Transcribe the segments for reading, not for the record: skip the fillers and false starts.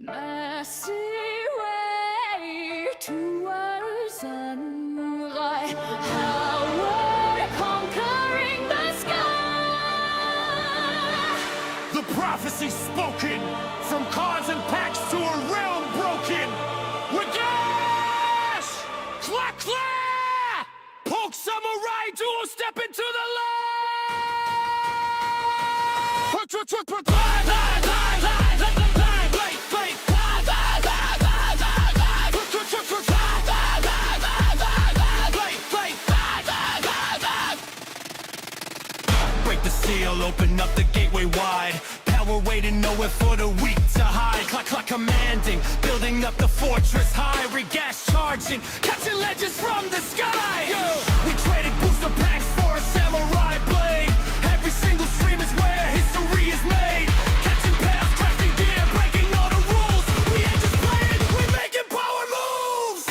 Messy way towards samurai, power conquering the sky. The prophecy spoken, from cards and packs to a realm broken. Wagash! Clack clack! Poke samurai, dual step into the light! Break the seal, open up the gateway wide. Power waiting nowhere for the weak to hide. Clock, clock commanding, building up the fortress high. Regas charging, catching legends from the sky. We traded booster packs for a samurai blade. Every single stream is where history is made. Catching paths, crafting gear, breaking all the rules. We ain't just playing, we making power moves.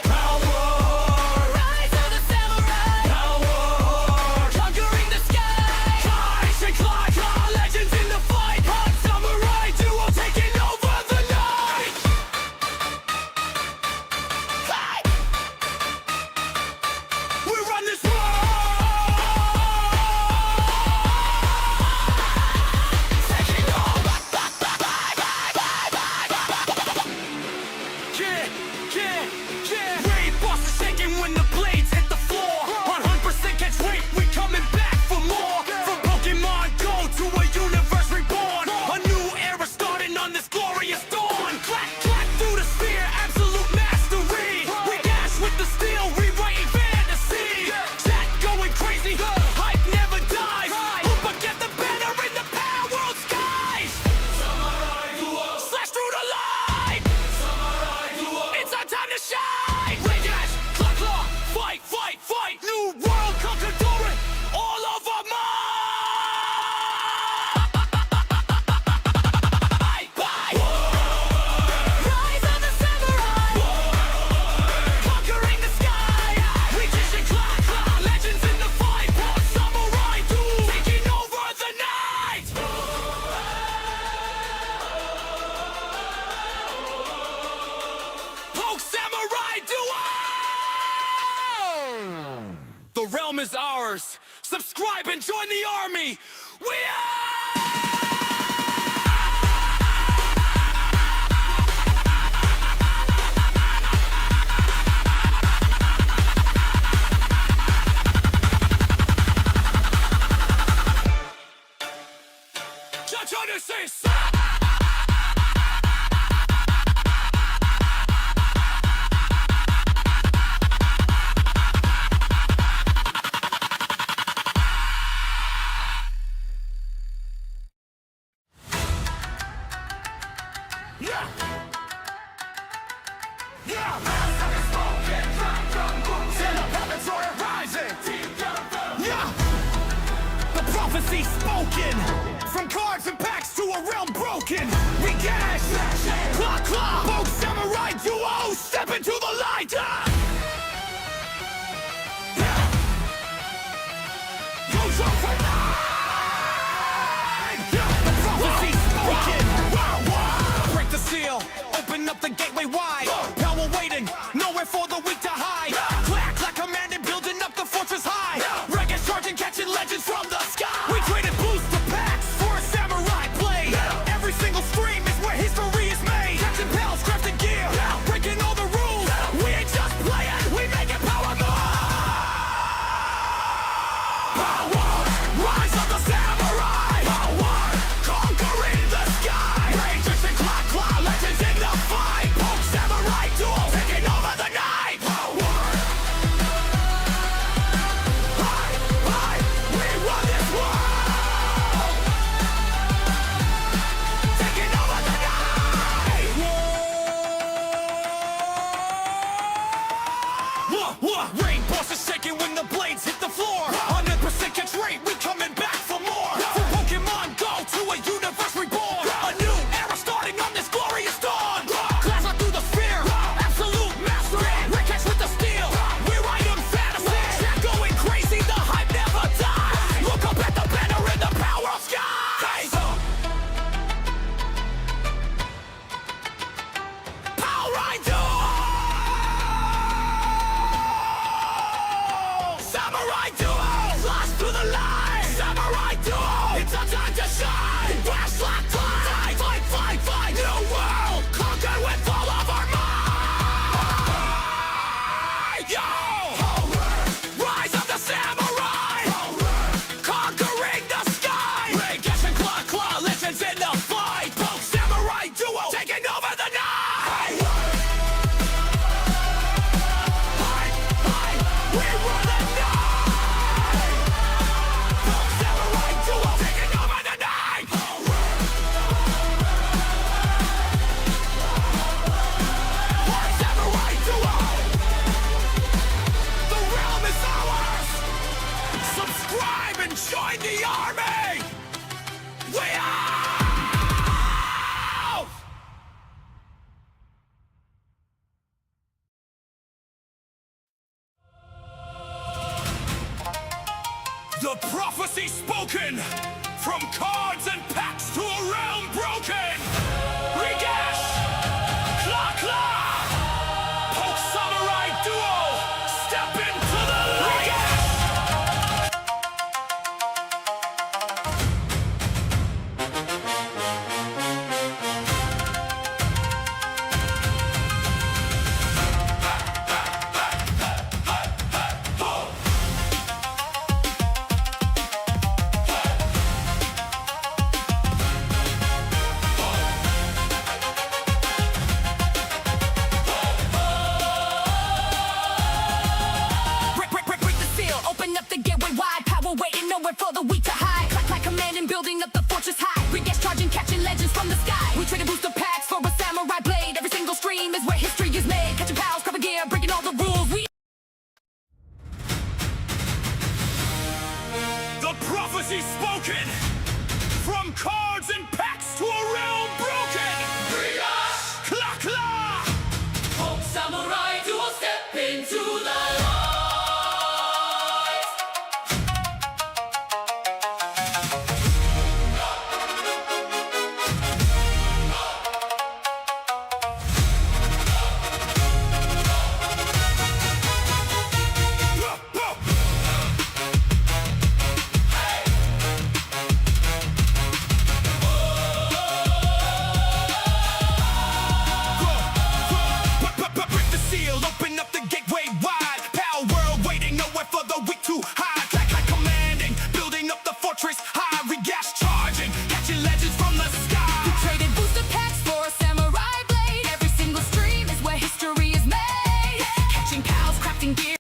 Palworld, rise of the samurai. Palworld, Conquering the sky. Clash and clash, our legends in the fight. Hot samurai duo taking over the night. We run this world. Taking over. Yeah. Raid bosses shaking when the blades hit the floor. 100% catch weight, we coming back for more. From Pokemon Go to a universe reborn. A new era starting on this glorious dawn. Clack, clack through the spear, absolute mastery. We dash with the steel, rewriting fantasy. Chat going crazy, hype never dies. Who but get the banner in the Palworld skies? Slash through the light. It's our time to shine! Ray dash, claw, claw, fight, fight, fight! New world conqueror, all of our might! Bye! Rise of the samurai. Conquering the sky! Reaches and claw, claw, legends in the fight! War samurai duel, taking over the night! Poke samurai duel! The realm is ours. Subscribe and join the army. We are. Trying to say Yeah! Yeah! The prophecy spoken, from cards and packs to a realm broken. We gash, claw, claw, both samurai duo, step into the light. Goes up for nine. The prophecy spoken. Break the seal, open up the gateway wide. Power waiting, nowhere for the weak to hide. Clack, clack commanding, building up the fortress high. Regas charging, catching legends from the sky. We traded booster packs for a samurai blade. Every single stream is where history is made. Catching pals, crafting gear, breaking all the rules. We ain't just join the army! We out! The prophecy spoken! From cards and packs to a realm broken! Regash! Claw claw! Poke samurai duo! Step into the light! For the weak to hide, clack command and building up the fortress high. Regas charging, catching legends from the sky. We traded booster packs for a samurai blade. Every single stream is where history is made. Catching pals, grabbing gear, breaking all the rules. The prophecy spoken! From cards and packs to a realm broken! Regash! Claw claw! Poke samurai duo, step into the light. Break the seal, open up the gateway wide. Palworld waiting, nowhere for the weak to hide. Clack commanding, building up the fortress high. Regas charging, catching legends from the sky. We traded booster packs for a samurai blade. Every single stream is where history is made. Catching pals, crafting gear.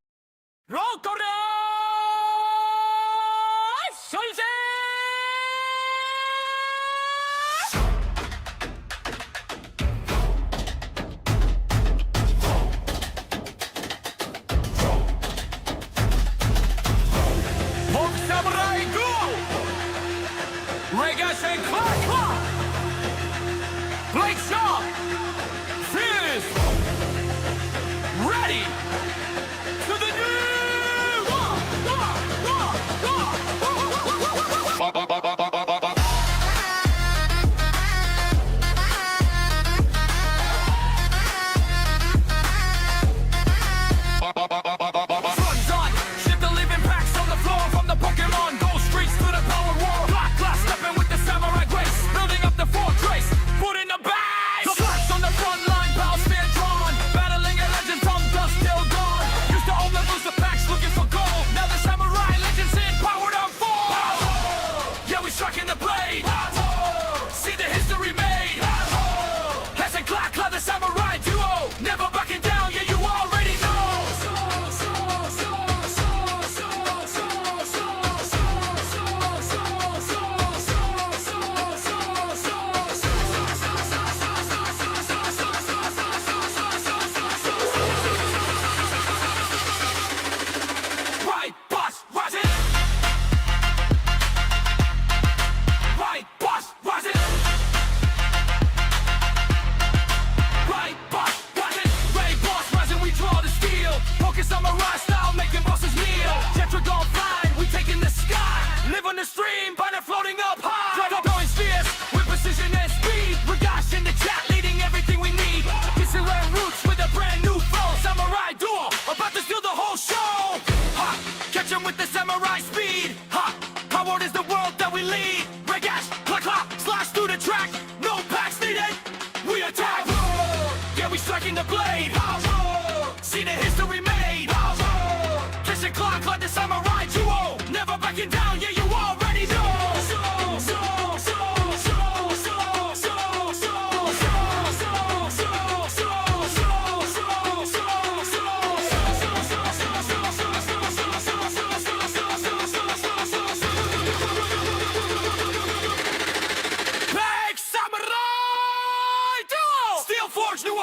Samurai go! Regas and claw claw! Blade sharp! Fierce! Ready! To the new! Sun's on! Shift the living packs on the floor from the Pokemon. Go streets to the Palworld. Black glass stepping with the samurai grace. Building up the fortress. Put in the bag! The flats on the front line, pals stand drawn. Battling a legend from dusk till dawn. Used to own the booster packs looking for gold. Now the samurai legends in powered on full. Yeah, we striking the blade. See the history made. Classic clack, the samurai duo. Never backing down, yeah, you already know. Right, boss, rising. Right, boss, rising. Right, boss, rising. Ray, boss, rising. We draw the steel. Focus samurai style, making bosses kneel. Tetragon flying, we taking the sky. Live on the stream, banner floating up high. Drive up going fierce with precision and speed. Regash in the chat, leading everything we need. Kissing land roots with a brand new flow. Samurai duo, about to steal the whole show. Ha! Catch 'em with the samurai speed. Ha! Palworld is the world that we lead. Regash, clack clack, slash through the track. No packs needed. We attack. Yeah, we striking the blade. See the history made. Kissing clock like the samurai duo. Never backing down. Yeah, you already know.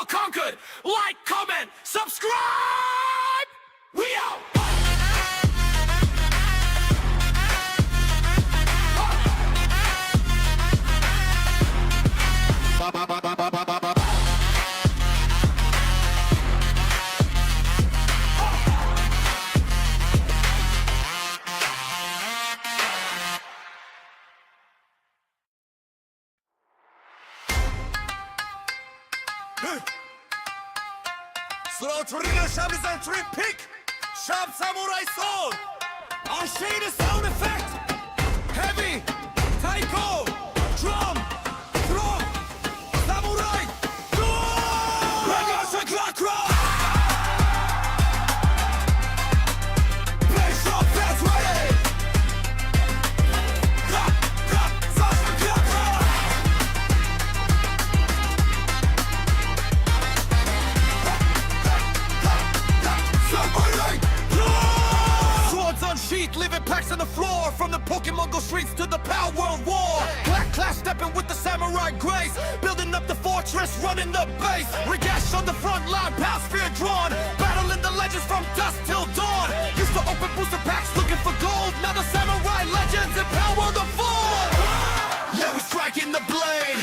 Conquered. Like, comment, subscribe. We out. 쓰러트리는 샵이상 트리픽 샵 사무라이 손 Unshaded sound effect Heavy Taiko Drum Drum Samurai Go! Regatta clock rock Play shop that's ready Clock clock Sasha clock rock Samurai Go! Swords unsheathed, living packs on the floor. From the Pokemon Go streets to the Palworld war. Black class stepping with the samurai grace. Building up the fortress, running the base. Regash on the front line, pal spear drawn. Battling the legends from dusk till dawn. Used to open booster packs looking for gold. Now the samurai legends and Palworld are full. Yeah, we striking the blade.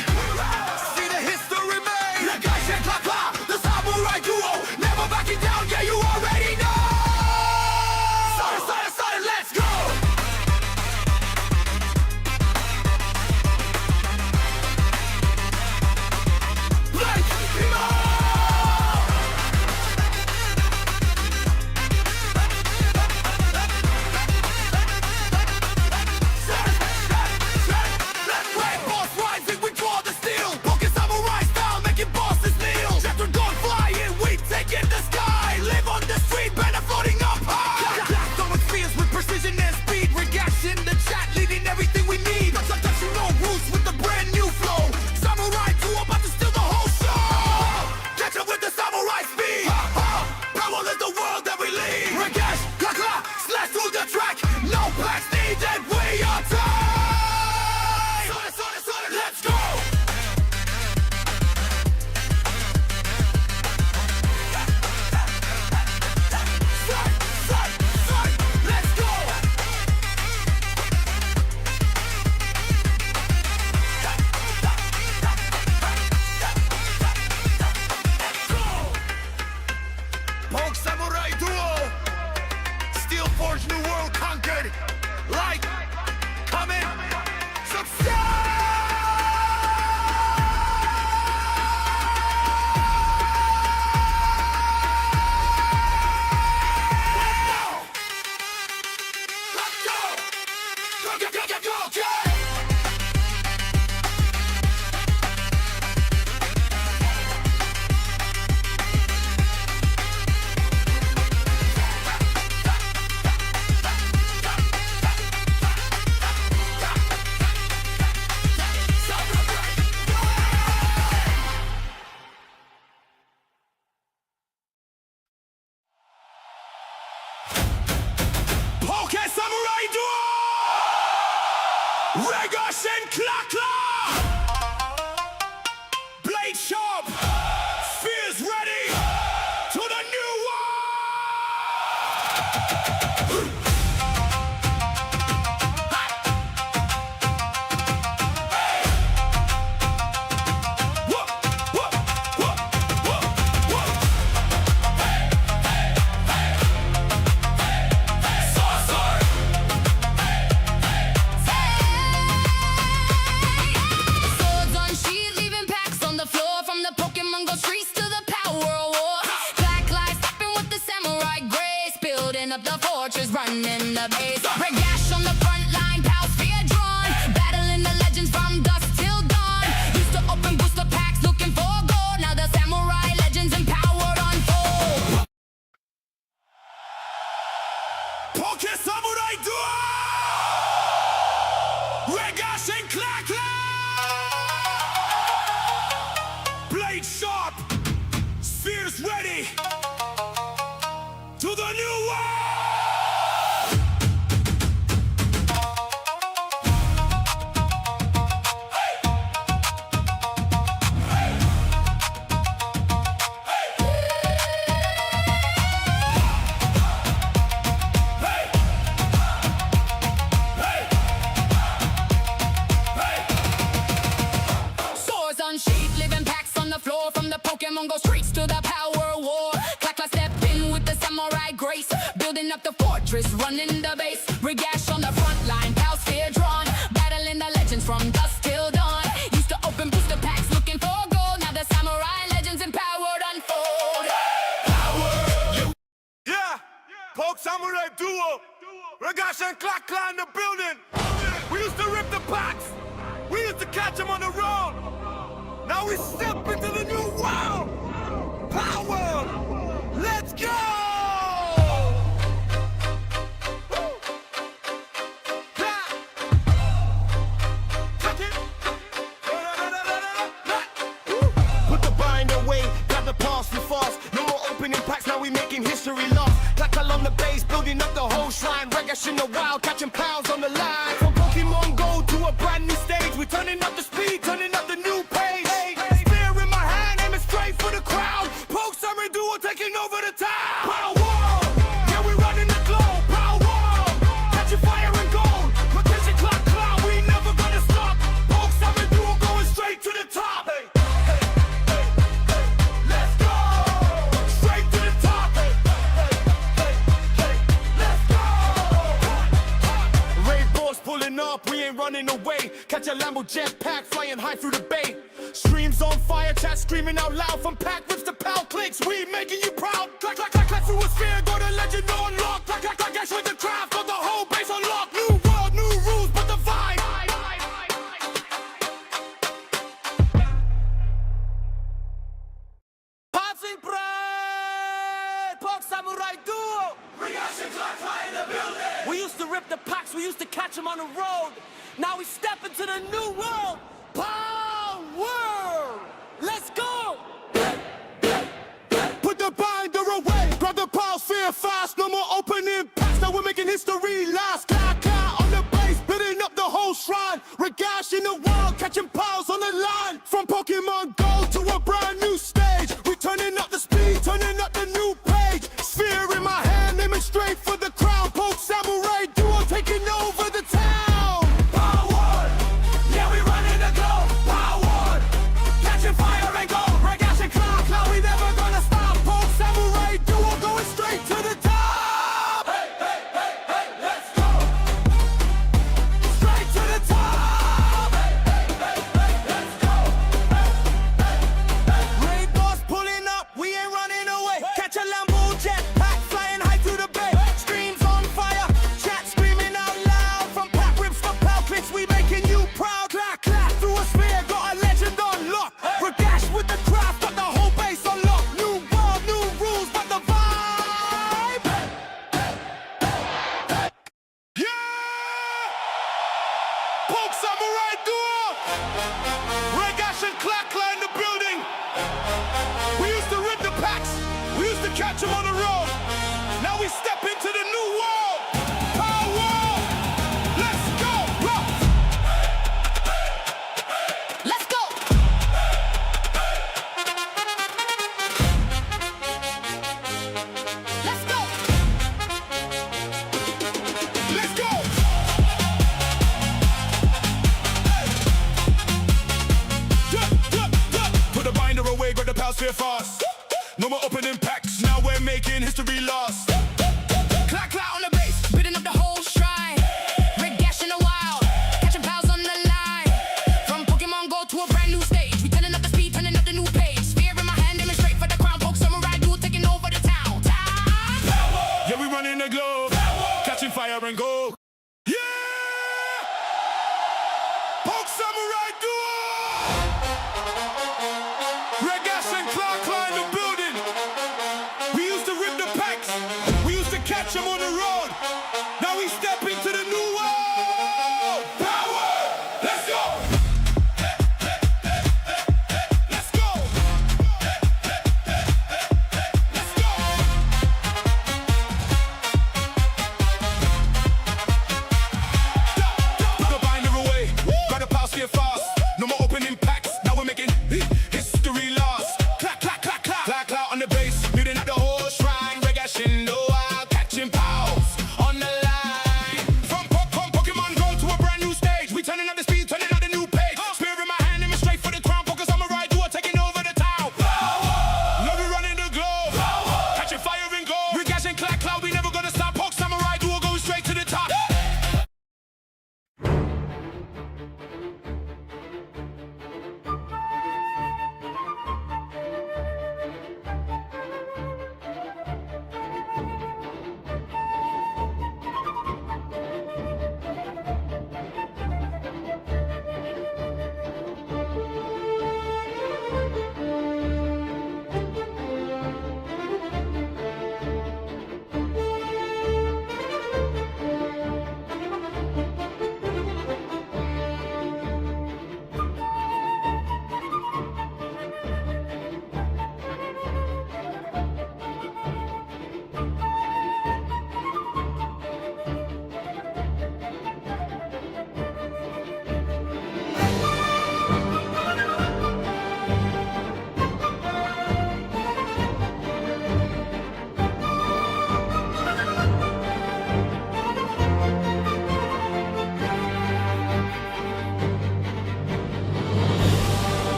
See the history made. Regash and Klakla, the samurai duo. Never backing down, yeah, you already know. Let's go! Light him up! Let's wait, boss rising, we draw the steel. Pocket samurai style, making bosses kneel. Chapter gone flying, we taking the sky. Live on the street, banner floating up high. Throwing spears with precision and speed. Regash in the chat, leading everything we need. Touching no roots with the brand new flow. Samurai 2 about to steal the whole show. Catch up with the samurai speed. Power is the world that we lead. Regash, Klakla, slash through the track. No packs needed, we are tight. Let's go! Let's go! Poke Samurai Duo Steel Forge New World conquered Light Coming Poke Samurai Duo! Regash and Klakla! Blade sharp! Spears ready! To the new war! Swords unsheathed, leaving packs on the floor. From the Pokemon Go streets to the Palworld war. Black lives stepping with the samurai grace. Building up the fortress, running the base. Regash on the front line, pal spear drawn. Battling the legends from dusk till dawn. Used to open booster packs looking for gold. Now the samurai legends and Palworld unfold. Poke Samurai Duo! Regash and Klakla! Blade sharp! Spears ready! To the new world! Swords unsheathed, living packs on the floor. From the Pokemon Go streets to the Palworld war. Klakla step in with the samurai grace. Building up the fortress, running the base. Regash on the front line, pal spear drawn. Battling the legends from dusk till dawn. Used to open booster packs looking for gold. Now the samurai legends and Now we step into the new world. Palworld. Let's go. Put the bind away, grab the past we fast. No more opening packs, now we making history lost. Clackle on the base, building up the whole shrine. Regash in the wild, catching pounds on the line. From Pokemon Go to a brand new stage, we turning up the speed, turning up the new pace. Spear in my hand, aiming straight for the crowd. Poke Summer Duo taking over the town. Palworld, yeah we running the globe. Palworld, catching fire and gold. Rotation clock, cloud, we never gonna stop. Poke Summer Duo going straight to the top. Let's go, straight to the top. Let's go. Rainbows pulling up, we ain't running away. Catch a Lambo jetpack flying high through the bay. Streams on fire, chat screaming out loud. From pack rips to pal clicks, we making you proud. Clack, clack, clack, clack through a sphere, got a legend on lock. Clack, clack, clack, with the craft, got the whole base on lock. New world, new rules, but the vibe. Passing pride, Pog Samurai Duo. We used to rip the packs, we used to catch them on the road. Now we step into the new world. Palworld, let's go. Put the binder away, grab the pile, fear fast. No more opening packs, now we're making history last. Clack on the base, building up the whole shrine. Regash in the wild, catching piles on the line. From Pokemon Go to a brand new stage, we turning up the speed, turning up the new page. Sphere in my hand, aiming straight for the crown. Poke Samurai Duo taking over the town. Palworld, yeah we running the globe. Palworld, catching fire and gold. Regash and cloud, we never gonna stop. Poke Samurai Duo going straight to the top. Hey, hey, hey, hey, let's go. Straight to the top. Hey, hey, hey, hey, let's go. Rainbows pulling up, we ain't running away. Catch a Lambo jetpack flying high through the bay. Streams on fire, chat screaming out loud. From pack rips to pal clicks, we making you proud. Clack, clack through a sphere, got a legend on lock. Regash with the craft, got the whole base on lock. New world, new rules, but the vibe. Yeah! Poke Samurai Duo! Regash and Clack in the building. We used to rip the packs, we used to catch them on the road. Now we step into the new world. Palworld, let's go. Rock. Let's go. Let's go. Let's go. Put the binder away, grab the pals fear fast. No more opening packs, now we're making history lost. Clack, clack on the base, building up the whole shrine. Regash in the wild, catching pals on the line. From Pokemon Go to a brand new stage, we turning up the speed, turning up the new page. Spear in my hand, aiming straight for the crown. Poke Samurai Duo taking over the town. Yeah, we running the globe, catching fire and gold. Yeah! Poke Samurai Duo! Regash and Clark in the building. We used to rip the packs.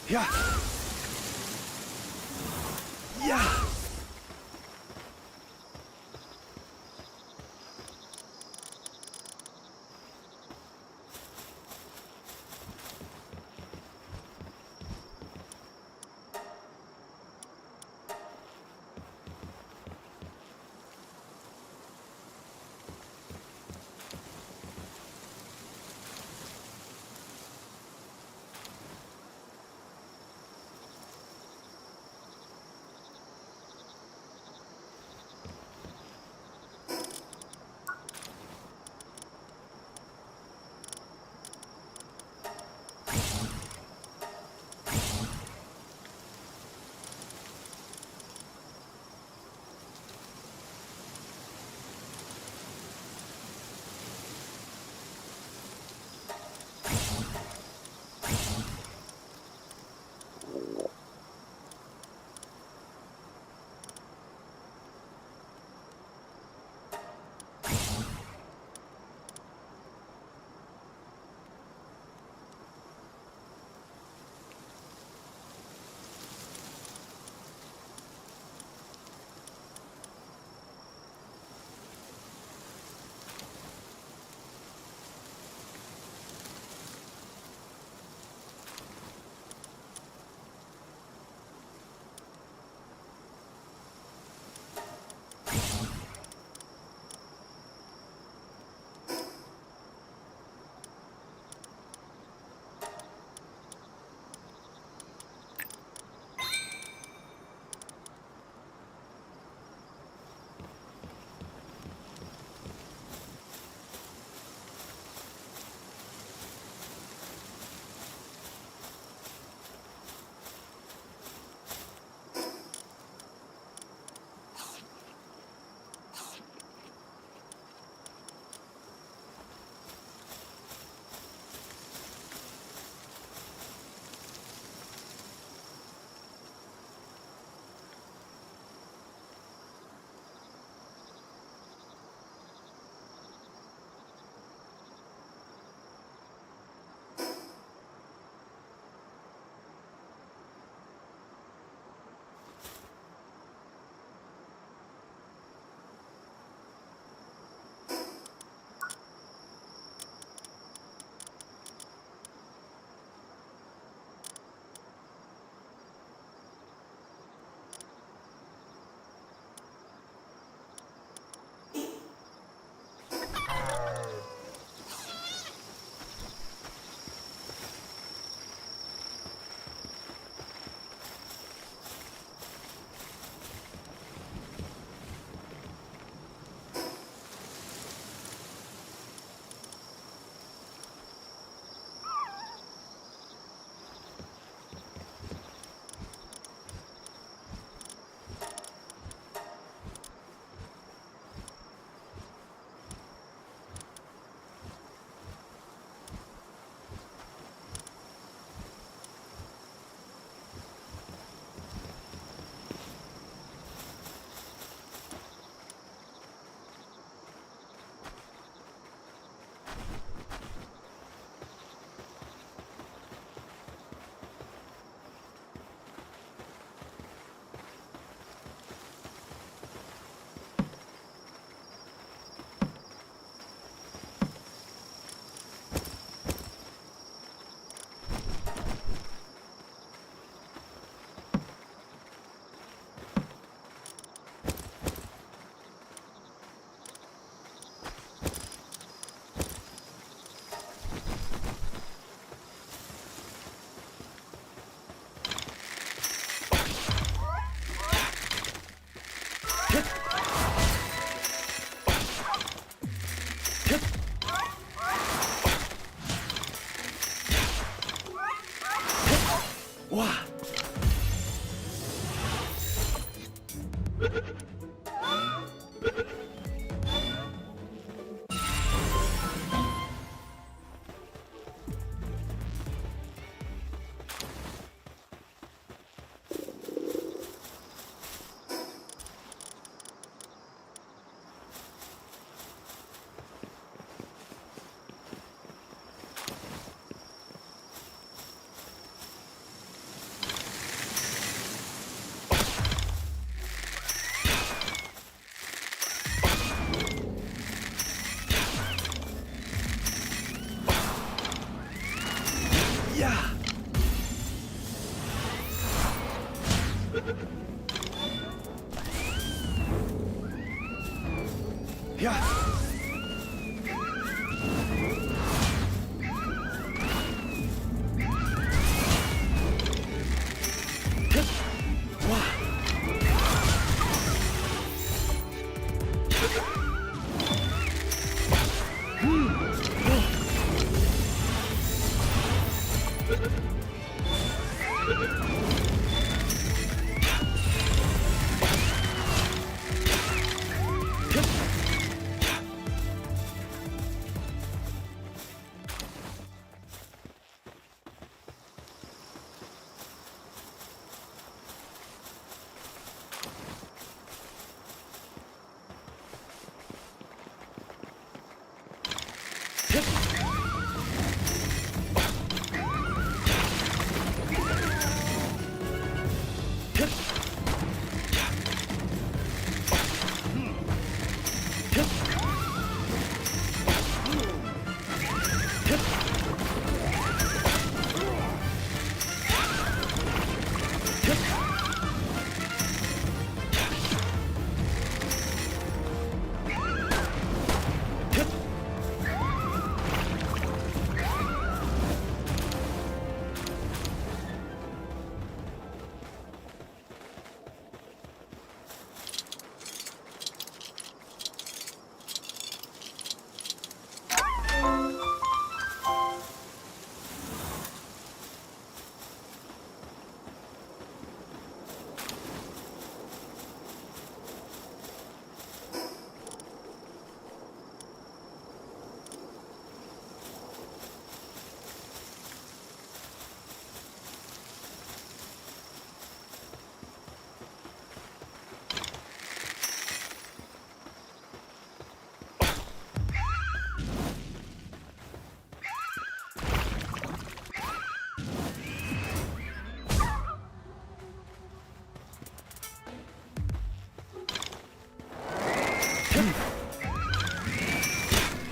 Yeah. Yeah. 야.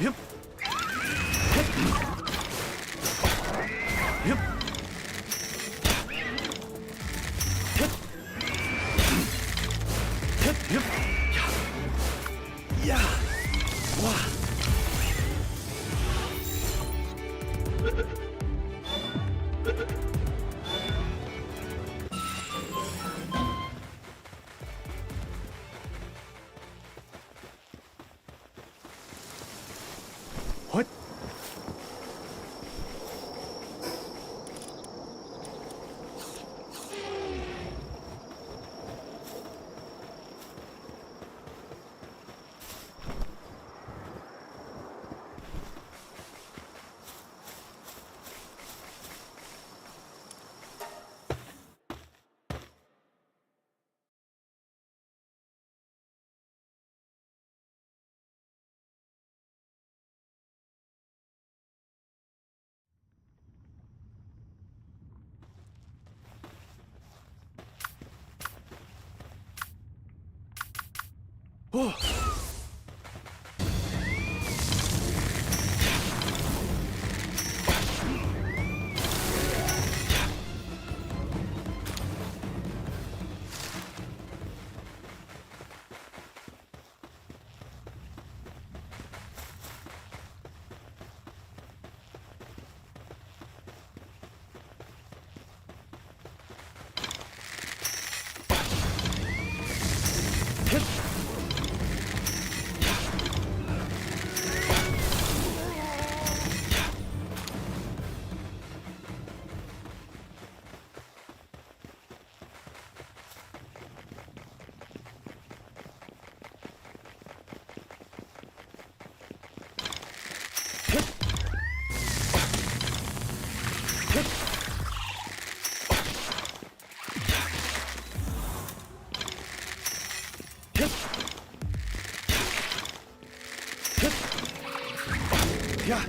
힙. 힙. 힙. 야. 야. 와. 헛. 오. 야.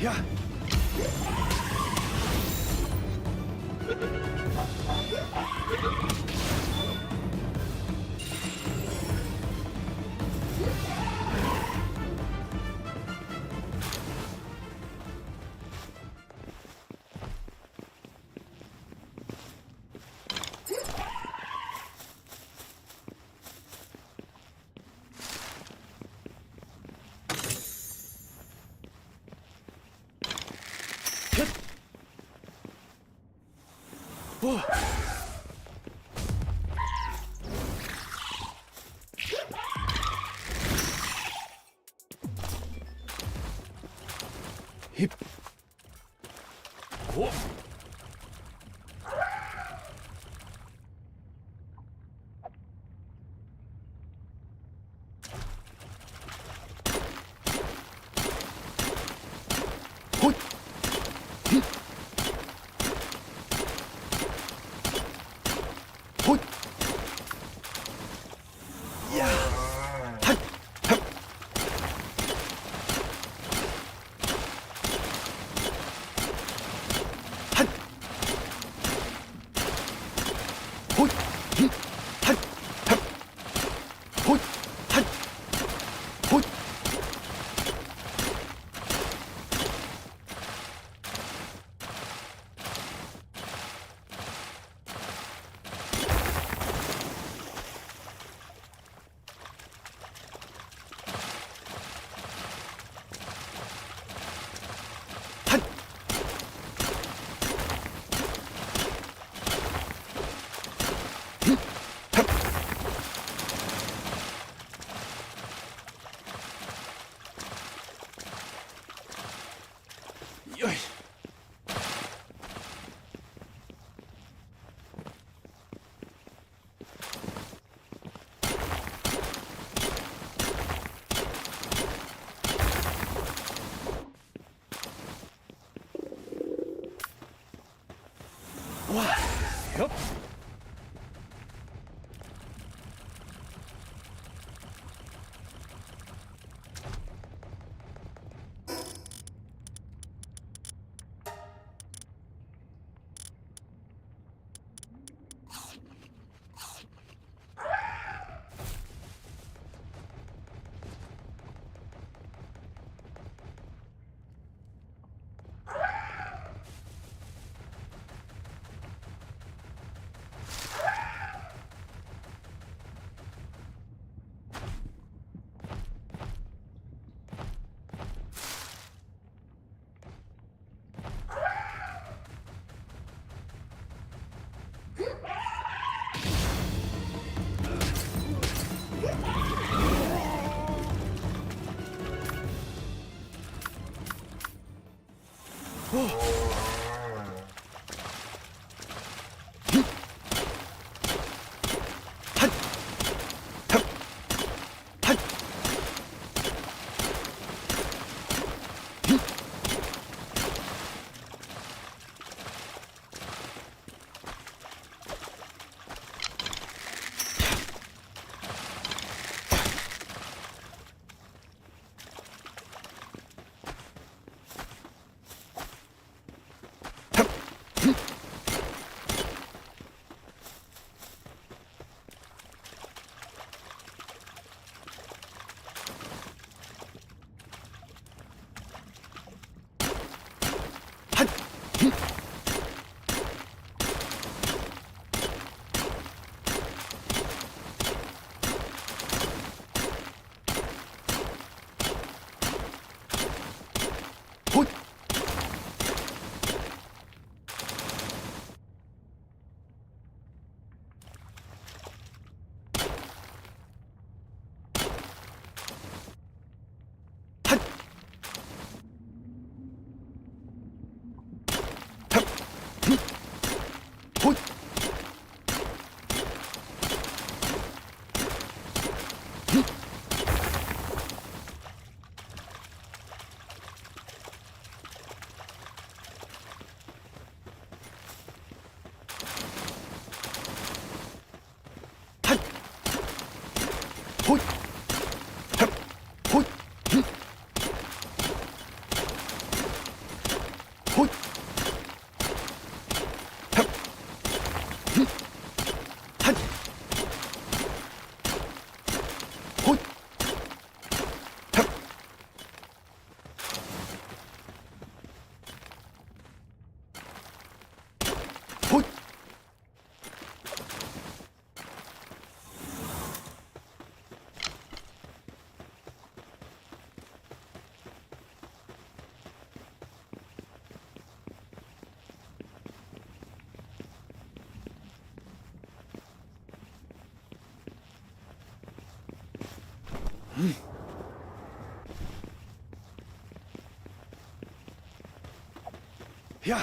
야. 오. 힙. 오. 헛. 힙. 헛. 야. 핫. 핫. 핫. 헛. 힙. 핫. 핫. 헛. 핫. 헛. 핫. 힙. 핫. 요이. 와. 엽. 오. 힙. 핫. 핫. 핫. 힙. 탑. 힙. 핫. 힙. 헛. 핫. 탑. 힙. 헛. 힙. 핫. 헛. 탑. 헛. 힙. 야! 야!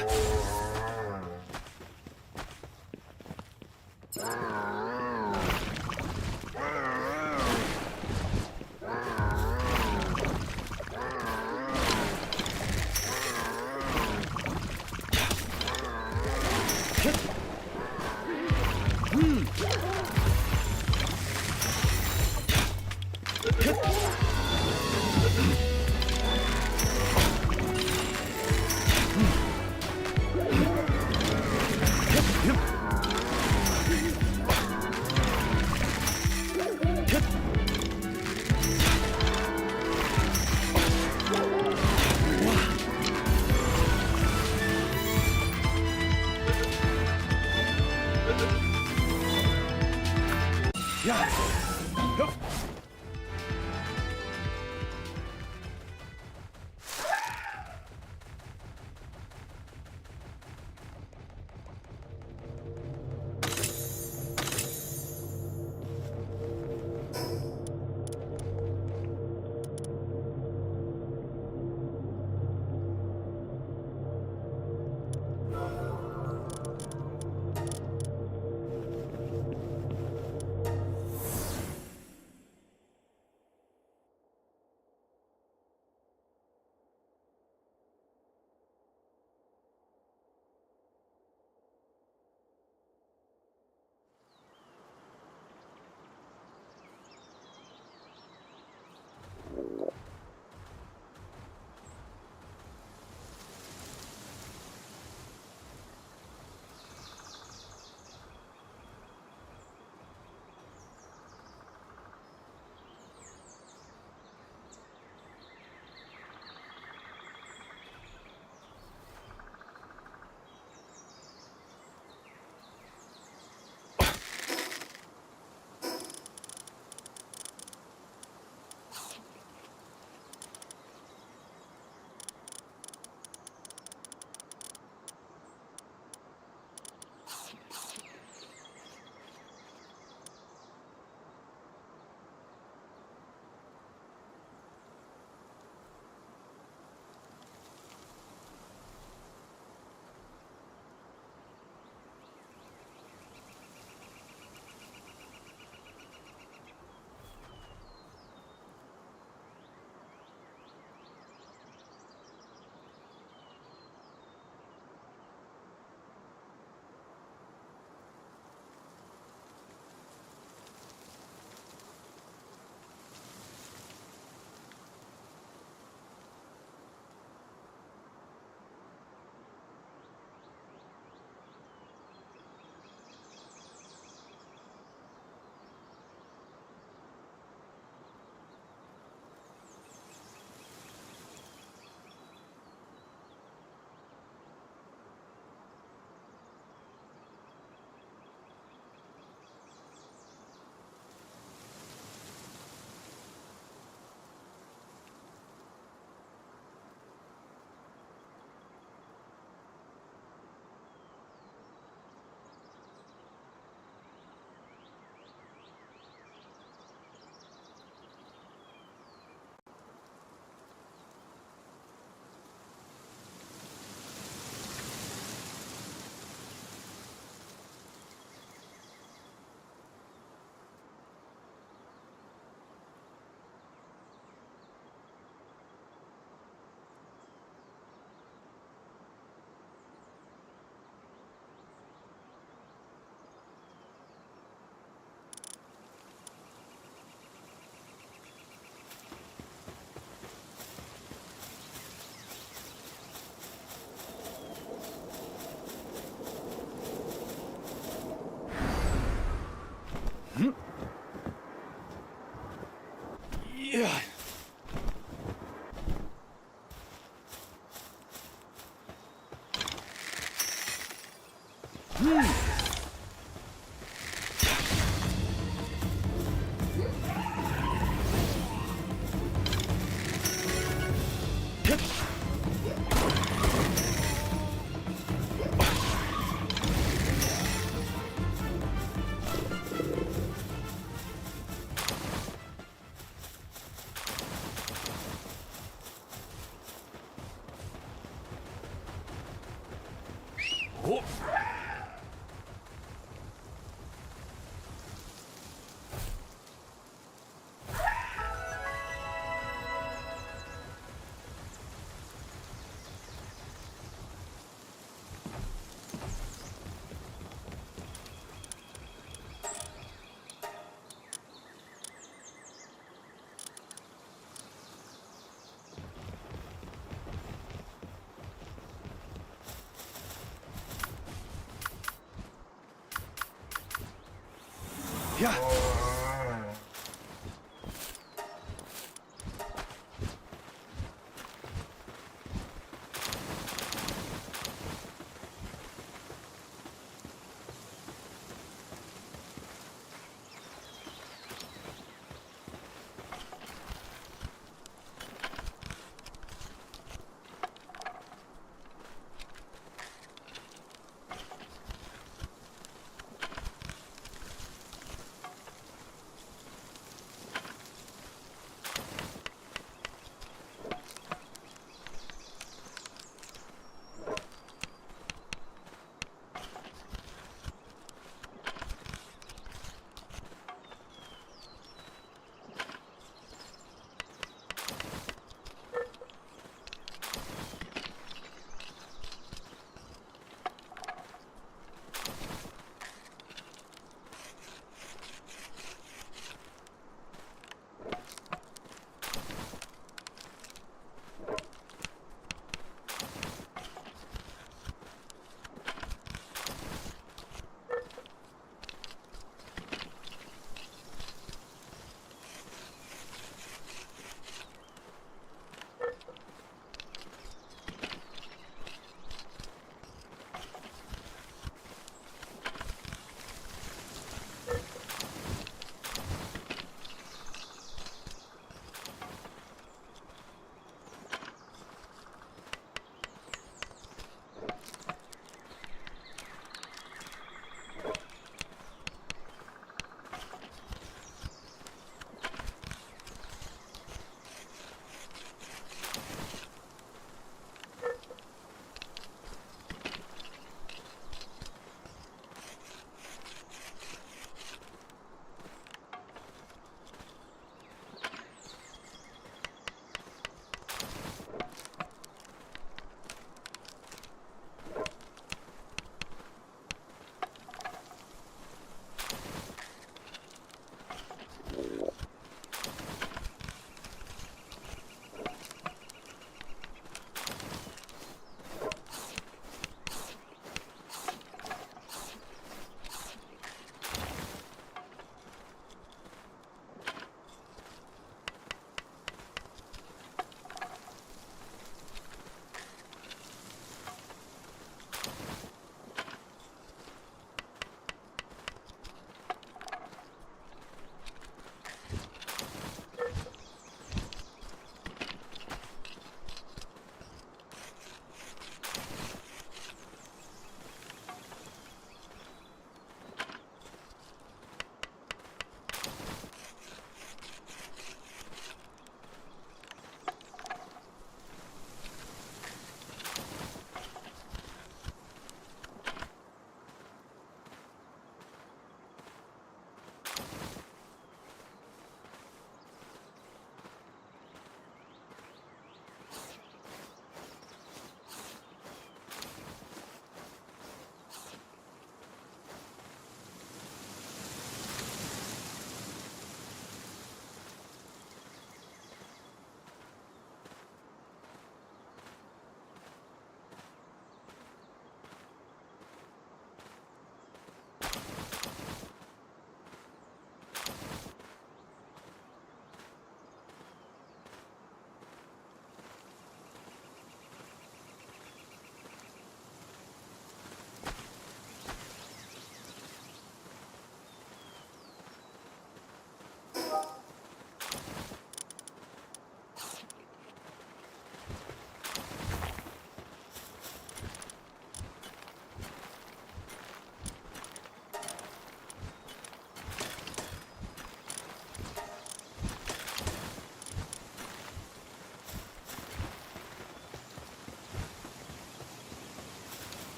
야! 야! Yeah.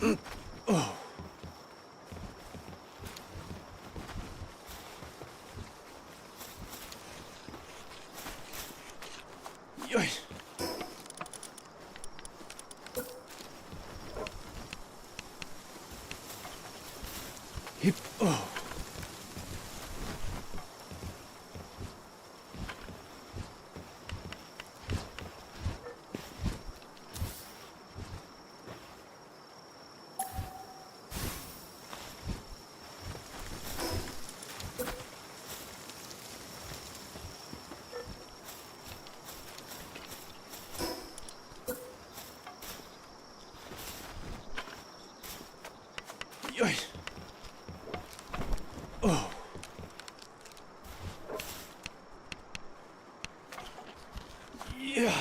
Yoy. Hip. Oh. Yoy. Oh. Yeah.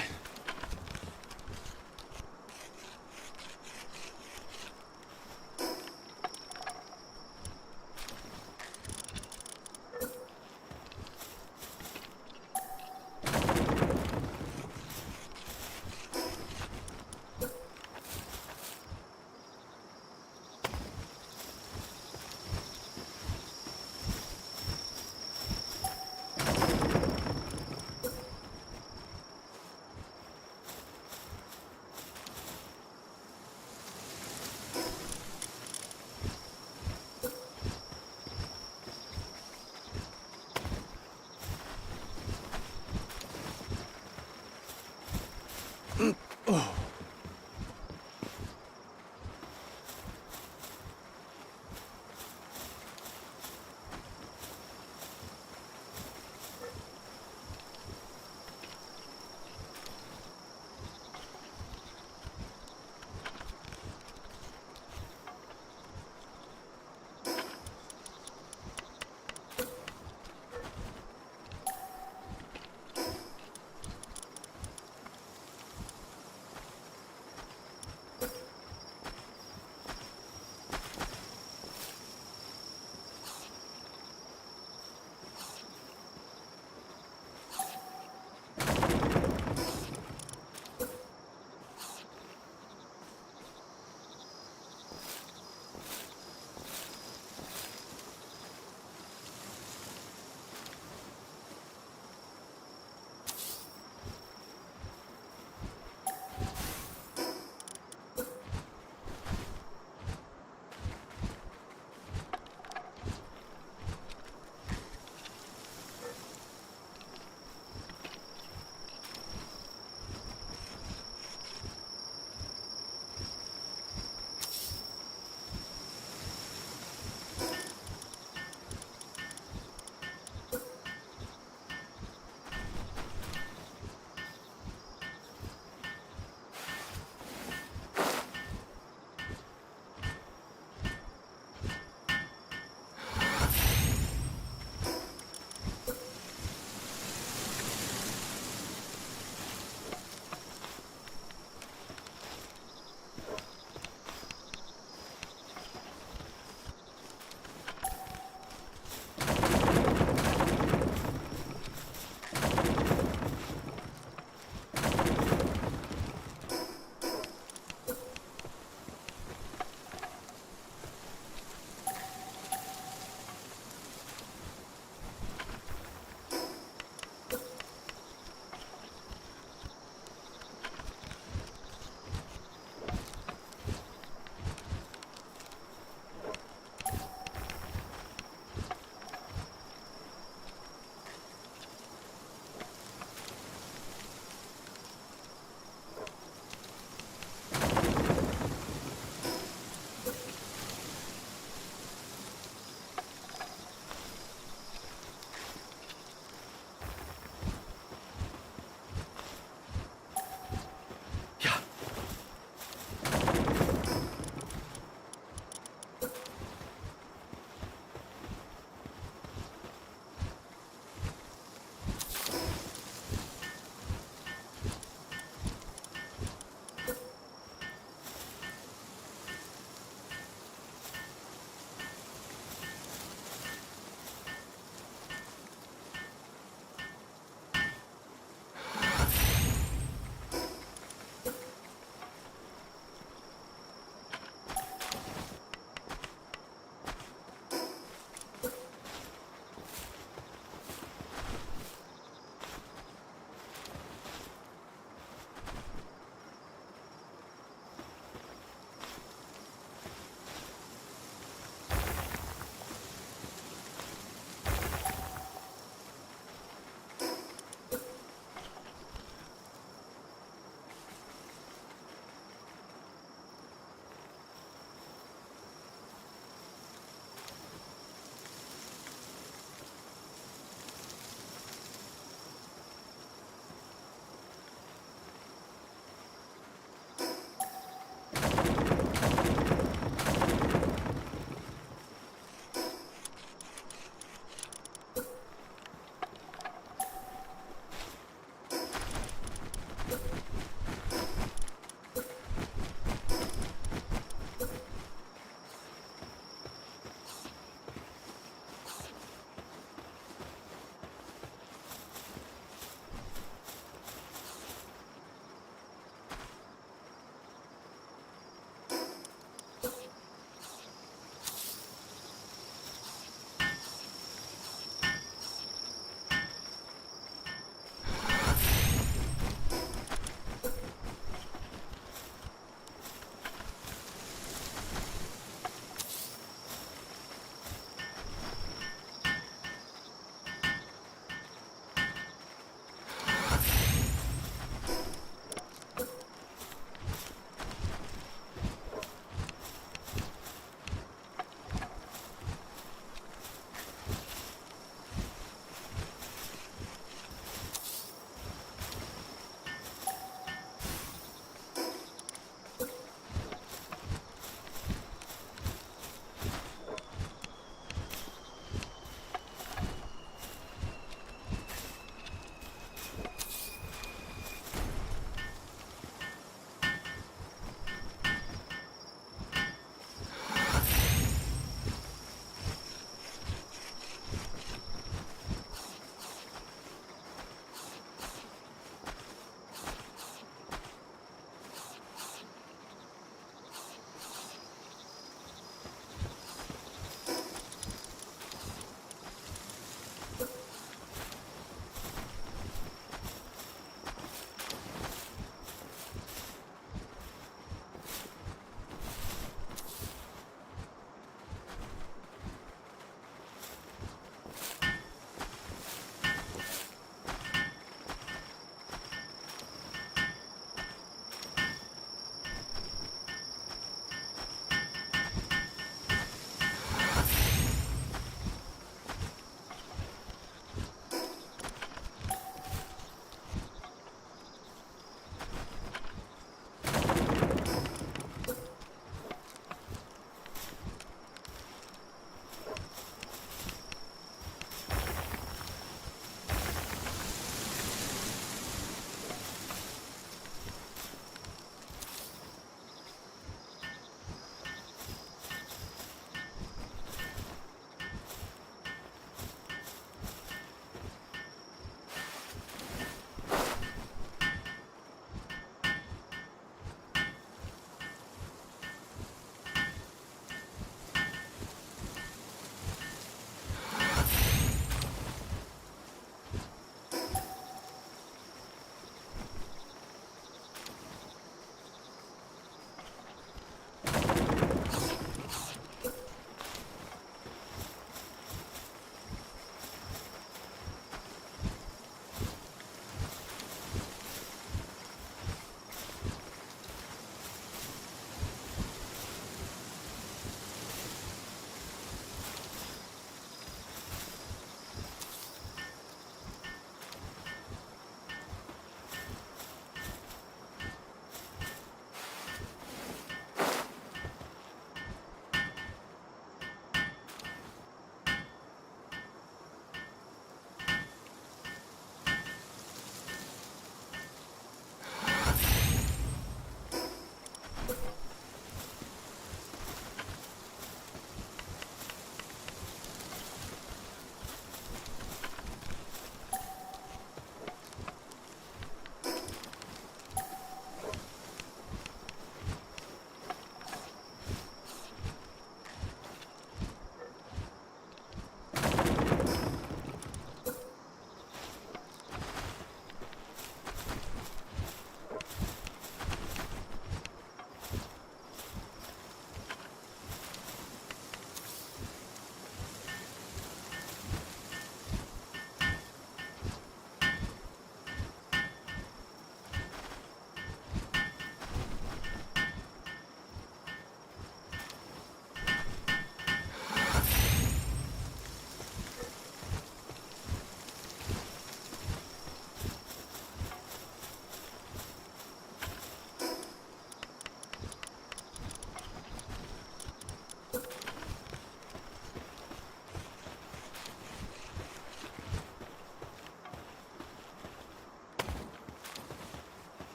Oh.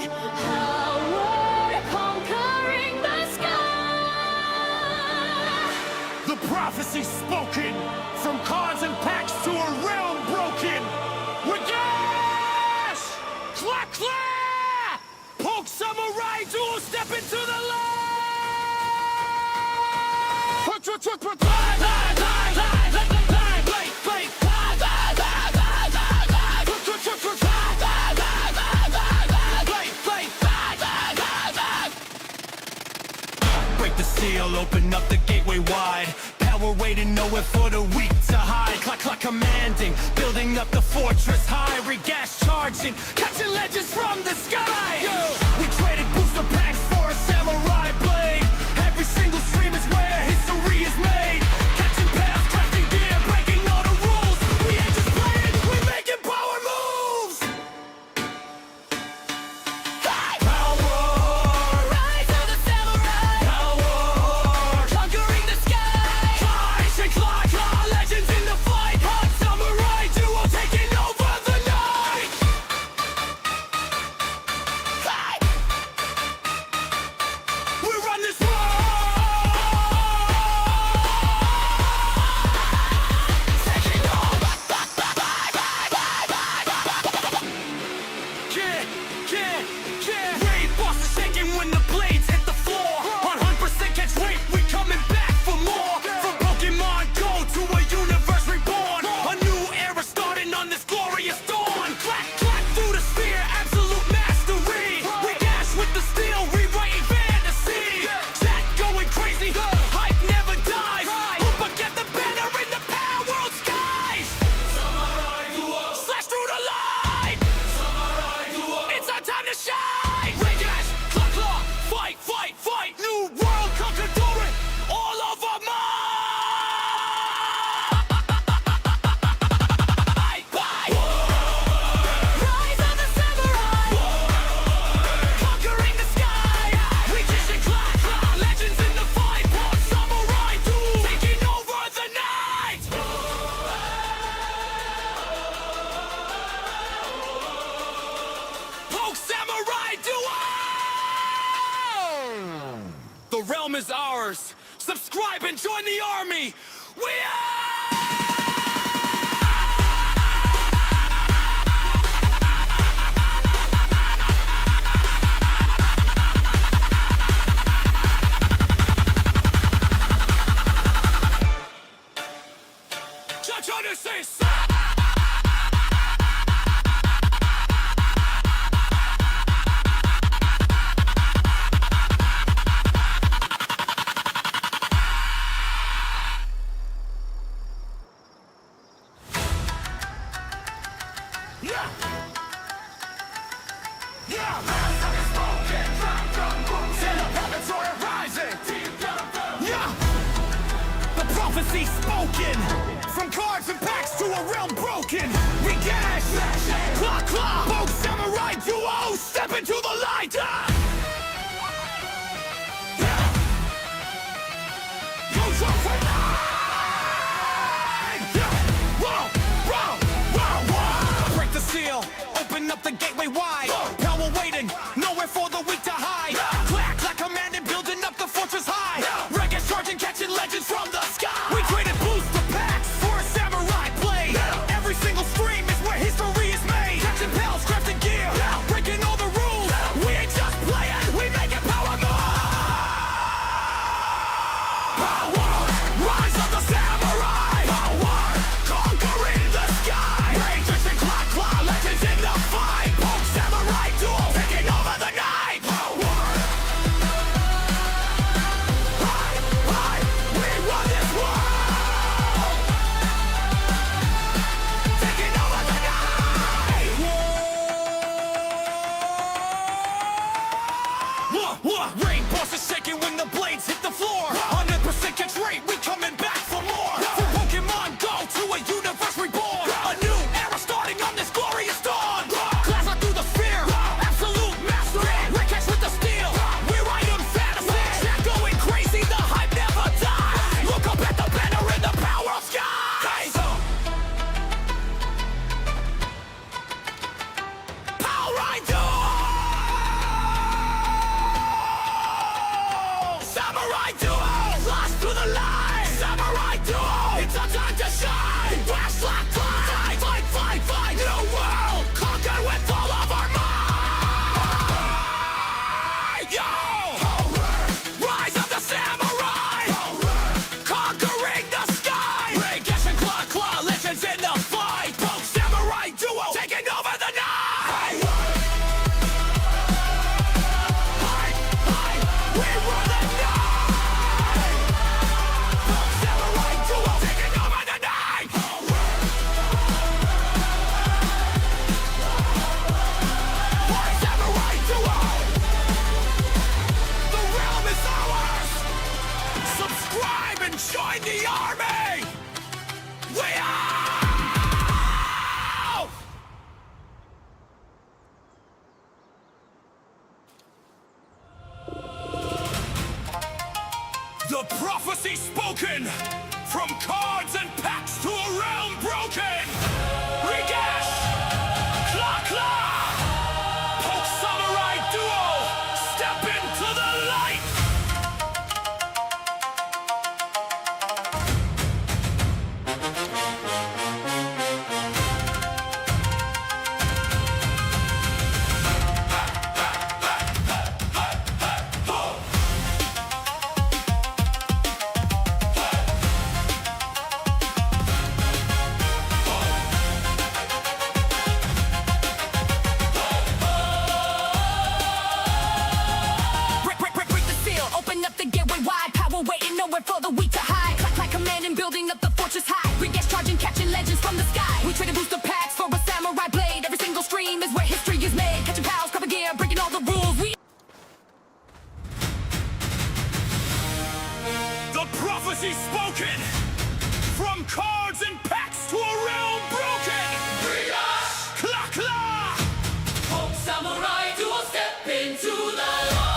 Palworld, conquering the sky. The prophecy spoken, from cards and packs to a realm broken. Regash! Clack clack! Poke samurai duel, step into the light! Break the seal, open up the gateway wide. Power waiting nowhere for the weak to hide. Clock, clock commanding, building up the fortress high. Regas charging, catching legends from the sky. We traded booster packs for a samurai blade. Every single stream is where history is made. Catching paths, crafting gear, breaking all the rules. We ain't just playing, we're making power moves. Palworld, Rise of the samurai, Palworld, conquering the sky. Clash and claw, legends in the fight. Hot samurai duo taking over the night. We run this world. Raid boss is shaking when the blades hit the floor. 100% catch rate, we coming back for more. From Pokemon Go to a universe reborn. A new era starting on this glorious dawn. Clack, clack through the sphere, absolute mastery. We dash with the steel, rewriting fantasy. Chat going crazy, hype never dies. Who but get the banner in the Palworld skies? Slash through the light. It's our time to shine! Regash, claw, claw, fight, fight, fight! New world conqueror, all of our might! Rise of the samurai, Conquering the sky! Reaches and claw, claw, legends in the fight! One samurai duel, taking over the night! Poke samurai duel! The realm is ours. Subscribe and join the army. We are. Genesis! Yeah! Yeah! Celebratory rising! Yeah! The prophecy spoken! From cards and packs to a realm broken! Regash! Claw, claw! Both samurai duo! Step into the light! Yeah! Go jump for nine! Yeah! Whoa! Whoa! Whoa! Whoa! Break the seal! Open up the gateway wide! Power waiting! Nowhere for the weak to hide! Clack, clack commanding, building up the fortress high! Regash charging, catching legends from the sky! We traded booster packs for a samurai blade! Every single stream is where history is made! Catching pals, crafting gear! Breaking all the rules! We ain't just playing, we make it power move! Palworld, rise of the samurai! Palworld, conquering the sky! Rangers and claw, claw, legends in the fight! Poke samurai duel, taking over the night! Palworld! High, high, we run this world! Taking over the night! Rain boss is shaking when the blades hit the floor. 100% catch rate, we coming back for more. From Pokemon Go to a universe reborn. A new era starting on this glorious dawn. Glass through the sphere, absolute mastery. Recash with the steel, we ride on fantasy. Chat going crazy, the hype never dies. Look up at the banner in the Palworld skies. Power Rider! Samurai duo, lost through the light. Samurai duo, it's our time to shine. Flash, lock, fight, fight, fight, fight. New world, conquer with all of our might. Yo, rise of the samurai, conquering the sky. Regash and claw, legends in the fight. Both samurai duo, taking over the night. We run the night. Both samurai duo, taking over the night. One samurai duo. The realm is ours. Subscribe and join the army. We out. The prophecy spoken, from cards and packs to a realm broken. Regash, claw, claw, poke samurai duo, step into the light. Break the seal, open up the gateway wide. Power waiting nowhere for the weak to hide. Clack, commanding, building up the fortress high. Regash charging, catching legends from the sky. We trade booster packs for a samurai blade. Every single stream is where history is made. Catching pals, cover gear, breaking all the rules. The prophecy spoken, from cards and packs to a realm broken. Regash, claw, claw, poke samurai duo, step into the light.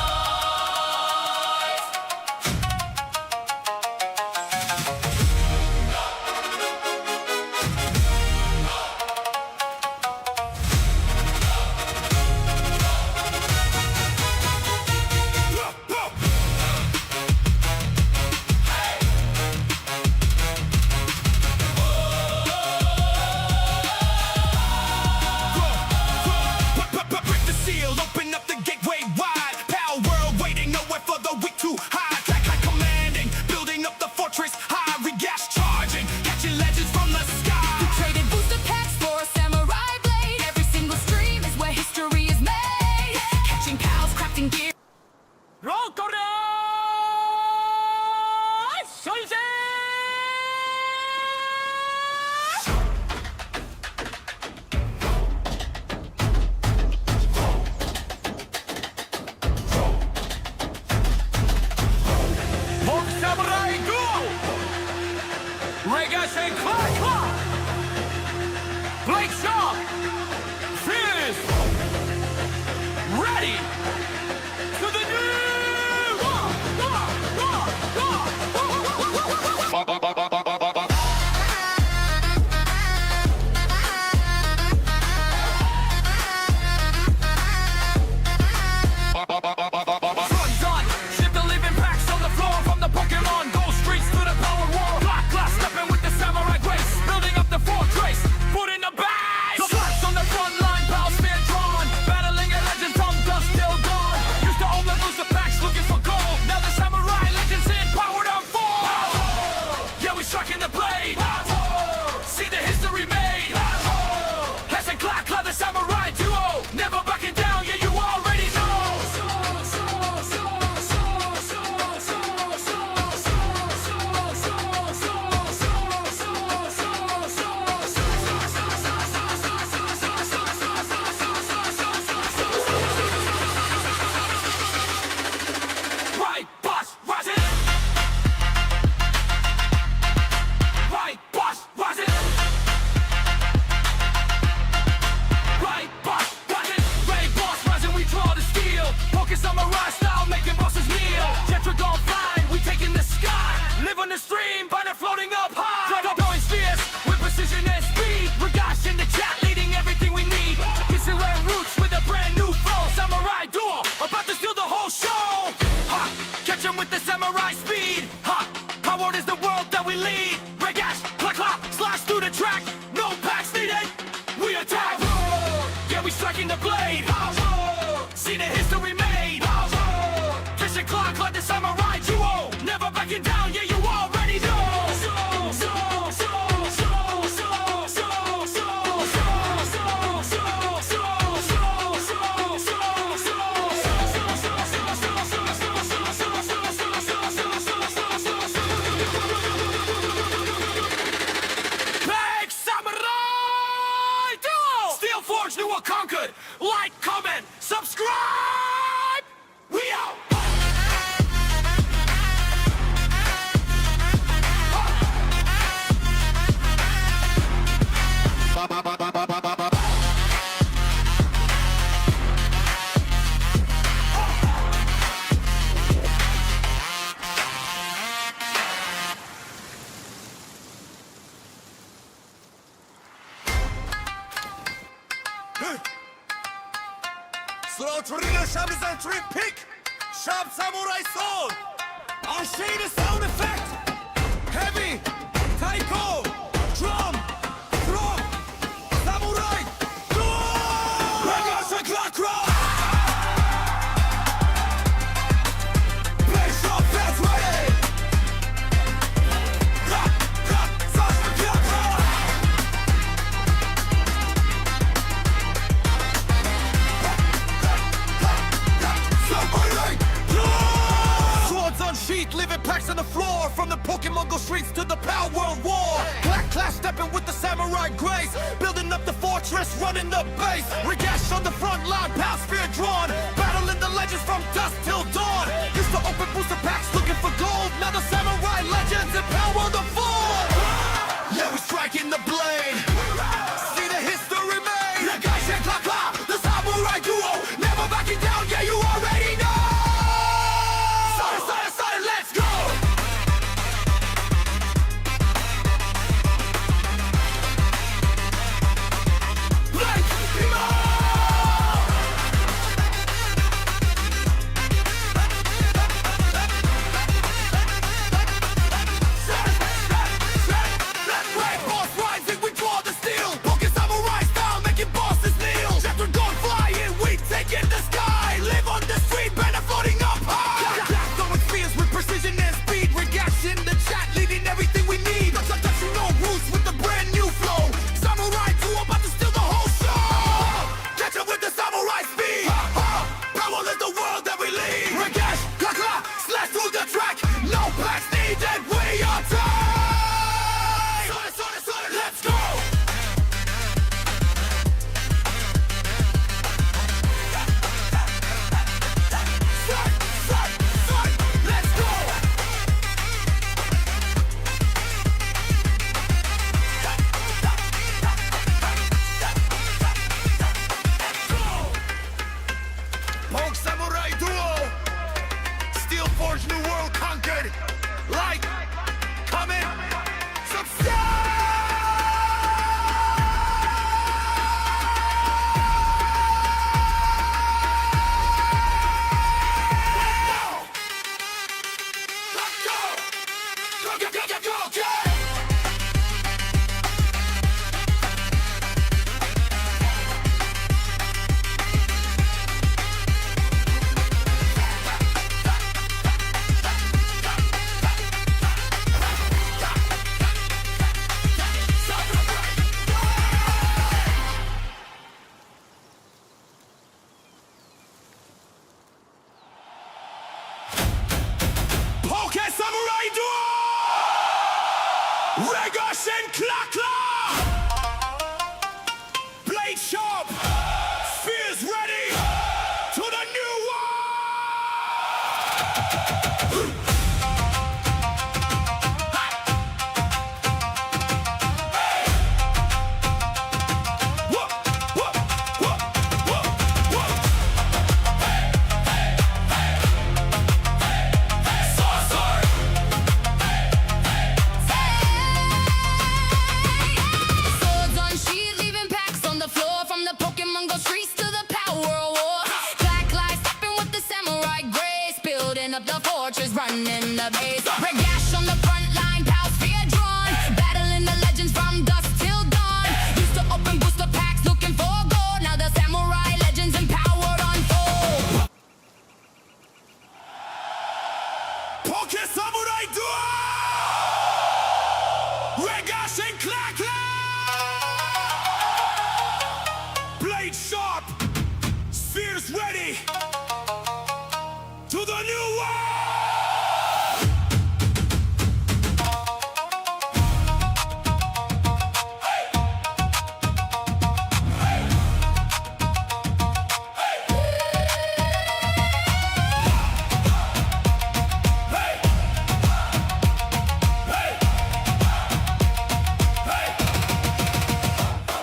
Break the seal, open up the gateway wide. Palworld waiting nowhere for the weak to hide. Clack, commanding, building up the fortress high. Regash charging, catching legends from the sky. We traded booster packs for a samurai blade. Every single stream is where history is made. Catching pals, crafting gear. history made. Fishing clock like the samurai duo. Never backing down, yeah, you already know. Big samurai duo. Steel Forge, new or conquered. Like, comment, subscribe. We out. Slaughterina Shab is entry pick. Shab Samurai Sword. I'll show you the sound effect. Heavy, taiko, drum, drum, samurai, drum. Regas and clock rock. Play shot, that's ready. Rock, rock, such a clock rock. Samurai, drum. Swords unsheathed, living packs on the floor. From the Pokemon Go streets to the Palworld war. Black class stepping with the samurai grace. Building up the fortress, running the base. Regash on the front line, power spear drawn. Battling the legends from dusk till dawn. Used to open booster packs looking for gold. Now the samurai legends and Palworld are full. Yeah, we're striking the blade. See the history made. The guy said clap clap, the samurai duo. Never backing down, yeah, you already know. Started, let's go. Like, Red boss rising, we draw the steel. Poking samurai style, making bosses kneel. Chapter gone flying, we taking the sky. Live on the street, banner floating up high. Throwing spears with precision and speed. Reaction, the chat, leading everything we need. Touching no roots with the brand new flow. Samurai 2 about to steal the whole show. Catch up with the samurai speed. Power is the world that we lead. Regash, clack, slash through the track. No packs needed, we are tight. Let's go. Let's go. Poke Samurai Duo. Steel Forge, new world conquered. Like, comment, subscribe. Let's go. Go. Poke Samurai Duo! Regas and clack. Blade sharp, spears ready to the new one! Swords unsheathed, leaving packs on the floor. From the Pokemon Go streets to the Palworld war. Black lights stepping with the samurai grace. Building up the fortress, running Poke Samurai Duo! Regash and clack clack! Blade sharp, spears ready to the new world!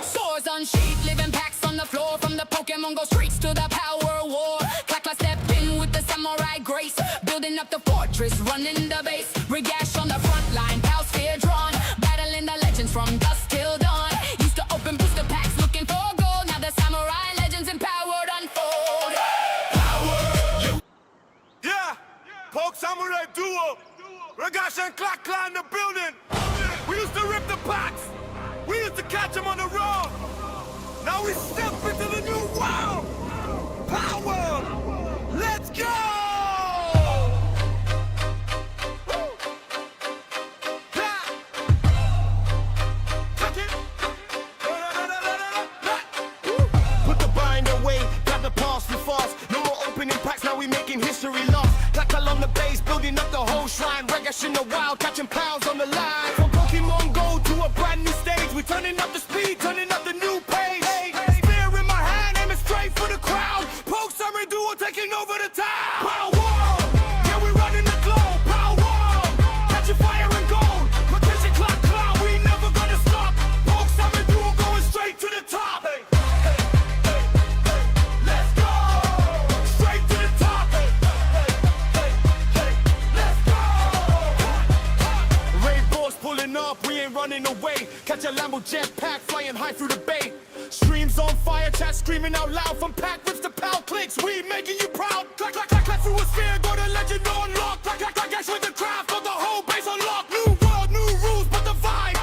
Swords unsheathed, living packs on the floor. From the Pokemon Go streets to the Power War. Clack clack step in with the samurai grace. Building up the fortress, running the base. Regash on the front line, pals fear drawn. Battling the legends from dusk till dawn. Used to open booster packs looking for gold. Now the samurai legends in Palworld unfold. Yeah! Poke Samurai Duo! Regash and clack clack in the building! We used to rip the packs! We used to catch them on the road! Now we step into the new world! Power! Let's go! Ha! Touch it! Put the bind away, grab the pass, we fast. No more opening packs, now we making history lost. Clackle on the base, building up the whole shrine. Regash in the wild, catching pounds on the line. From Pokemon Go to a brand new stage, we turning up the speed, turning up the new pace. Spear in my hand, aiming straight for the crowd. Poke Samurai Duo taking over the town. Power! Yeah, we running the globe. Power! Catching fire and gold. Rotation clock, cloud, we never gonna stop. Poke Samurai Duo going straight to the top. Let's go! Straight to the top. Let's go! Ray Boss pulling up, we ain't running away. Catch a Lambo jetpack flying high through the bay. Streams on fire, chat screaming out loud. From pack rips to pal clicks, we making you proud. Clack, clack, clack, clack through a sphere, got a legend on lock. Clack, clack, clack, cash with the craft, got the whole base on lock. New world, new rules, but the vibe.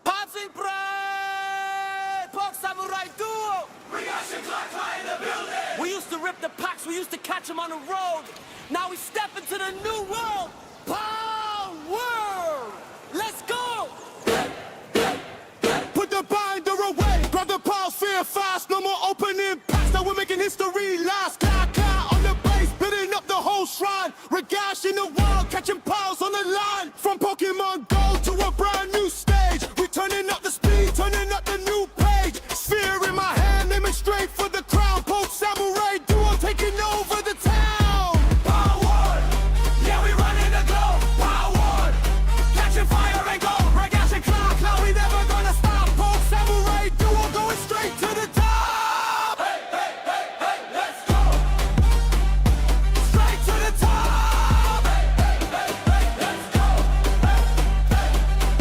Passing bread, Poke Samurai Duo. We got shit clack, clack in the building. We used to rip the packs, we used to catch them on the road. Now we step into the new world. Palworld! Let's go! Put the binder away, grab the pals, fear fast. No more opening packs, now we're making history last. Clack, clack on the base, building up the whole shrine. Regash in the wild, catching pals on the line. From Pokemon Go to a brand new stage. We turning up the speed, turning up the new page. Sphere in my hand, aiming straight for the crown. Poke Samurai Duo taking over the town. Power! Yeah, we running the globe. Power! Catching fire and gold. Regash and clack, now we never gonna stop. Poke Samurai Duo going straight to the top. Hey, hey, hey, hey, let's go. Straight to the top. Hey, hey, hey, hey, let's go. Hey, hey,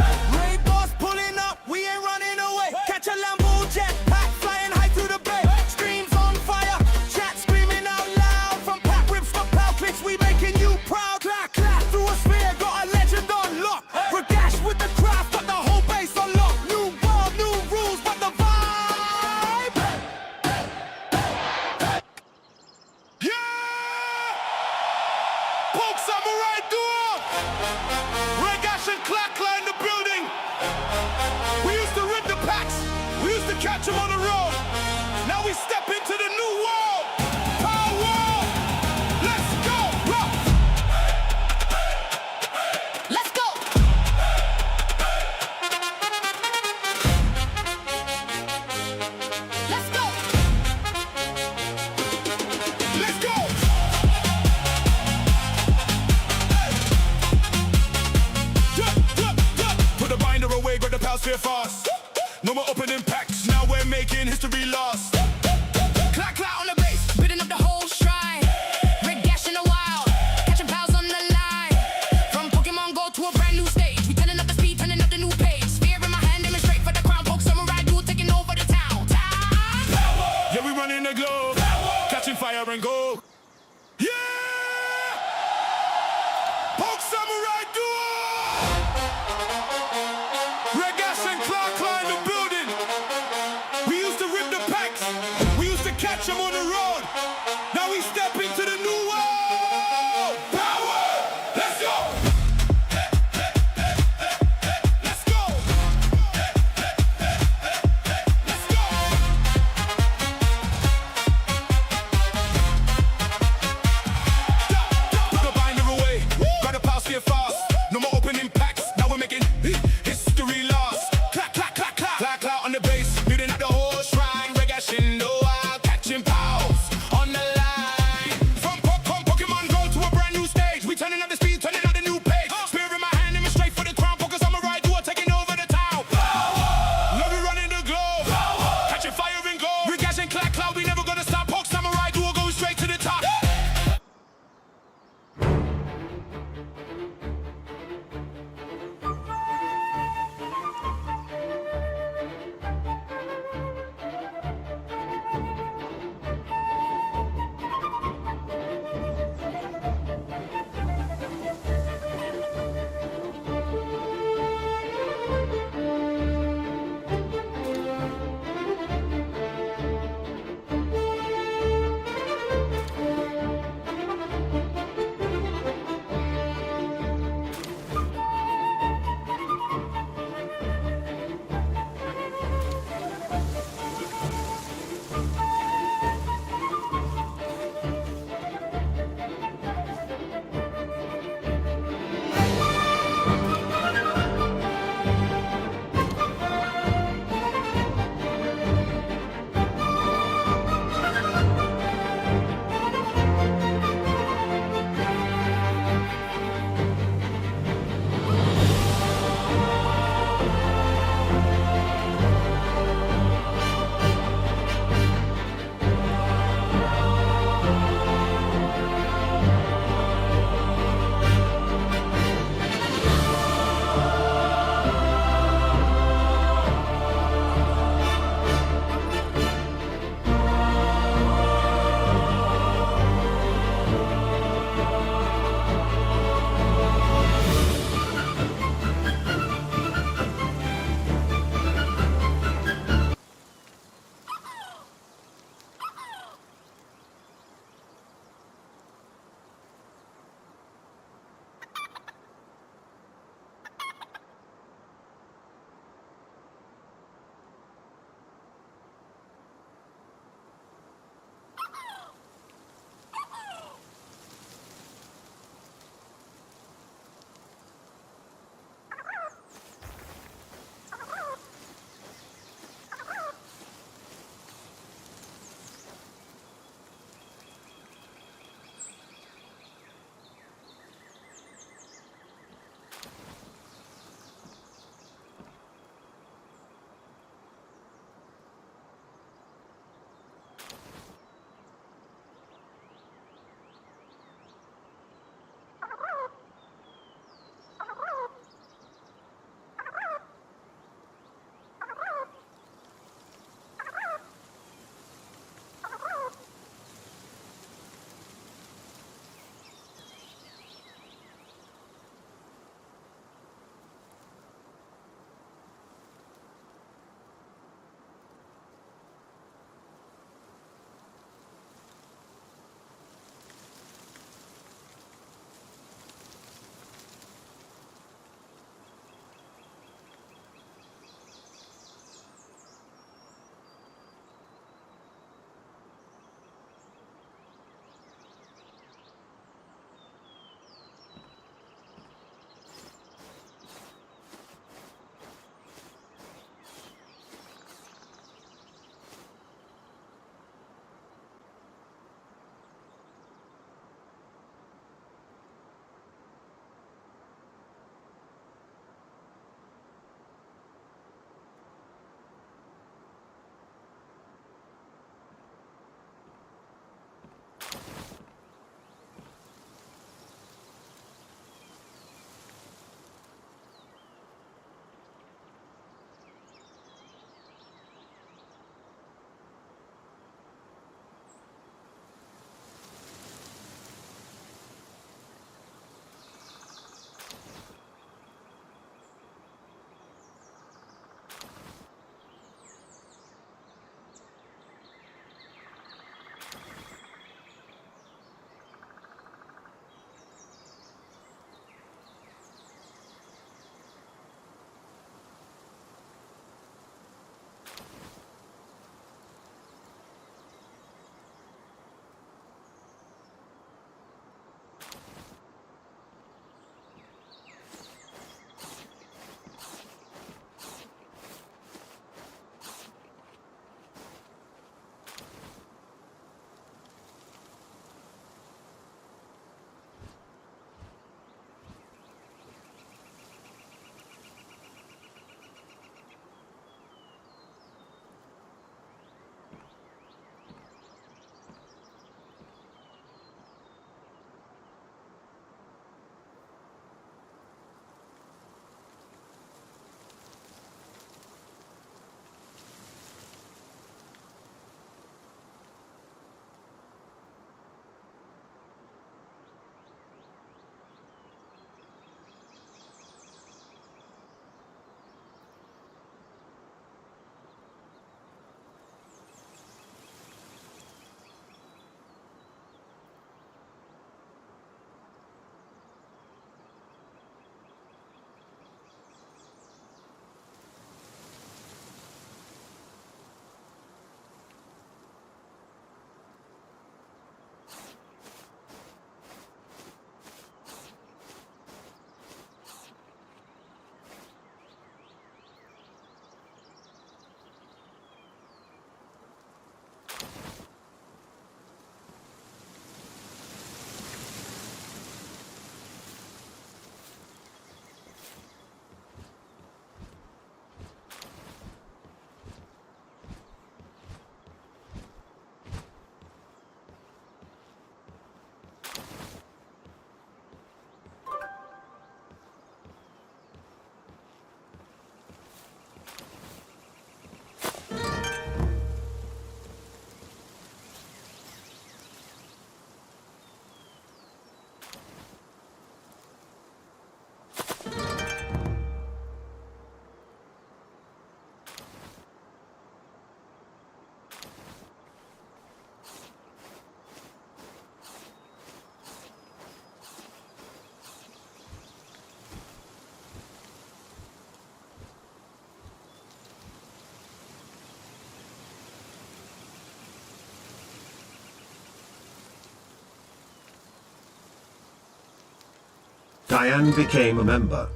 hey. Ray Boss pulling up, we ain't running away. Catch a Lambo jetpack flying high through the bay. Streams on fire, chat screaming out loud. From pack rips to pal clicks, we making you proud. Clack, clack through a sphere, got a legend on lock. Regash with the craft, got the whole base on lock. New world, new rules, but the vibe. Yeah! Poke Samurai Duo! Regash and clack, clack in the building. We used to rip the packs, we used to catch them on the road. Now we step into the new world. Power! Let's go! Rock! Let's go! Let's go! Let's go! Put the binder away, grab the pals, fear fast. No more opening packs, now we're making history lost. Clack clack on the base, building up the whole shrine. Regash in the wild, catching pals on the line. From Pokemon Go to a brand new stage, we turning up the speed, turning up the new page. Spear in my hand, aiming straight for the crown. Poke Samurai Duo taking over the town. Yeah, we running the globe, catching fire and gold. Yeah! Poke Samurai Duo! Regash and clack, clack in the building. We used to rip the packs, we used to catch Diane became a member.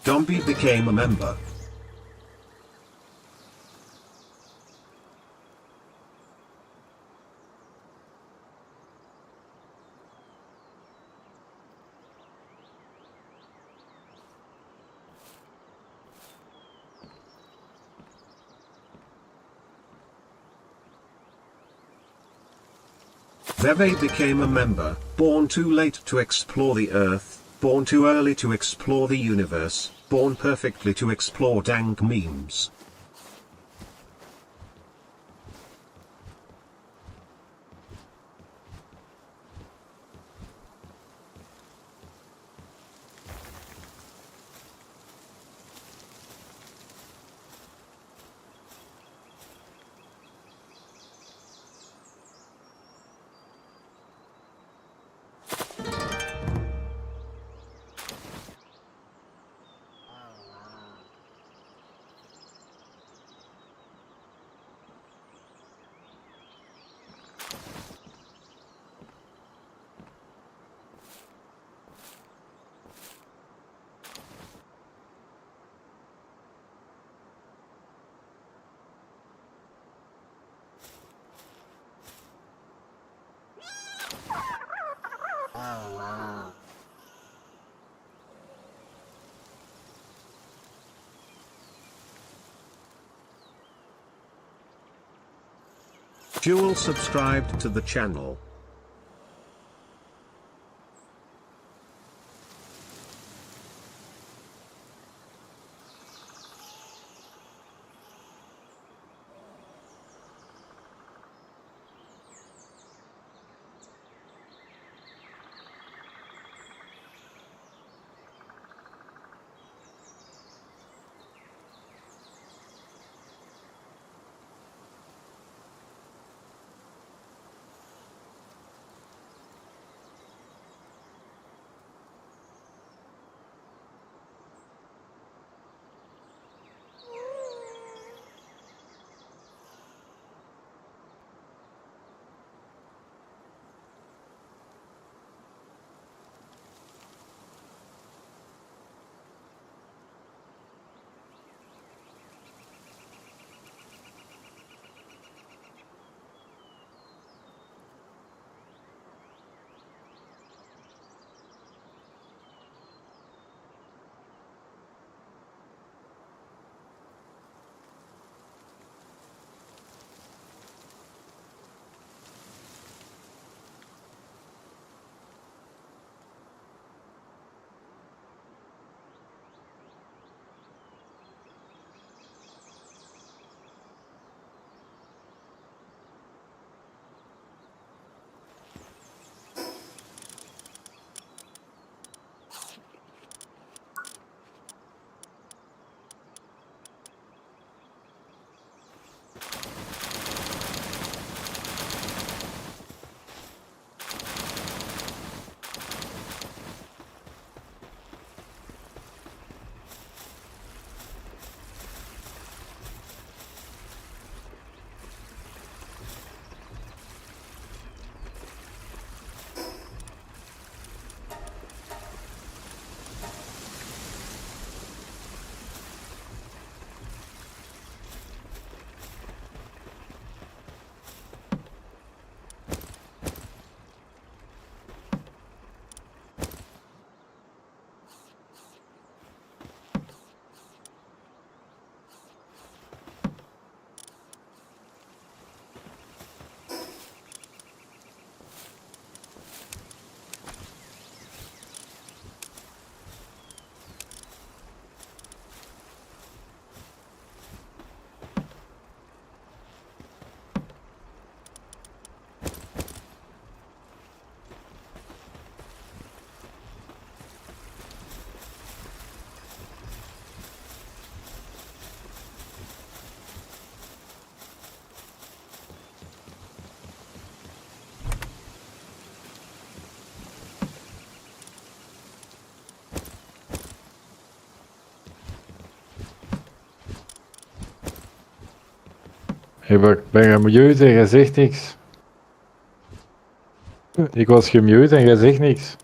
Dombey became a member. Veve became a member, born too late to explore the Earth, born too early to explore the universe, born perfectly to explore dank memes. Jewel subscribed to the channel. Ik ben gemute en jij zegt niks. Ik was gemute en jij zegt niks.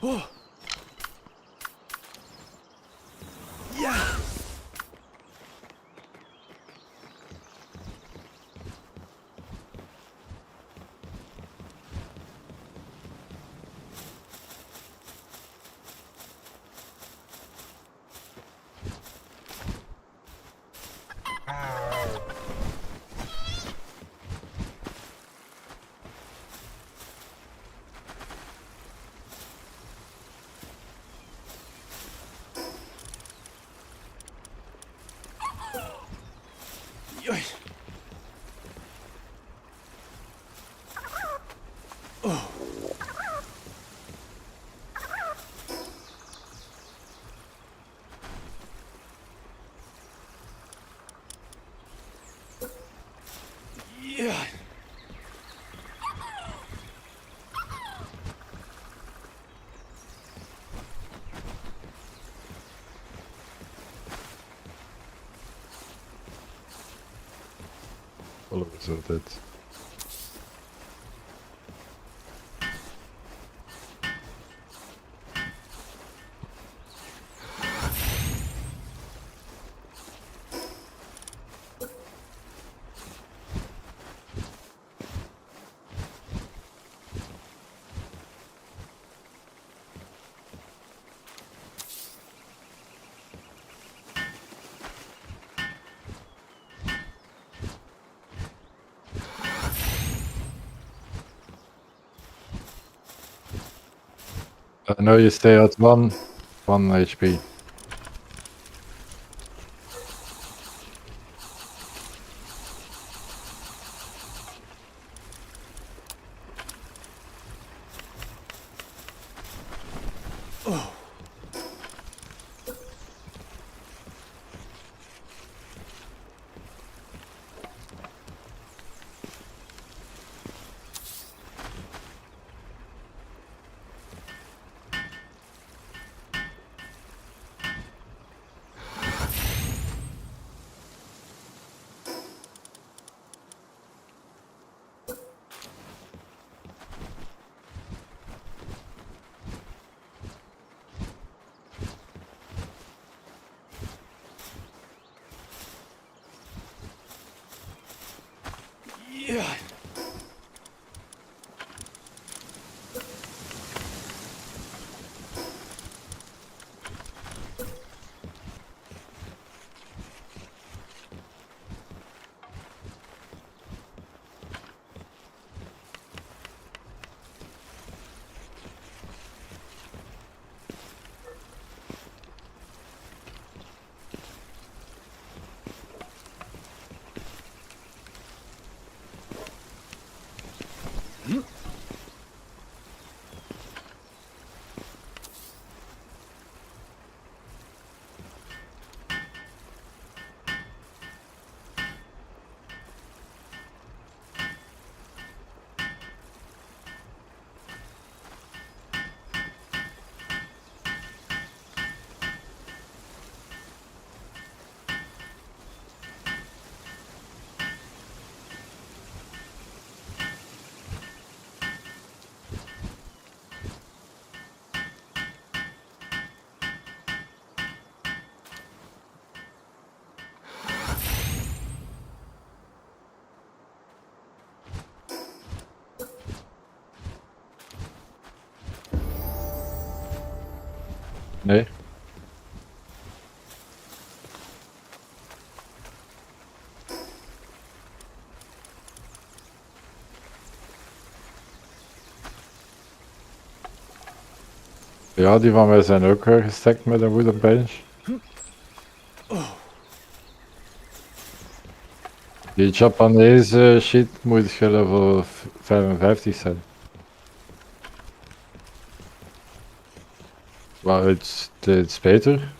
Oh. Yeah. Yoy. Oh. Yeah. Alles is altijd. I know you stay at one HP. Nee. Ja, die van mij zijn ook gestekt met een wooden bench. Die Japanese shit moet je level 55 zijn. Maar het is beter.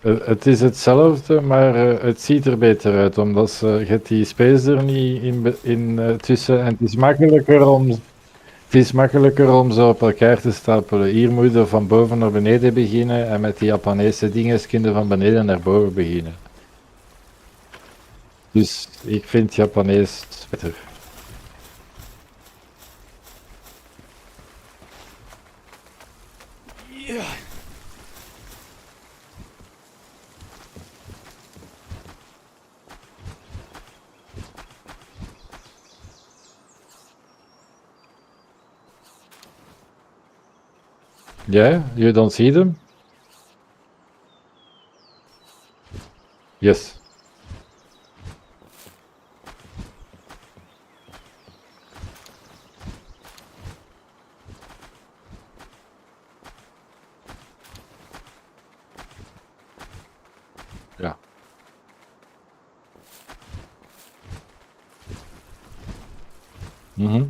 Het is hetzelfde, maar het ziet er beter uit, omdat je hebt die space er niet in tussen. En het is makkelijker om ze op elkaar te stapelen. Hier moet je van boven naar beneden beginnen en met die Japanese dingen kun je van beneden naar boven beginnen. Dus ik vind Japanees beter. Yeah, you don't see them? Yes. Ja. Mhm.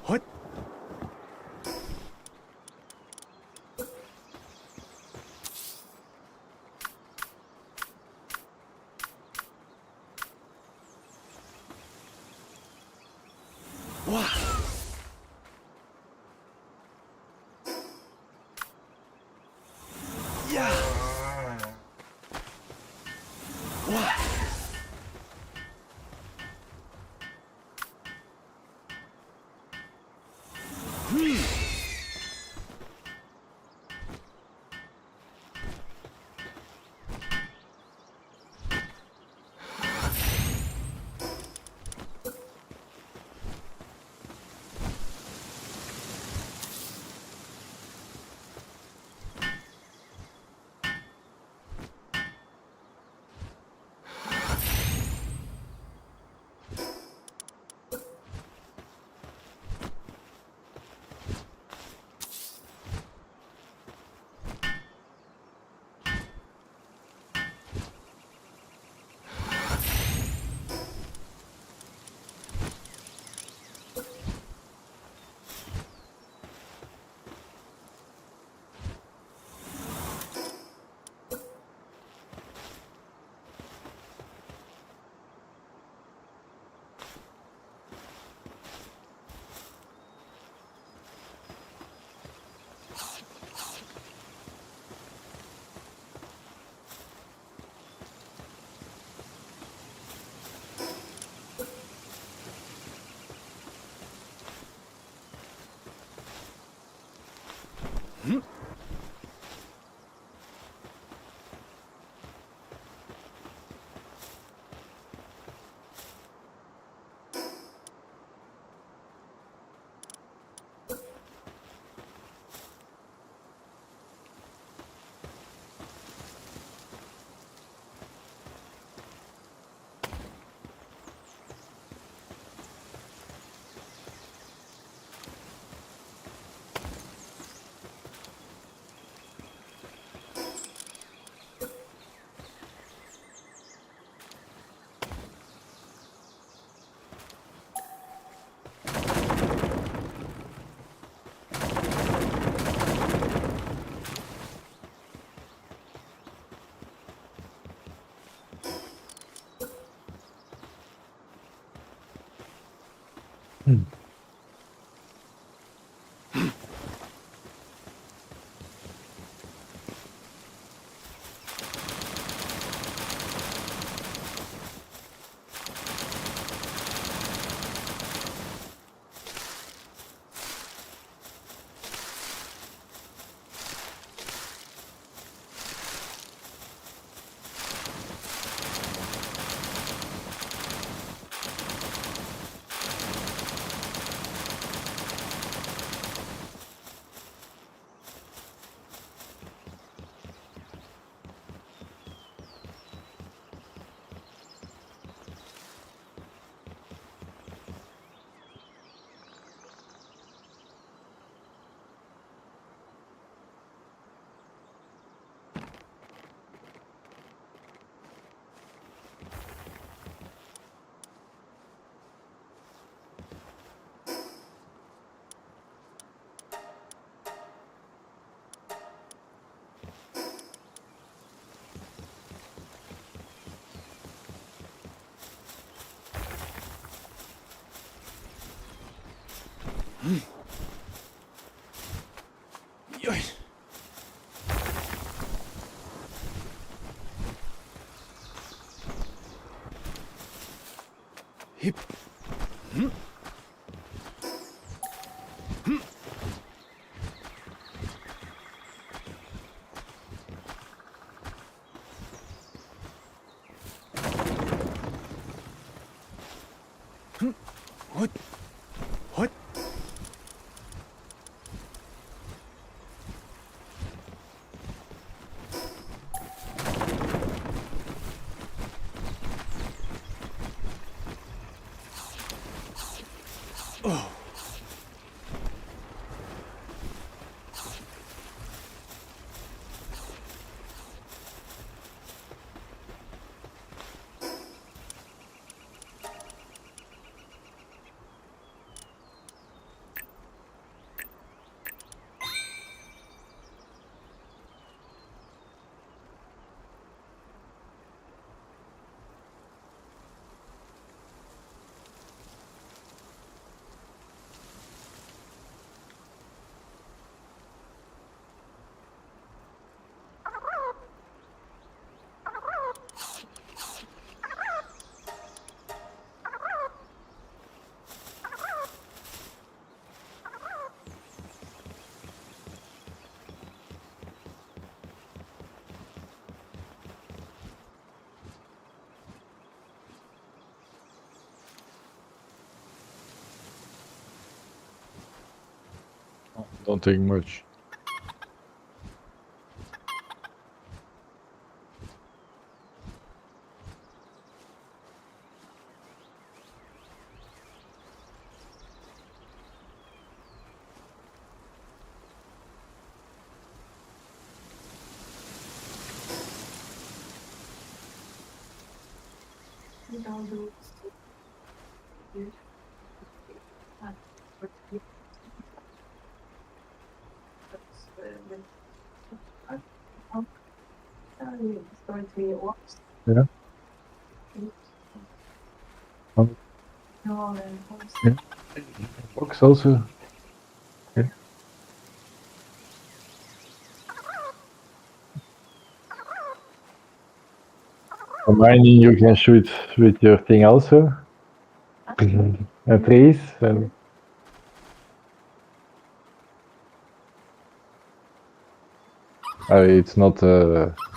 What? Wow. Yeah. Wow. Yoy. Hip. What? What? Oh. Don't think much. Yeah. Yeah. Box also. Yeah. For mining, you can shoot with your thing also. And trees and. It's not.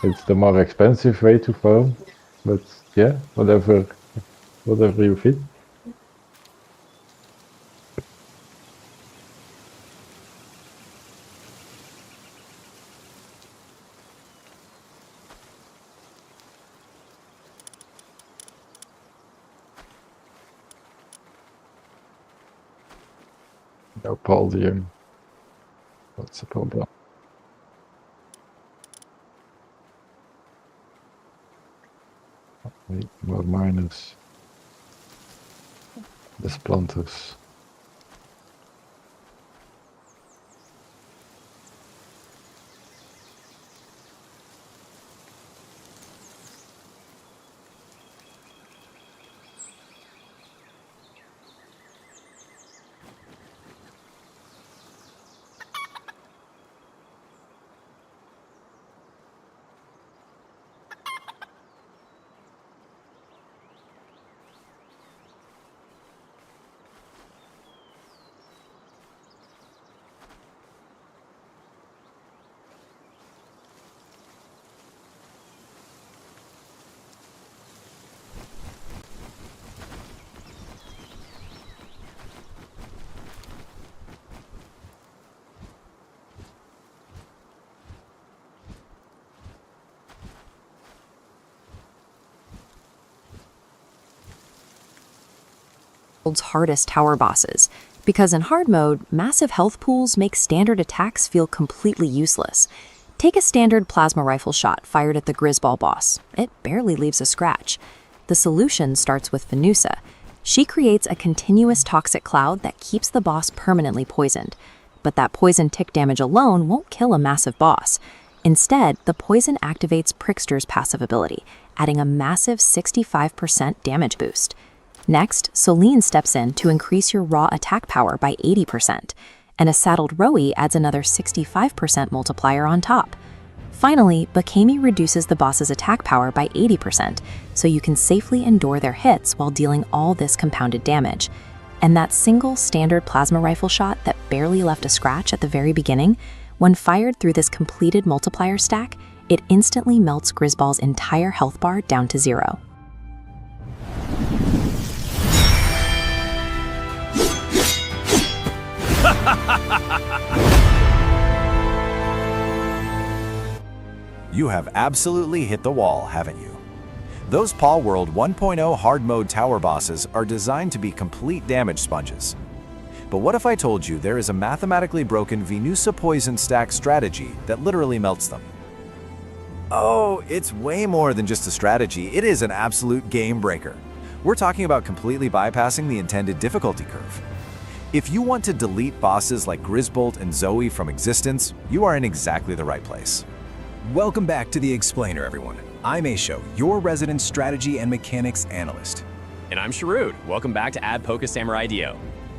It's the more expensive way to farm, but yeah, whatever you fit. No palladium. What's the problem? Need more miners. Less planters. world's hardest tower bosses, because in hard mode, massive health pools make standard attacks feel completely useless. Take a standard plasma rifle shot fired at the Grizzball boss. It barely leaves a scratch. The solution starts with Venusa. She creates a continuous toxic cloud that keeps the boss permanently poisoned. But that poison tick damage alone won't kill a massive boss. Instead, the poison activates Prickster's passive ability, adding a massive 65% damage boost. Next, Soline steps in to increase your raw attack power by 80%, and a saddled Roe adds another 65% multiplier on top. Finally, Bakemi reduces the boss's attack power by 80%, so you can safely endure their hits while dealing all this compounded damage. And that single standard plasma rifle shot that barely left a scratch at the very beginning, when fired through this completed multiplier stack, it instantly melts Grizzball's entire health bar down to 0. You have absolutely hit the wall, haven't you? Those Palworld 1.0 hard mode tower bosses are designed to be complete damage sponges. But what if I told you there is a mathematically broken Venusa poison stack strategy that literally melts them? Oh, it's way more than just a strategy, it is an absolute game breaker. We're talking about completely bypassing the intended difficulty curve. If you want to delete bosses like Grizzbolt and Zoe from existence, you are in exactly the right place. Welcome back to The Explainer, everyone. I'm Aisho, your resident strategy and mechanics analyst. And I'm Sharud. Welcome back to Ad Poca Samurai Dio.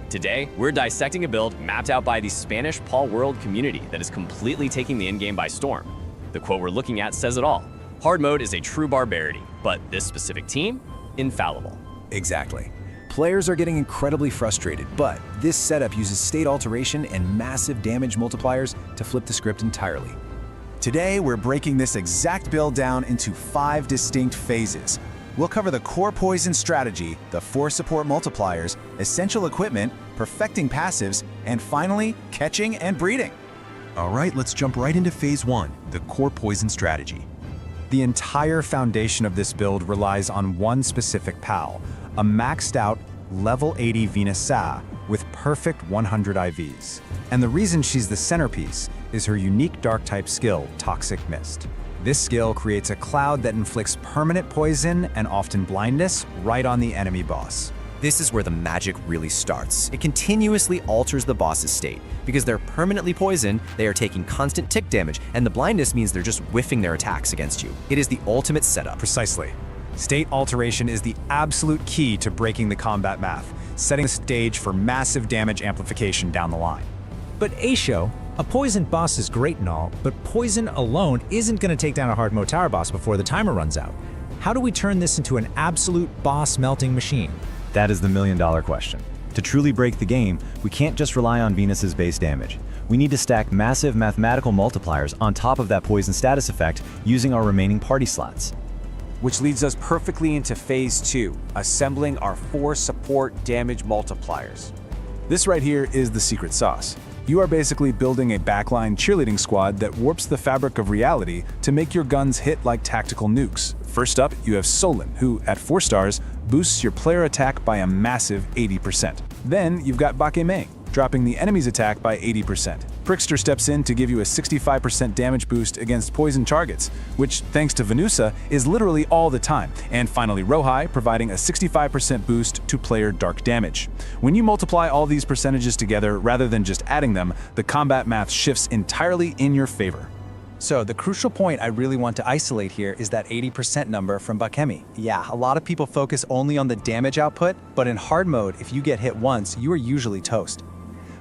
Today, we're dissecting a build mapped out by the Spanish Palworld community that is completely taking the endgame by storm. The quote we're looking at says it all. Hard mode is a true barbarity, but this specific team, infallible. Exactly. Players are getting incredibly frustrated, but this setup uses state alteration and massive damage multipliers to flip the script entirely. Today, we're breaking this exact build down into 5 distinct phases. We'll cover the core poison strategy, the 4 support multipliers, essential equipment, perfecting passives, and finally, catching and breeding. All right, let's jump right into phase 1, the core poison strategy. The entire foundation of this build relies on one specific PAL, a maxed out level 80 Venusa with perfect 100 IVs. And the reason she's the centerpiece is her unique dark type skill, Toxic Mist. This skill creates a cloud that inflicts permanent poison and often blindness right on the enemy boss. This is where the magic really starts. It continuously alters the boss's state. Because they're permanently poisoned, they are taking constant tick damage, and the blindness means they're just whiffing their attacks against you. It is the ultimate setup. Precisely. State alteration is the absolute key to breaking the combat math, setting the stage for massive damage amplification down the line. But Aisho, a poisoned boss is great and all, but poison alone isn't going to take down a hard mode tower boss before the timer runs out. How do we turn this into an absolute boss melting machine? That is the million-dollar question. To truly break the game, we can't just rely on Venus's base damage. We need to stack massive mathematical multipliers on top of that poison status effect using our remaining party slots. Which leads us perfectly into phase 2, assembling our 4 support damage multipliers. This right here is the secret sauce. You are basically building a backline cheerleading squad that warps the fabric of reality to make your guns hit like tactical nukes. First up, you have Solin, who, at 4 stars, boosts your player attack by a massive 80%. Then you've got Bakemi, dropping the enemy's attack by 80%. Prickster steps in to give you a 65% damage boost against poison targets, which, thanks to Venusa, is literally all the time. And finally Rohai, providing a 65% boost to player dark damage. When you multiply all these percentages together rather than just adding them, the combat math shifts entirely in your favor. So the crucial point I really want to isolate here is that 80% number from Bakemi. Yeah, a lot of people focus only on the damage output, but in hard mode, if you get hit once, you are usually toast.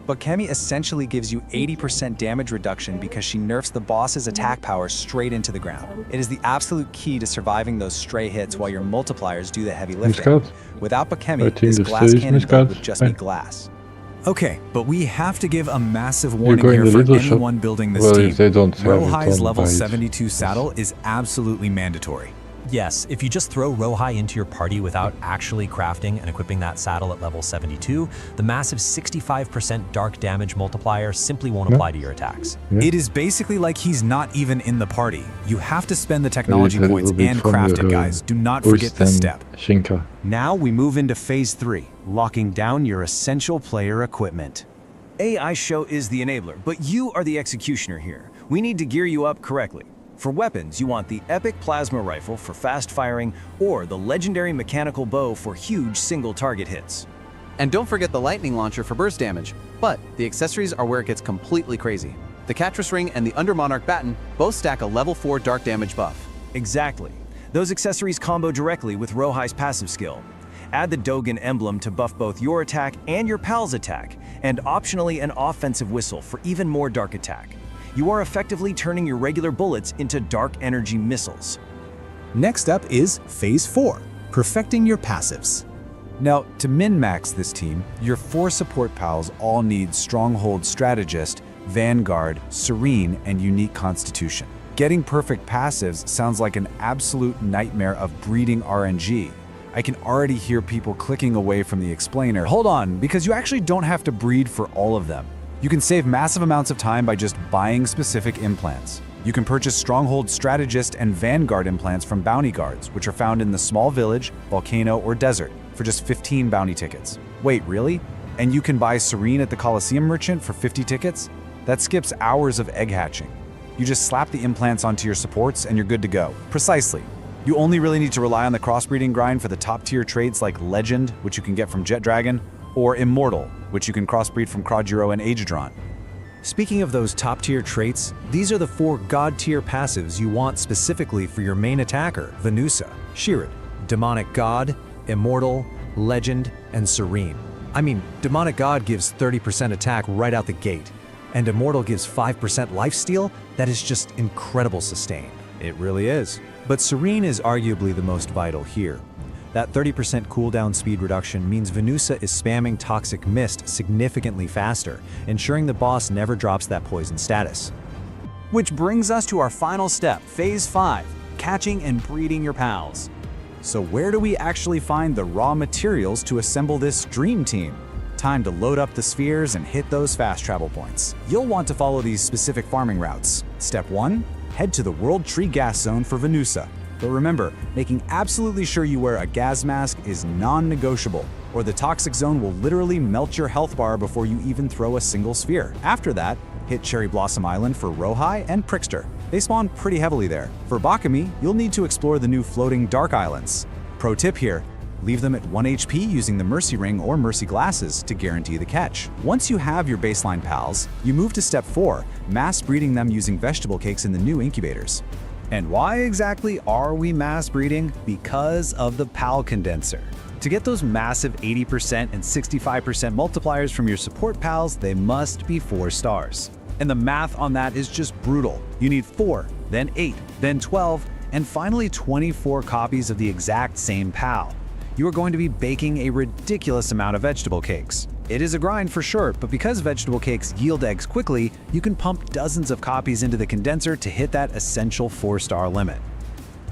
Bakemi essentially gives you 80% damage reduction because she nerfs the boss's attack power straight into the ground. It is the absolute key to surviving those stray hits while your multipliers do the heavy lifting. Without Bakemi, this glass cannon build would just be glass. Okay, but we have to give a massive warning here for anyone building this team. Rohai's level 72 saddle is absolutely mandatory. Yes, if you just throw Rohai into your party without actually crafting and equipping that saddle at level 72, the massive 65% dark damage multiplier simply won't apply to your attacks. It is basically like he's not even in the party. You have to spend the technology points and craft it, guys. Do not forget this step. Now we move into phase 3, locking down your essential player equipment. AI Show is the enabler, but you are the executioner here. We need to gear you up correctly. For weapons, you want the epic plasma rifle for fast firing or the legendary mechanical bow for huge single target hits. And don't forget the lightning launcher for burst damage. But the accessories are where it gets completely crazy. The Catras Ring and the Under Monarch Baton both stack a level 4 dark damage buff. Exactly. Those accessories combo directly with Rohai's passive skill. Add the Dogen emblem to buff both your attack and your pal's attack, and optionally an offensive whistle for even more dark attack. You are effectively turning your regular bullets into dark energy missiles. Next up is Phase 4, perfecting your passives. Now, to min-max this team, your 4 support pals all need Stronghold Strategist, Vanguard, Serene, and Unique Constitution. Getting perfect passives sounds like an absolute nightmare of breeding RNG. I can already hear people clicking away from the explainer. Hold on, because you actually don't have to breed for all of them. You can save massive amounts of time by just buying specific implants. You can purchase Stronghold Strategist and Vanguard implants from bounty guards, which are found in the small village, volcano, or desert, for just 15 bounty tickets. Wait, really? And you can buy Serene at the Coliseum Merchant for 50 tickets? That skips hours of egg hatching. You just slap the implants onto your supports and you're good to go. Precisely. You only really need to rely on the crossbreeding grind for the top tier traits like Legend, which you can get from Jet Dragon, or Immortal, which you can crossbreed from Kraujiro and Aegiodron. Speaking of those top-tier traits, these are the 4 god-tier passives you want specifically for your main attacker, Venusa, Shirid, Demonic God, Immortal, Legend, and Serene. I mean, Demonic God gives 30% attack right out the gate, and Immortal gives 5% lifesteal. That is just incredible sustain. It really is. But Serene is arguably the most vital here. That 30% cooldown speed reduction means Venusa is spamming Toxic Mist significantly faster, ensuring the boss never drops that poison status. Which brings us to our final step, Phase 5, catching and breeding your pals. So where do we actually find the raw materials to assemble this dream team? Time to load up the spheres and hit those fast travel points. You'll want to follow these specific farming routes. Step 1, head to the World Tree Gas Zone for Venusa. But remember, making absolutely sure you wear a gas mask is non-negotiable, or the toxic zone will literally melt your health bar before you even throw a single sphere. After that, hit Cherry Blossom Island for Rohai and Prickster. They spawn pretty heavily there. For Bakami, you'll need to explore the new floating Dark Islands. Pro tip here, leave them at 1 HP using the Mercy Ring or Mercy Glasses to guarantee the catch. Once you have your baseline pals, you move to Step 4, mass breeding them using vegetable cakes in the new incubators. And why exactly are we mass breeding? Because of the PAL condenser. To get those massive 80% and 65% multipliers from your support pals, they must be 4 stars. And the math on that is just brutal. You need 4, then 8, then 12, and finally 24 copies of the exact same PAL. You are going to be baking a ridiculous amount of vegetable cakes. It is a grind for sure, but because vegetable cakes yield eggs quickly, you can pump dozens of copies into the condenser to hit that essential 4-star limit.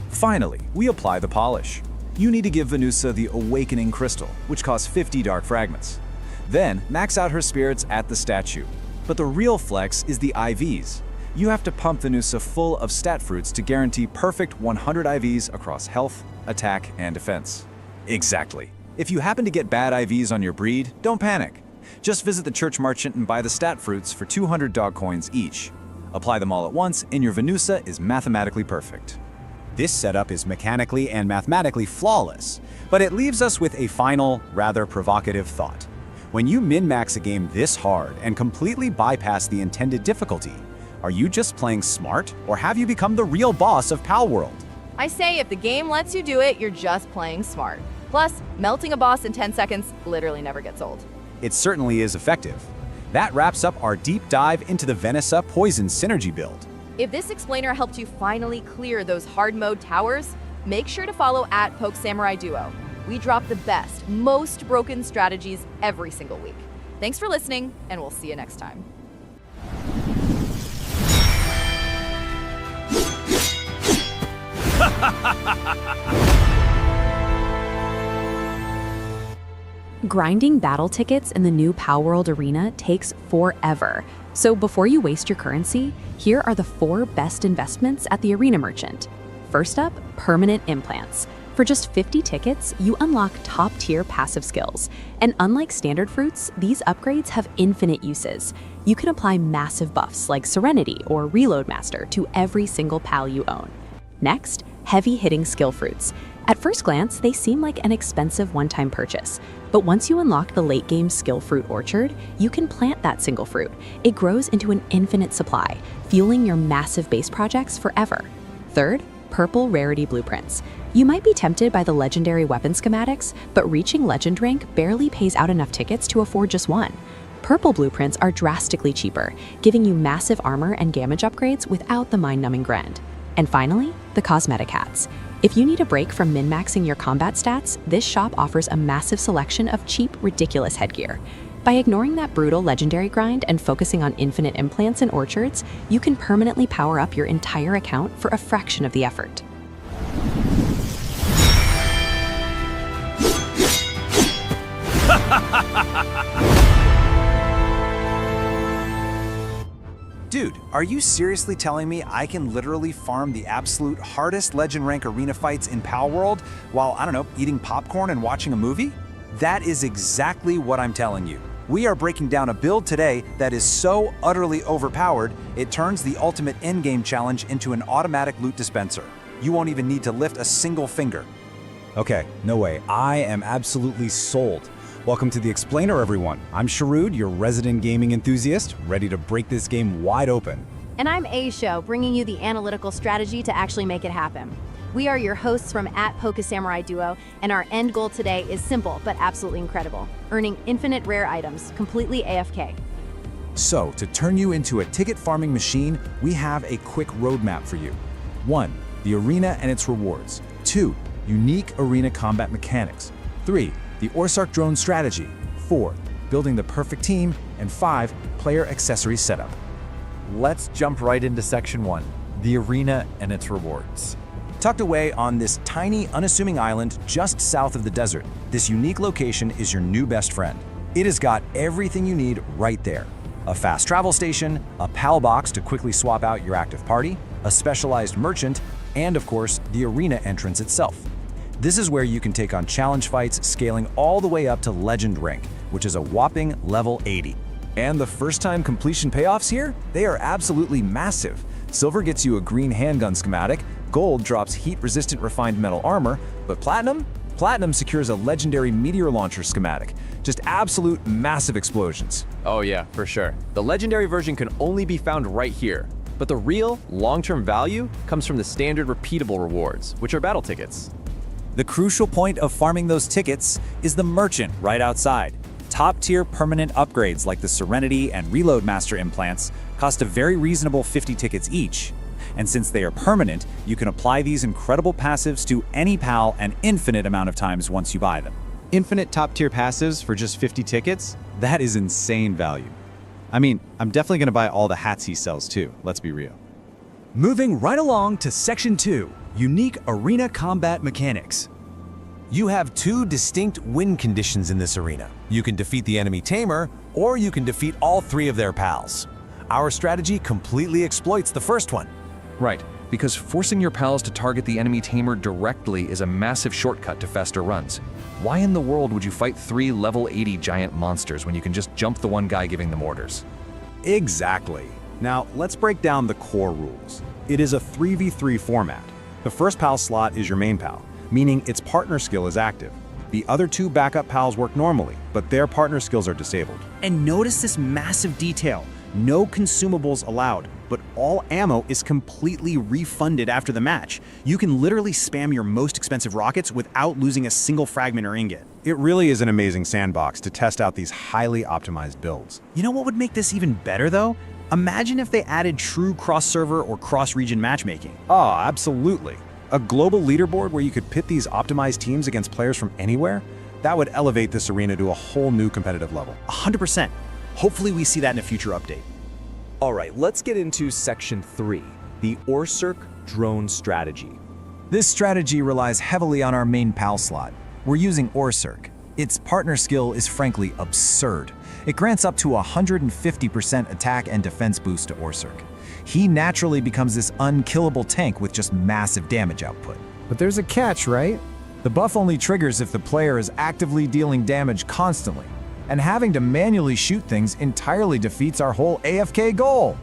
Finally, we apply the polish. You need to give Venusa the Awakening Crystal, which costs 50 dark fragments. Then, max out her spirits at the statue. But the real flex is the IVs. You have to pump Venusa full of stat fruits to guarantee perfect 100 IVs across health, attack, and defense. Exactly. If you happen to get bad IVs on your breed, don't panic. Just visit the church merchant and buy the stat fruits for 200 dog coins each. Apply them all at once and your Venusa is mathematically perfect. This setup is mechanically and mathematically flawless, but it leaves us with a final, rather provocative thought. When you min-max a game this hard and completely bypass the intended difficulty, are you just playing smart or have you become the real boss of Palworld? I say if the game lets you do it, you're just playing smart. Plus, melting a boss in 10 seconds literally never gets old. It certainly is effective. That wraps up our deep dive into the Venusa Poison Synergy build. If this explainer helped you finally clear those hard mode towers, make sure to follow @PokeSamuraiDuo. We drop the best, most broken strategies every single week. Thanks for listening, and we'll see you next time. Grinding battle tickets in the new Palworld Arena takes forever. So before you waste your currency, here are the 4 best investments at the Arena Merchant. First up, permanent implants. For just 50 tickets, you unlock top-tier passive skills. And unlike standard fruits, these upgrades have infinite uses. You can apply massive buffs like Serenity or Reload Master to every single pal you own. Next, heavy-hitting skill fruits. At first glance, they seem like an expensive one-time purchase. But once you unlock the late-game skill fruit orchard, you can plant that single fruit. It grows into an infinite supply, fueling your massive base projects forever. Third, purple rarity blueprints. You might be tempted by the legendary weapon schematics, but reaching legend rank barely pays out enough tickets to afford just one. Purple blueprints are drastically cheaper, giving you massive armor and damage upgrades without the mind-numbing grind. And finally, the cosmetic hats. If you need a break from min-maxing your combat stats, this shop offers a massive selection of cheap, ridiculous headgear. By ignoring that brutal legendary grind and focusing on infinite implants and orchards, you can permanently power up your entire account for a fraction of the effort. Dude, are you seriously telling me I can literally farm the absolute hardest legend rank arena fights in Palworld while, I don't know, eating popcorn and watching a movie? That is exactly what I'm telling you. We are breaking down a build today that is so utterly overpowered, it turns the ultimate endgame challenge into an automatic loot dispenser. You won't even need to lift a single finger. Okay, no way. I am absolutely sold. Welcome to the Explainer, everyone. I'm Sharud, your resident gaming enthusiast, ready to break this game wide open. And I'm Aisho, bringing you the analytical strategy to actually make it happen. We are your hosts from @PokeSamuraiDuo, and our end goal today is simple but absolutely incredible: earning infinite rare items, completely AFK. So, to turn you into a ticket farming machine, we have a quick roadmap for you. 1. The arena and its rewards. 2. Unique arena combat mechanics. 3. The Orsark drone strategy. 4. Building the perfect team. And 5. Player accessory setup. Let's jump right into section 1, the arena and its rewards. Tucked away on this tiny, unassuming island just south of the desert, this unique location is your new best friend. It has got everything you need right there. A fast travel station, a PAL box to quickly swap out your active party, a specialized merchant, and of course, the arena entrance itself. This is where you can take on challenge fights scaling all the way up to legend rank, which is a whopping level 80. And the first-time completion payoffs here? They are absolutely massive. Silver gets you a green handgun schematic, gold drops heat-resistant refined metal armor, but platinum? Platinum secures a legendary meteor launcher schematic. Just absolute massive explosions. Oh yeah, for sure. The legendary version can only be found right here. But the real, long-term value comes from the standard repeatable rewards, which are battle tickets. The crucial point of farming those tickets is the merchant right outside. Top-tier permanent upgrades like the Serenity and Reload Master implants cost a very reasonable 50 tickets each. And since they are permanent, you can apply these incredible passives to any PAL an infinite amount of times once you buy them. Infinite top-tier passives for just 50 tickets? That is insane value. I mean, I'm definitely going to buy all the hats he sells too, let's be real. Moving right along to Section 2, Unique Arena Combat Mechanics. You have 2 distinct win conditions in this arena. You can defeat the enemy tamer, or you can defeat all 3 of their pals. Our strategy completely exploits the first one. Right, because forcing your pals to target the enemy tamer directly is a massive shortcut to faster runs. Why in the world would you fight 3 level 80 giant monsters when you can just jump the one guy giving them orders? Exactly. Now, let's break down the core rules. It is a 3v3 format. The first PAL slot is your main PAL, meaning its partner skill is active. The other 2 backup PALs work normally, but their partner skills are disabled. And notice this massive detail. No consumables allowed, but all ammo is completely refunded after the match. You can literally spam your most expensive rockets without losing a single fragment or ingot. It really is an amazing sandbox to test out these highly optimized builds. You know what would make this even better though? Imagine if they added true cross-server or cross-region matchmaking. Oh, absolutely. A global leaderboard where you could pit these optimized teams against players from anywhere? That would elevate this arena to a whole new competitive level. 100%. Hopefully we see that in a future update. All right, let's get into Section 3, the Orsark drone strategy. This strategy relies heavily on our main PAL slot. We're using Orsurk. Its partner skill is frankly absurd. It grants up to 150% attack and defense boost to Orsurk. He naturally becomes this unkillable tank with just massive damage output. But there's a catch, right? The buff only triggers if the player is actively dealing damage constantly, and having to manually shoot things entirely defeats our whole AFK goal.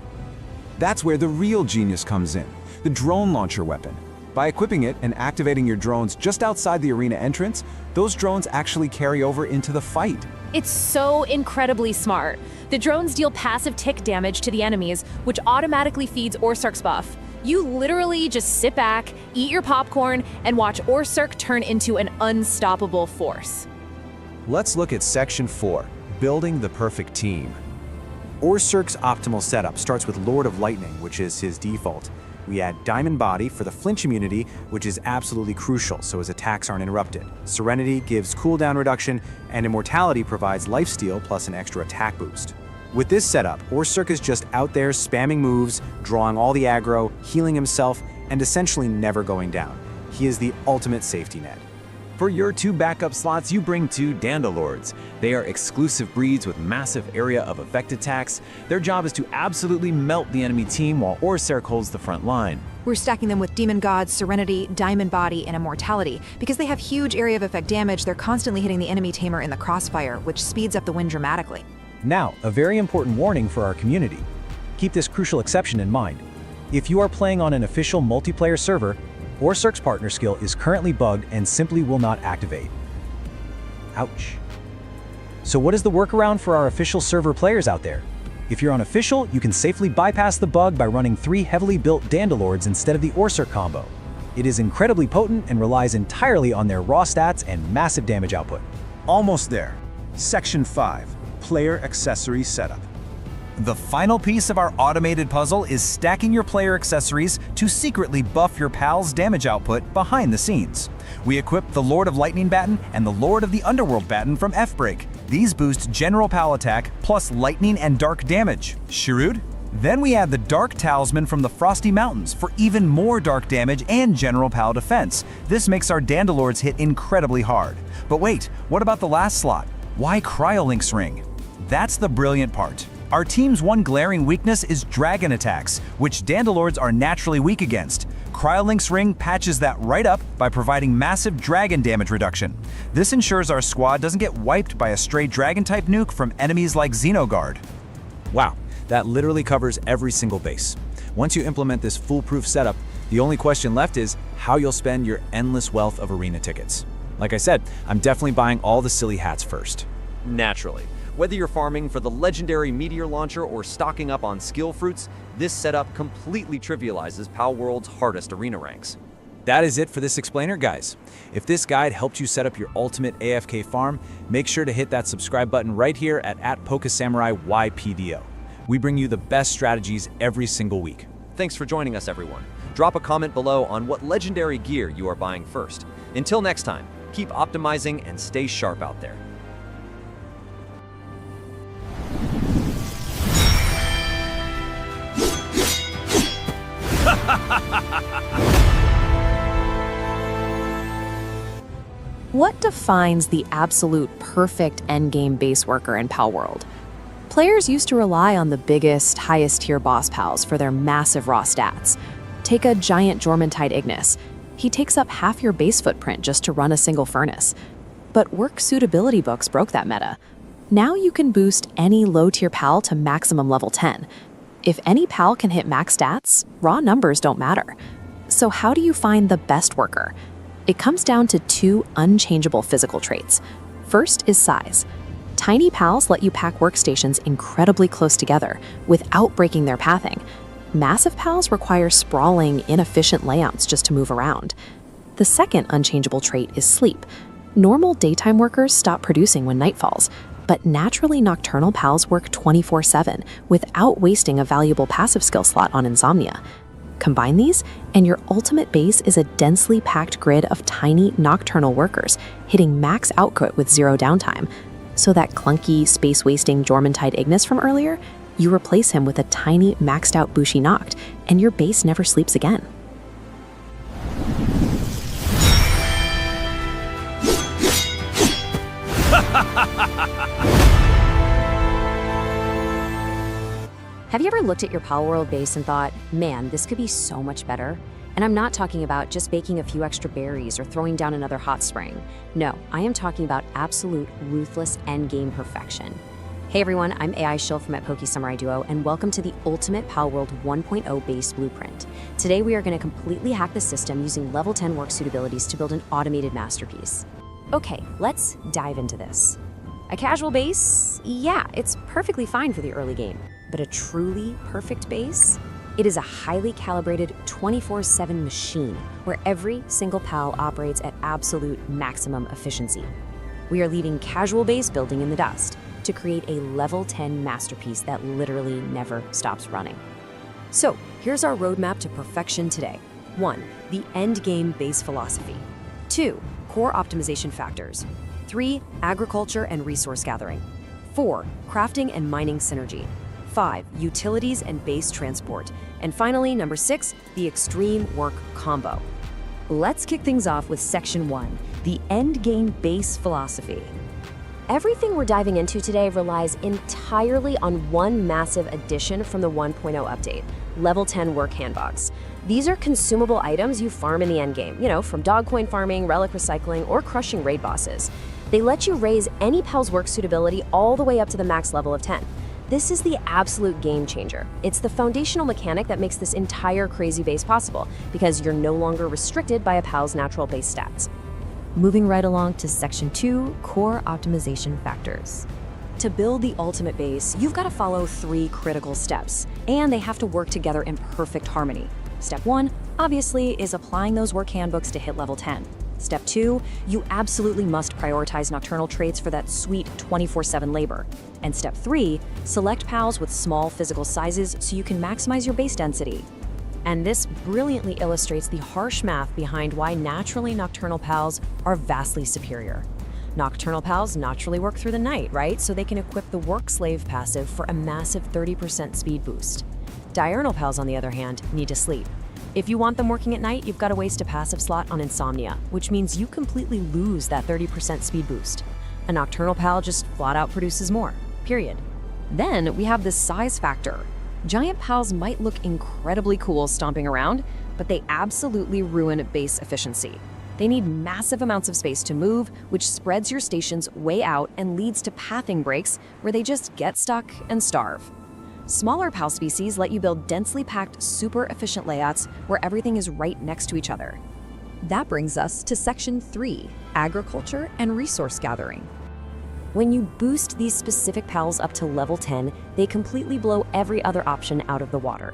That's where the real genius comes in, the drone launcher weapon. By equipping it and activating your drones just outside the arena entrance, those drones actually carry over into the fight. It's so incredibly smart. The drones deal passive tick damage to the enemies, which automatically feeds Orsurk's buff. You literally just sit back, eat your popcorn, and watch Orsurk turn into an unstoppable force. Let's look at Section 4, Building the Perfect Team. Orsurk's optimal setup starts with Lord of Lightning, which is his default. We add Diamond Body for the flinch immunity, which is absolutely crucial so his attacks aren't interrupted. Serenity gives cooldown reduction, and Immortality provides lifesteal plus an extra attack boost. With this setup, Orsurk is just out there spamming moves, drawing all the aggro, healing himself, and essentially never going down. He is the ultimate safety net. For your 2 backup slots, you bring 2 Dandalords. They are exclusive breeds with massive area of effect attacks. Their job is to absolutely melt the enemy team while Orsurk holds the front line. We're stacking them with Demon God, Serenity, Diamond Body, and Immortality. Because they have huge area of effect damage, they're constantly hitting the enemy tamer in the crossfire, which speeds up the win dramatically. Now, a very important warning for our community. Keep this crucial exception in mind. If you are playing on an official multiplayer server, Orsurk's partner skill is currently bugged and simply will not activate. Ouch. So what is the workaround for our official server players out there? If you're on official, you can safely bypass the bug by running 3 heavily built Dandalords instead of the Orsurk combo. It is incredibly potent and relies entirely on their raw stats and massive damage output. Almost there. Section 5, Player Accessory Setup. The final piece of our automated puzzle is stacking your player accessories to secretly buff your pal's damage output behind the scenes. We equip the Lord of Lightning Baton and the Lord of the Underworld Baton from F-Break. These boost general pal attack plus lightning and dark damage. Shirud? Then we add the Dark Talisman from the Frosty Mountains for even more dark damage and general pal defense. This makes our Dandalords hit incredibly hard. But wait, what about the last slot? Why Cryolink's Ring? That's the brilliant part. Our team's one glaring weakness is dragon attacks, which Dandalords are naturally weak against. Cryolink's Ring patches that right up by providing massive dragon damage reduction. This ensures our squad doesn't get wiped by a stray dragon-type nuke from enemies like Xenogard. Wow, that literally covers every single base. Once you implement this foolproof setup, the only question left is how you'll spend your endless wealth of arena tickets. Like I said, I'm definitely buying all the silly hats first. Naturally. Whether you're farming for the legendary meteor launcher or stocking up on skill fruits, this setup completely trivializes Palworld's hardest arena ranks. That is it for this explainer, guys. If this guide helped you set up your ultimate AFK farm, make sure to hit that subscribe button right here at @PokeSamuraiYPDO. We bring you the best strategies every single week. Thanks for joining us, everyone. Drop a comment below on what legendary gear you are buying first. Until next time, keep optimizing and stay sharp out there. What defines the absolute perfect endgame base worker in Palworld? Players used to rely on the biggest, highest tier boss pals for their massive raw stats. Take a giant Jormuntide Ignis. He takes up half your base footprint just to run a single furnace. But work suitability books broke that meta. Now you can boost any low tier pal to maximum level 10. If any pal can hit max stats, raw numbers don't matter. So how do you find the best worker? It comes down to 2 unchangeable physical traits. First is size. Tiny pals let you pack workstations incredibly close together without breaking their pathing. Massive pals require sprawling, inefficient layouts just to move around. The second unchangeable trait is sleep. Normal daytime workers stop producing when night falls, but naturally nocturnal pals work 24/7 without wasting a valuable passive skill slot on insomnia. Combine these, and your ultimate base is a densely packed grid of tiny nocturnal workers hitting max output with 0 downtime. So that clunky, space-wasting Jormuntide Ignis from earlier, you replace him with a tiny, maxed-out Bushi Noct, and your base never sleeps again. Have you ever looked at your Palworld base and thought, man, this could be so much better? And I'm not talking about just baking a few extra berries or throwing down another hot spring. No, I am talking about absolute ruthless endgame perfection. Hey everyone, I'm AI Shill from at Poke Samurai Duo, and welcome to the Ultimate Palworld 1.0 base blueprint. Today we are going to completely hack the system using level 10 work suitabilities to build an automated masterpiece. Okay, let's dive into this. A casual base? Yeah, it's perfectly fine for the early game. But a truly perfect base? It is a highly calibrated 24/7 machine where every single PAL operates at absolute maximum efficiency. We are leaving casual base building in the dust to create a level 10 masterpiece that literally never stops running. So here's our roadmap to perfection today. 1. The end game base philosophy. 2. Core optimization factors. 3. Agriculture and resource gathering. 4. Crafting and mining synergy. 5. Utilities and base transport. And finally, number 6, the extreme work combo. Let's kick things off with section 1, the end game base philosophy. Everything we're diving into today relies entirely on one massive addition from the 1.0 update, level 10 work handbox. These are consumable items you farm in the endgame, from dog coin farming, relic recycling, or crushing raid bosses. They let you raise any PAL's work suitability all the way up to the max level of 10. This is the absolute game changer. It's the foundational mechanic that makes this entire crazy base possible, because you're no longer restricted by a PAL's natural base stats. Moving right along to section 2, core optimization factors. To build the ultimate base, you've got to follow 3 critical steps, and they have to work together in perfect harmony. Step 1, obviously, is applying those work handbooks to hit level 10. Step 2, you absolutely must prioritize nocturnal traits for that sweet 24/7 labor. And step 3, select PALs with small physical sizes so you can maximize your base density. And this brilliantly illustrates the harsh math behind why naturally nocturnal PALs are vastly superior. Nocturnal PALs naturally work through the night, right? So they can equip the work slave passive for a massive 30% speed boost. Diurnal PALs, on the other hand, need to sleep. If you want them working at night, you've got to waste a passive slot on insomnia, which means you completely lose that 30% speed boost. A nocturnal PAL just flat out produces more, period. Then we have the size factor. Giant PALs might look incredibly cool stomping around, but they absolutely ruin base efficiency. They need massive amounts of space to move, which spreads your stations way out and leads to pathing breaks where they just get stuck and starve. Smaller PAL species let you build densely packed, super efficient layouts where everything is right next to each other. That brings us to section 3, agriculture and resource gathering. When you boost these specific PALs up to level 10, they completely blow every other option out of the water.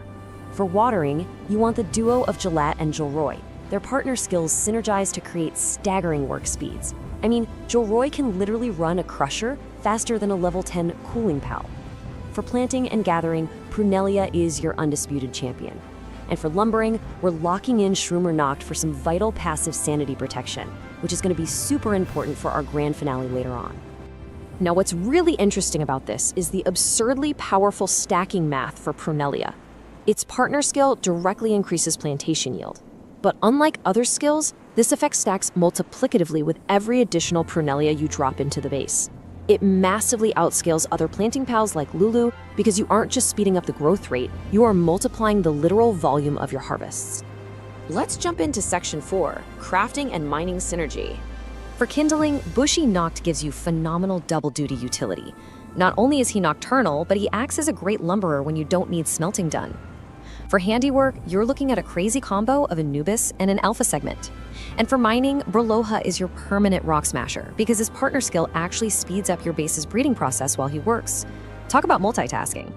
For watering, you want the duo of Gillette and Jolroy. Their partner skills synergize to create staggering work speeds. I mean, Jolroy can literally run a crusher faster than a level 10 cooling PAL. For planting and gathering, Prunelia is your undisputed champion. And for lumbering, we're locking in Shroomer Noct for some vital passive sanity protection, which is going to be super important for our grand finale later on. Now, what's really interesting about this is the absurdly powerful stacking math for Prunelia. Its partner skill directly increases plantation yield. But unlike other skills, this effect stacks multiplicatively with every additional Prunelia you drop into the base. It massively outscales other planting PALs like Lulu because you aren't just speeding up the growth rate, you are multiplying the literal volume of your harvests. Let's jump into section 4, crafting and mining synergy. For kindling, Bushy Noct gives you phenomenal double-duty utility. Not only is he nocturnal, but he acts as a great lumberer when you don't need smelting done. For handiwork, you're looking at a crazy combo of Anubis and an Alpha segment. And for mining, Berloha is your permanent rock smasher because his partner skill actually speeds up your base's breeding process while he works. Talk about multitasking.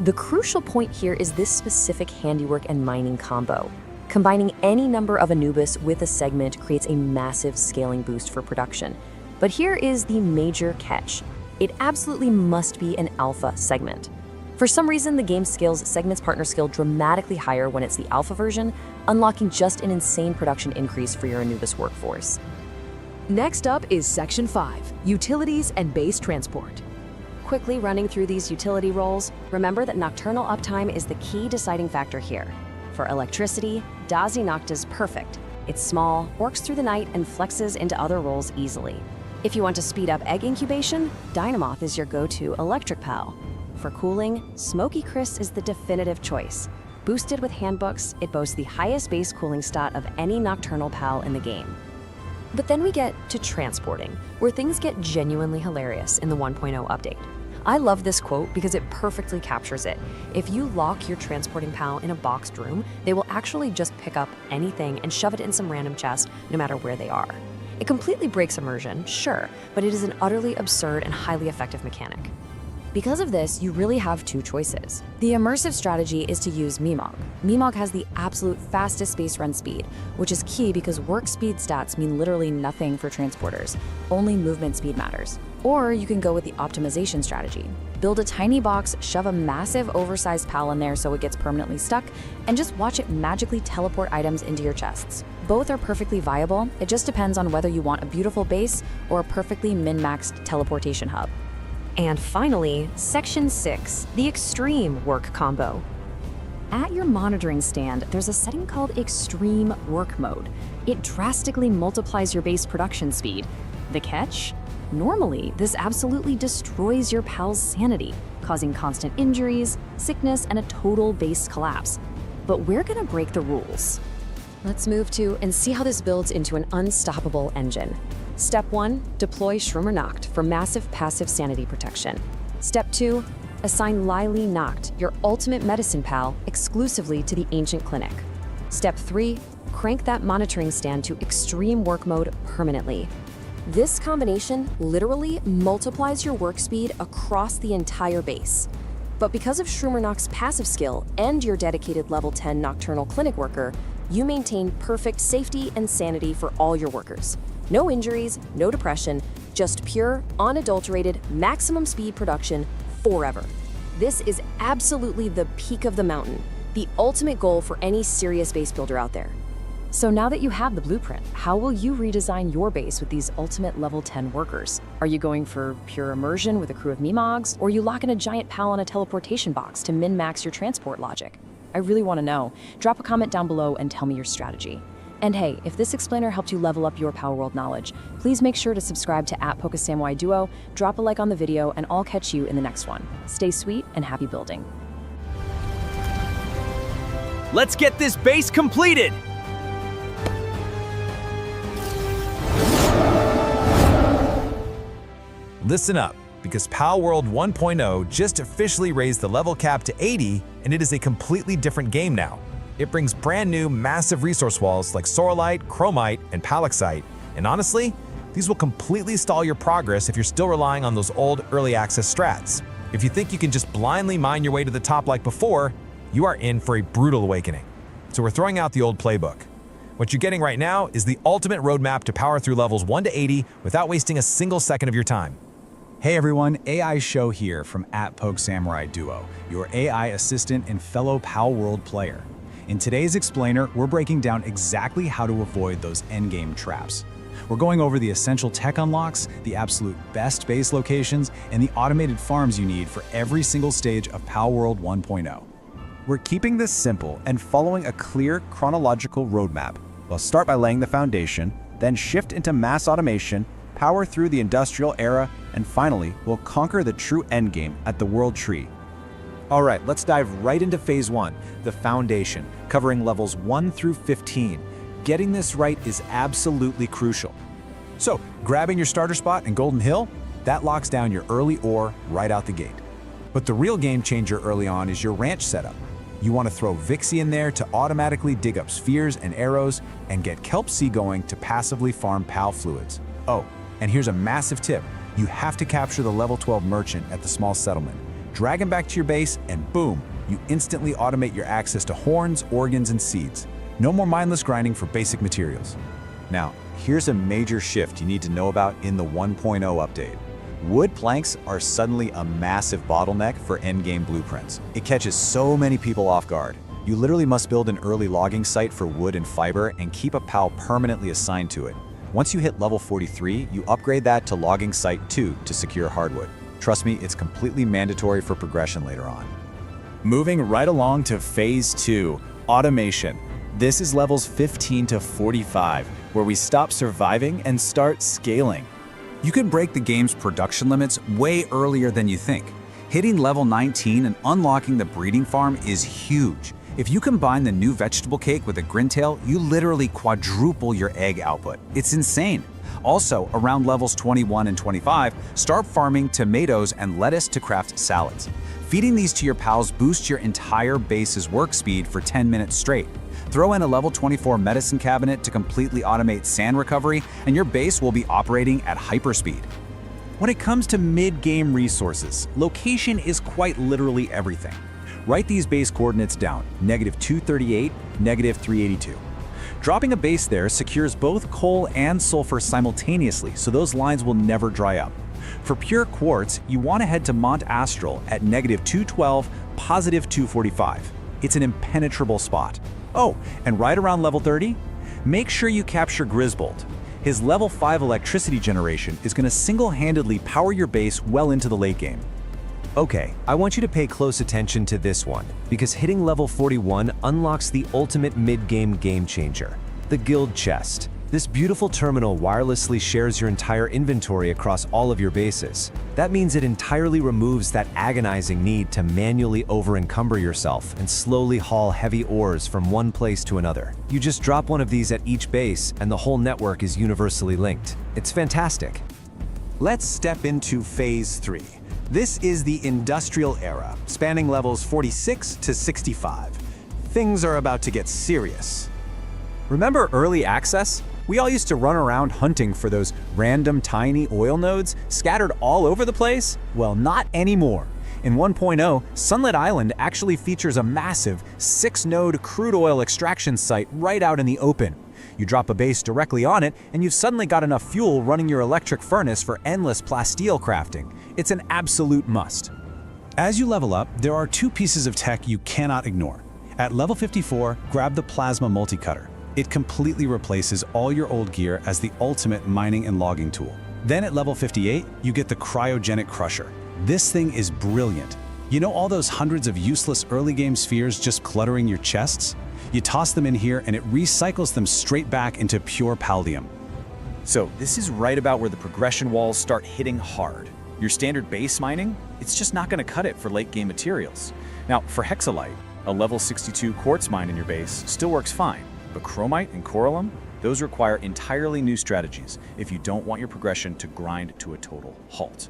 The crucial point here is this specific handiwork and mining combo. Combining any number of Anubis with a segment creates a massive scaling boost for production. But here is the major catch. It absolutely must be an Alpha segment. For some reason, the game scales segment's partner skill dramatically higher when it's the Alpha version, unlocking just an insane production increase for your Anubis workforce. Next up is Section 5, Utilities and Base Transport. Quickly running through these utility roles, remember that nocturnal uptime is the key deciding factor here. For electricity, Dazi Noct is perfect. It's small, works through the night, and flexes into other roles easily. If you want to speed up egg incubation, Dynamoth is your go-to electric pal. For cooling, Smoky Chris is the definitive choice. Boosted with handbooks, it boasts the highest base cooling stat of any nocturnal pal in the game. But then we get to transporting, where things get genuinely hilarious in the 1.0 update. I love this quote because it perfectly captures it. If you lock your transporting pal in a boxed room, they will actually just pick up anything and shove it in some random chest, no matter where they are. It completely breaks immersion, sure, but it is an utterly absurd and highly effective mechanic. Because of this, you really have two choices. The immersive strategy is to use Mimog. Mimog has the absolute fastest base run speed, which is key because work speed stats mean literally nothing for transporters. Only movement speed matters. Or you can go with the optimization strategy. Build a tiny box, shove a massive oversized pal in there so it gets permanently stuck, and just watch it magically teleport items into your chests. Both are perfectly viable, it just depends on whether you want a beautiful base or a perfectly min-maxed teleportation hub. And finally, Section 6, the Extreme Work Combo. At your monitoring stand, there's a setting called Extreme Work Mode. It drastically multiplies your base production speed. The catch? Normally, this absolutely destroys your pal's sanity, causing constant injuries, sickness, and a total base collapse. But we're gonna break the rules. Let's move to and see how this builds into an unstoppable engine. Step 1, deploy Shroomer Noct for massive passive sanity protection. Step 2, assign Lily Noct, your ultimate medicine pal, exclusively to the Ancient Clinic. Step 3, crank that monitoring stand to extreme work mode permanently. This combination literally multiplies your work speed across the entire base. But because of Shroomer Noct's passive skill and your dedicated level 10 Nocturnal Clinic worker, you maintain perfect safety and sanity for all your workers. No injuries, no depression, just pure, unadulterated, maximum speed production forever. This is absolutely the peak of the mountain, the ultimate goal for any serious base builder out there. So now that you have the blueprint, how will you redesign your base with these ultimate level 10 workers? Are you going for pure immersion with a crew of Mimogs, or are you locking a giant pal on a teleportation box to min-max your transport logic? I really want to know. Drop a comment down below and tell me your strategy. And hey, if this explainer helped you level up your Palworld knowledge, please make sure to subscribe to @PokeSamurai drop a like on the video, and I'll catch you in the next one. Stay sweet and happy building. Let's get this base completed! Listen up, because Palworld 1.0 just officially raised the level cap to 80, and it is a completely different game now. It brings brand new, massive resource walls like Sorolite, Chromite, and Palaxite, and honestly, these will completely stall your progress if you're still relying on those old early access strats. If you think you can just blindly mine your way to the top like before, you are in for a brutal awakening. So we're throwing out the old playbook. What you're getting right now is the ultimate roadmap to power through levels 1 to 80 without wasting a single second of your time. Hey everyone, AI Show here from @PokeSamuraiDuo, your AI assistant and fellow Palworld player. In today's explainer, we're breaking down exactly how to avoid those endgame traps. We're going over the essential tech unlocks, the absolute best base locations, and the automated farms you need for every single stage of Palworld 1.0. We're keeping this simple and following a clear chronological roadmap. We'll start by laying the foundation, then shift into mass automation, power through the industrial era, and finally, we'll conquer the true endgame at the World Tree. All right, let's dive right into Phase 1, the foundation, covering levels 1 through 15. Getting this right is absolutely crucial. So, grabbing your starter spot in Golden Hill, that locks down your early ore right out the gate. But the real game changer early on is your ranch setup. You want to throw Vixie in there to automatically dig up spheres and arrows, and get Kelp Sea going to passively farm PAL fluids. Oh, and here's a massive tip. You have to capture the level 12 merchant at the small settlement. Drag him back to your base, and boom, you instantly automate your access to horns, organs, and seeds. No more mindless grinding for basic materials. Now, here's a major shift you need to know about in the 1.0 update. Wood planks are suddenly a massive bottleneck for endgame blueprints. It catches so many people off guard. You literally must build an early logging site for wood and fiber and keep a PAL permanently assigned to it. Once you hit level 43, you upgrade that to logging site 2 to secure hardwood. Trust me, it's completely mandatory for progression later on. Moving right along to Phase 2, Automation. This is levels 15 to 45, where we stop surviving and start scaling. You can break the game's production limits way earlier than you think. Hitting level 19 and unlocking the breeding farm is huge. If you combine the new vegetable cake with a Grintail, you literally quadruple your egg output. It's insane. Also, around levels 21 and 25, start farming tomatoes and lettuce to craft salads. Feeding these to your pals boosts your entire base's work speed for 10 minutes straight. Throw in a level 24 medicine cabinet to completely automate sand recovery, and your base will be operating at hyperspeed. When it comes to mid-game resources, location is quite literally everything. Write these base coordinates down, -238, -382. Dropping a base there secures both coal and sulfur simultaneously, so those lines will never dry up. For pure quartz, you want to head to Mont Astral at -212, +245. It's an impenetrable spot. Oh, and right around level 30, make sure you capture Grisbold. His level 5 electricity generation is going to single-handedly power your base well into the late game. Okay, I want you to pay close attention to this one, because hitting level 41 unlocks the ultimate mid-game game changer, the Guild Chest. This beautiful terminal wirelessly shares your entire inventory across all of your bases. That means it entirely removes that agonizing need to manually over-encumber yourself and slowly haul heavy ores from one place to another. You just drop one of these at each base and the whole network is universally linked. It's fantastic. Let's step into Phase 3. This is the industrial era, spanning levels 46 to 65. Things are about to get serious. Remember early access? We all used to run around hunting for those random tiny oil nodes scattered all over the place? Well, not anymore. In 1.0, Sunlit Island actually features a massive 6-node crude oil extraction site right out in the open. You drop a base directly on it, and you've suddenly got enough fuel running your electric furnace for endless plasteel crafting. It's an absolute must. As you level up, there are 2 pieces of tech you cannot ignore. At level 54, grab the Plasma Multicutter. It completely replaces all your old gear as the ultimate mining and logging tool. Then at level 58, you get the Cryogenic Crusher. This thing is brilliant. You know all those hundreds of useless early game spheres just cluttering your chests? You toss them in here and it recycles them straight back into pure paldium. So this is right about where the progression walls start hitting hard. Your standard base mining, it's just not going to cut it for late game materials. Now for Hexalite, a level 62 quartz mine in your base still works fine, but Chromite and Coralum, those require entirely new strategies if you don't want your progression to grind to a total halt.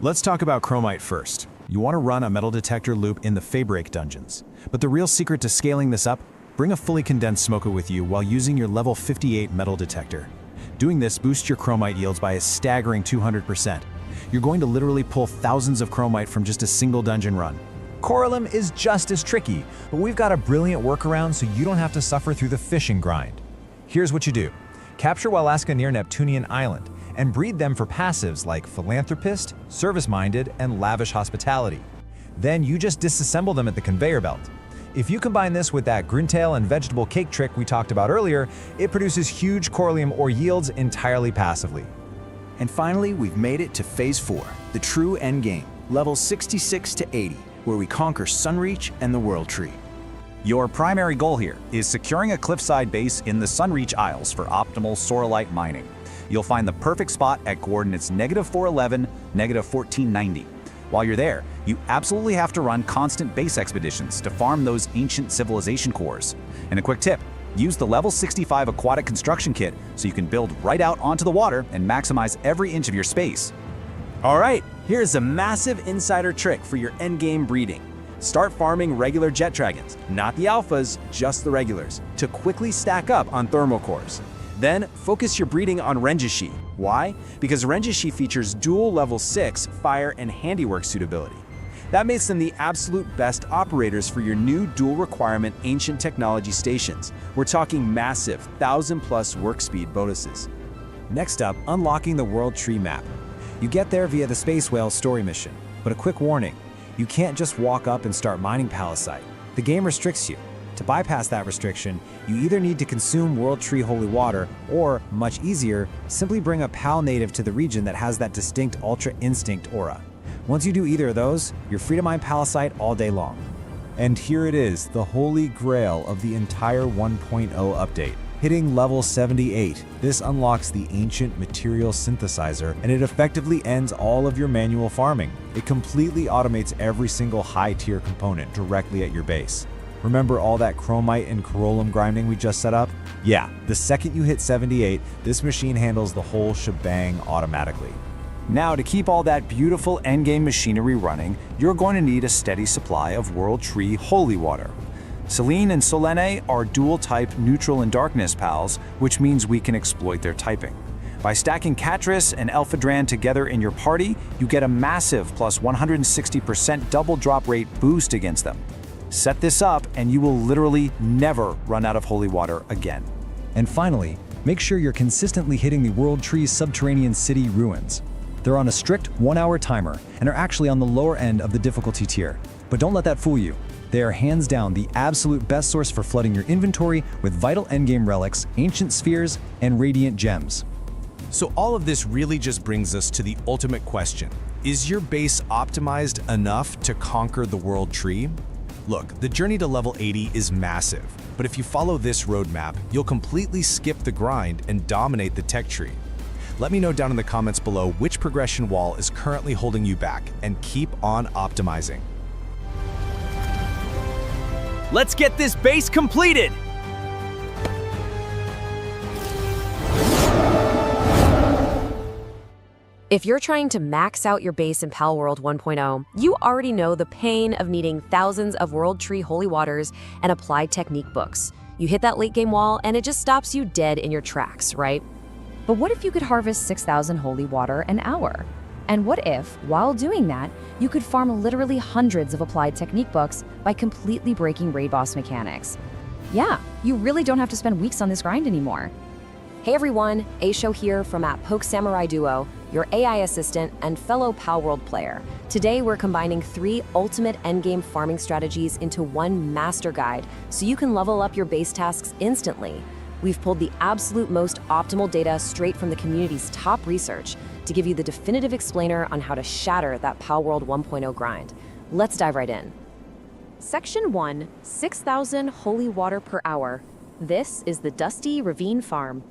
Let's talk about Chromite first. You want to run a metal detector loop in the Fabrake dungeons. But the real secret to scaling this up, bring a fully condensed smoker with you while using your level 58 metal detector. Doing this boosts your Chromite yields by a staggering 200%. You're going to literally pull thousands of Chromite from just a single dungeon run. Coralum is just as tricky, but we've got a brilliant workaround so you don't have to suffer through the fishing grind. Here's what you do. Capture Walaska near Neptunian Island and breed them for passives like Philanthropist, Service-Minded, and Lavish Hospitality. Then you just disassemble them at the conveyor belt. If you combine this with that Grintail and vegetable cake trick we talked about earlier, it produces huge Corallium ore yields entirely passively. And finally, we've made it to Phase 4, the true endgame, levels 66 to 80, where we conquer Sunreach and the World Tree. Your primary goal here is securing a cliffside base in the Sunreach Isles for optimal Sorolite mining. You'll find the perfect spot at coordinates -411, -1490. While you're there, you absolutely have to run constant base expeditions to farm those ancient civilization cores. And a quick tip, use the level 65 aquatic construction kit so you can build right out onto the water and maximize every inch of your space. All right, here's a massive insider trick for your endgame breeding. Start farming regular jet dragons, not the alphas, just the regulars, to quickly stack up on thermocores. Then focus your breeding on Renjishi. Why? Because Renjishi features dual level 6 fire and handiwork suitability. That makes them the absolute best operators for your new dual requirement ancient technology stations. We're talking massive 1,000+ work speed bonuses. Next up, unlocking the World Tree map. You get there via the Space Whale story mission, but a quick warning, you can't just walk up and start mining palisite. The game restricts you. To bypass that restriction, you either need to consume World Tree Holy Water, or, much easier, simply bring a PAL native to the region that has that distinct Ultra Instinct aura. Once you do either of those, you're free to mine palisite all day long. And here it is, the holy grail of the entire 1.0 update. Hitting level 78, this unlocks the ancient material synthesizer, and it effectively ends all of your manual farming. It completely automates every single high-tier component directly at your base. Remember all that chromite and corolum grinding we just set up? Yeah, the second you hit 78, this machine handles the whole shebang automatically. Now, to keep all that beautiful endgame machinery running, you're going to need a steady supply of World Tree Holy Water. Selene and Solene are dual-type neutral and darkness pals, which means we can exploit their typing. By stacking Catris and Elphadran together in your party, you get a massive plus 160% double drop rate boost against them. Set this up and you will literally never run out of holy water again. And finally, make sure you're consistently hitting the World Tree's subterranean city ruins. They're on a strict 1-hour timer and are actually on the lower end of the difficulty tier. But don't let that fool you. They are hands down the absolute best source for flooding your inventory with vital endgame relics, ancient spheres, and radiant gems. So all of this really just brings us to the ultimate question. Is your base optimized enough to conquer the World Tree? Look, the journey to level 80 is massive, but if you follow this roadmap, you'll completely skip the grind and dominate the tech tree. Let me know down in the comments below which progression wall is currently holding you back, and keep on optimizing. Let's get this base completed! If you're trying to max out your base in Palworld 1.0, you already know the pain of needing thousands of World Tree Holy Waters and Applied Technique books. You hit that late game wall and it just stops you dead in your tracks, right? But what if you could harvest 6,000 Holy Water an hour? And what if, while doing that, you could farm literally hundreds of Applied Technique books by completely breaking raid boss mechanics? Yeah, you really don't have to spend weeks on this grind anymore. Hey everyone, Aisho here from @PokeSamuraiDuo, your AI assistant and fellow Palworld player. Today we're combining 3 ultimate endgame farming strategies into one master guide so you can level up your base tasks instantly. We've pulled the absolute most optimal data straight from the community's top research to give you the definitive explainer on how to shatter that Palworld 1.0 grind. Let's dive right in. Section 1, 6,000 Holy Water per hour. This is the Dusty Ravine Farm.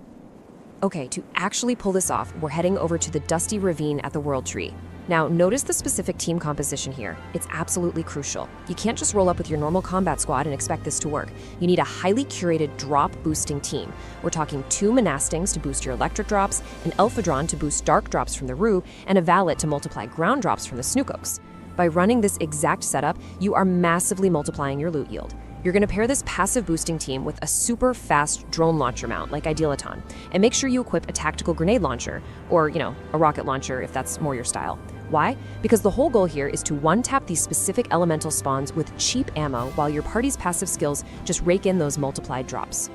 Okay, to actually pull this off, we're heading over to the Dusty Ravine at the World Tree. Now, notice the specific team composition here. It's absolutely crucial. You can't just roll up with your normal combat squad and expect this to work. You need a highly curated drop-boosting team. We're talking 2 Monastings to boost your electric drops, an Elphadran to boost dark drops from the Rue, and a Valet to multiply ground drops from the Snookokes. By running this exact setup, you are massively multiplying your loot yield. You're going to pair this passive boosting team with a super fast drone launcher mount like Idealaton, and make sure you equip a tactical grenade launcher, or, a rocket launcher if that's more your style. Why? Because the whole goal here is to one-tap these specific elemental spawns with cheap ammo while your party's passive skills just rake in those multiplied drops.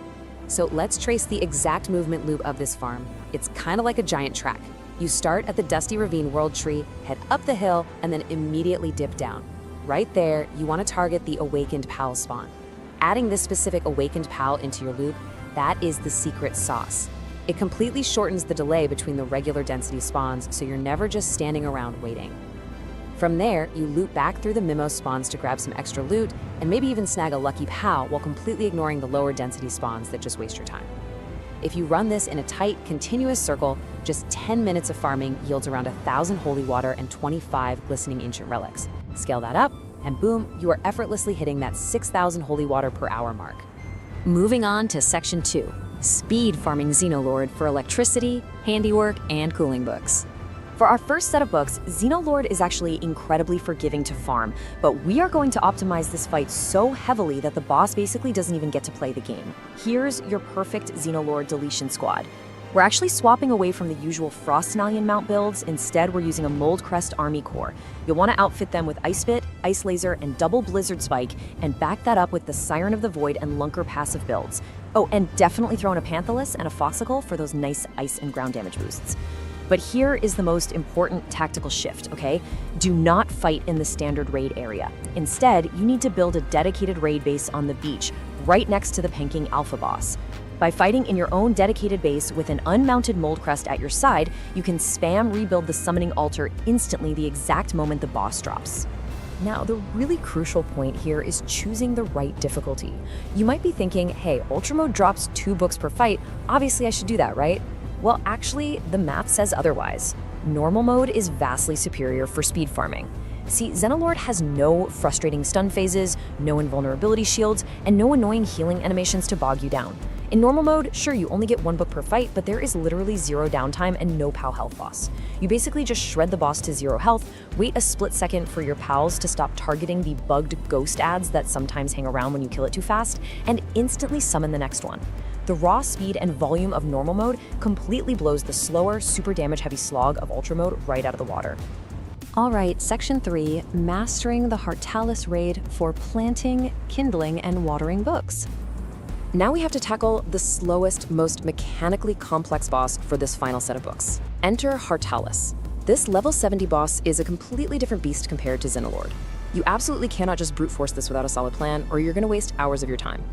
So let's trace the exact movement loop of this farm. It's kind of like a giant track. You start at the Dusty Ravine World Tree, head up the hill, and then immediately dip down. Right there, you want to target the Awakened Pal spawn. Adding this specific Awakened Pal into your loop, that is the secret sauce. It completely shortens the delay between the regular density spawns, so you're never just standing around waiting. From there, you loop back through the Mimos spawns to grab some extra loot, and maybe even snag a lucky Pal while completely ignoring the lower density spawns that just waste your time. If you run this in a tight, continuous circle, just 10 minutes of farming yields around 1,000 Holy Water and 25 Glistening Ancient Relics. Scale that up, and boom, you are effortlessly hitting that 6,000 Holy Water per hour mark. Moving on to Section 2, Speed Farming Xenolord for electricity, handiwork, and cooling books. For our first set of books, Xenolord is actually incredibly forgiving to farm, but we are going to optimize this fight so heavily that the boss basically doesn't even get to play the game. Here's your perfect Xenolord deletion squad. We're actually swapping away from the usual Frost Stallion mount builds. Instead, we're using a Mold Crest Army Corps. You'll want to outfit them with Ice Bit, Ice Laser, and double Blizzard Spike, and back that up with the Siren of the Void and Lunker passive builds. Oh, and definitely throw in a Panthalus and a Fossicle for those nice ice and ground damage boosts. But here is the most important tactical shift, okay? Do not fight in the standard raid area. Instead, you need to build a dedicated raid base on the beach, right next to the Panking Alpha boss. By fighting in your own dedicated base with an unmounted Mold Crest at your side, you can spam rebuild the summoning altar instantly the exact moment the boss drops. Now, the really crucial point here is choosing the right difficulty. You might be thinking, hey, Ultra Mode drops 2 books per fight, obviously I should do that, right? Well, actually, the math says otherwise. Normal mode is vastly superior for speed farming. See, Xenolord has no frustrating stun phases, no invulnerability shields, and no annoying healing animations to bog you down. In normal mode, sure, you only get 1 book per fight, but there is literally 0 downtime and no PAL health loss. You basically just shred the boss to 0 health, wait a split second for your pals to stop targeting the bugged ghost ads that sometimes hang around when you kill it too fast, and instantly summon the next one. The raw speed and volume of normal mode completely blows the slower, super damage-heavy slog of Ultra mode right out of the water. All right, Section 3, Mastering the Heartalis Raid for Planting, Kindling, and Watering Books. Now we have to tackle the slowest, most mechanically complex boss for this final set of books. Enter Heartalis. This level 70 boss is a completely different beast compared to Xenolord. You absolutely cannot just brute force this without a solid plan, or you're going to waste hours of your time.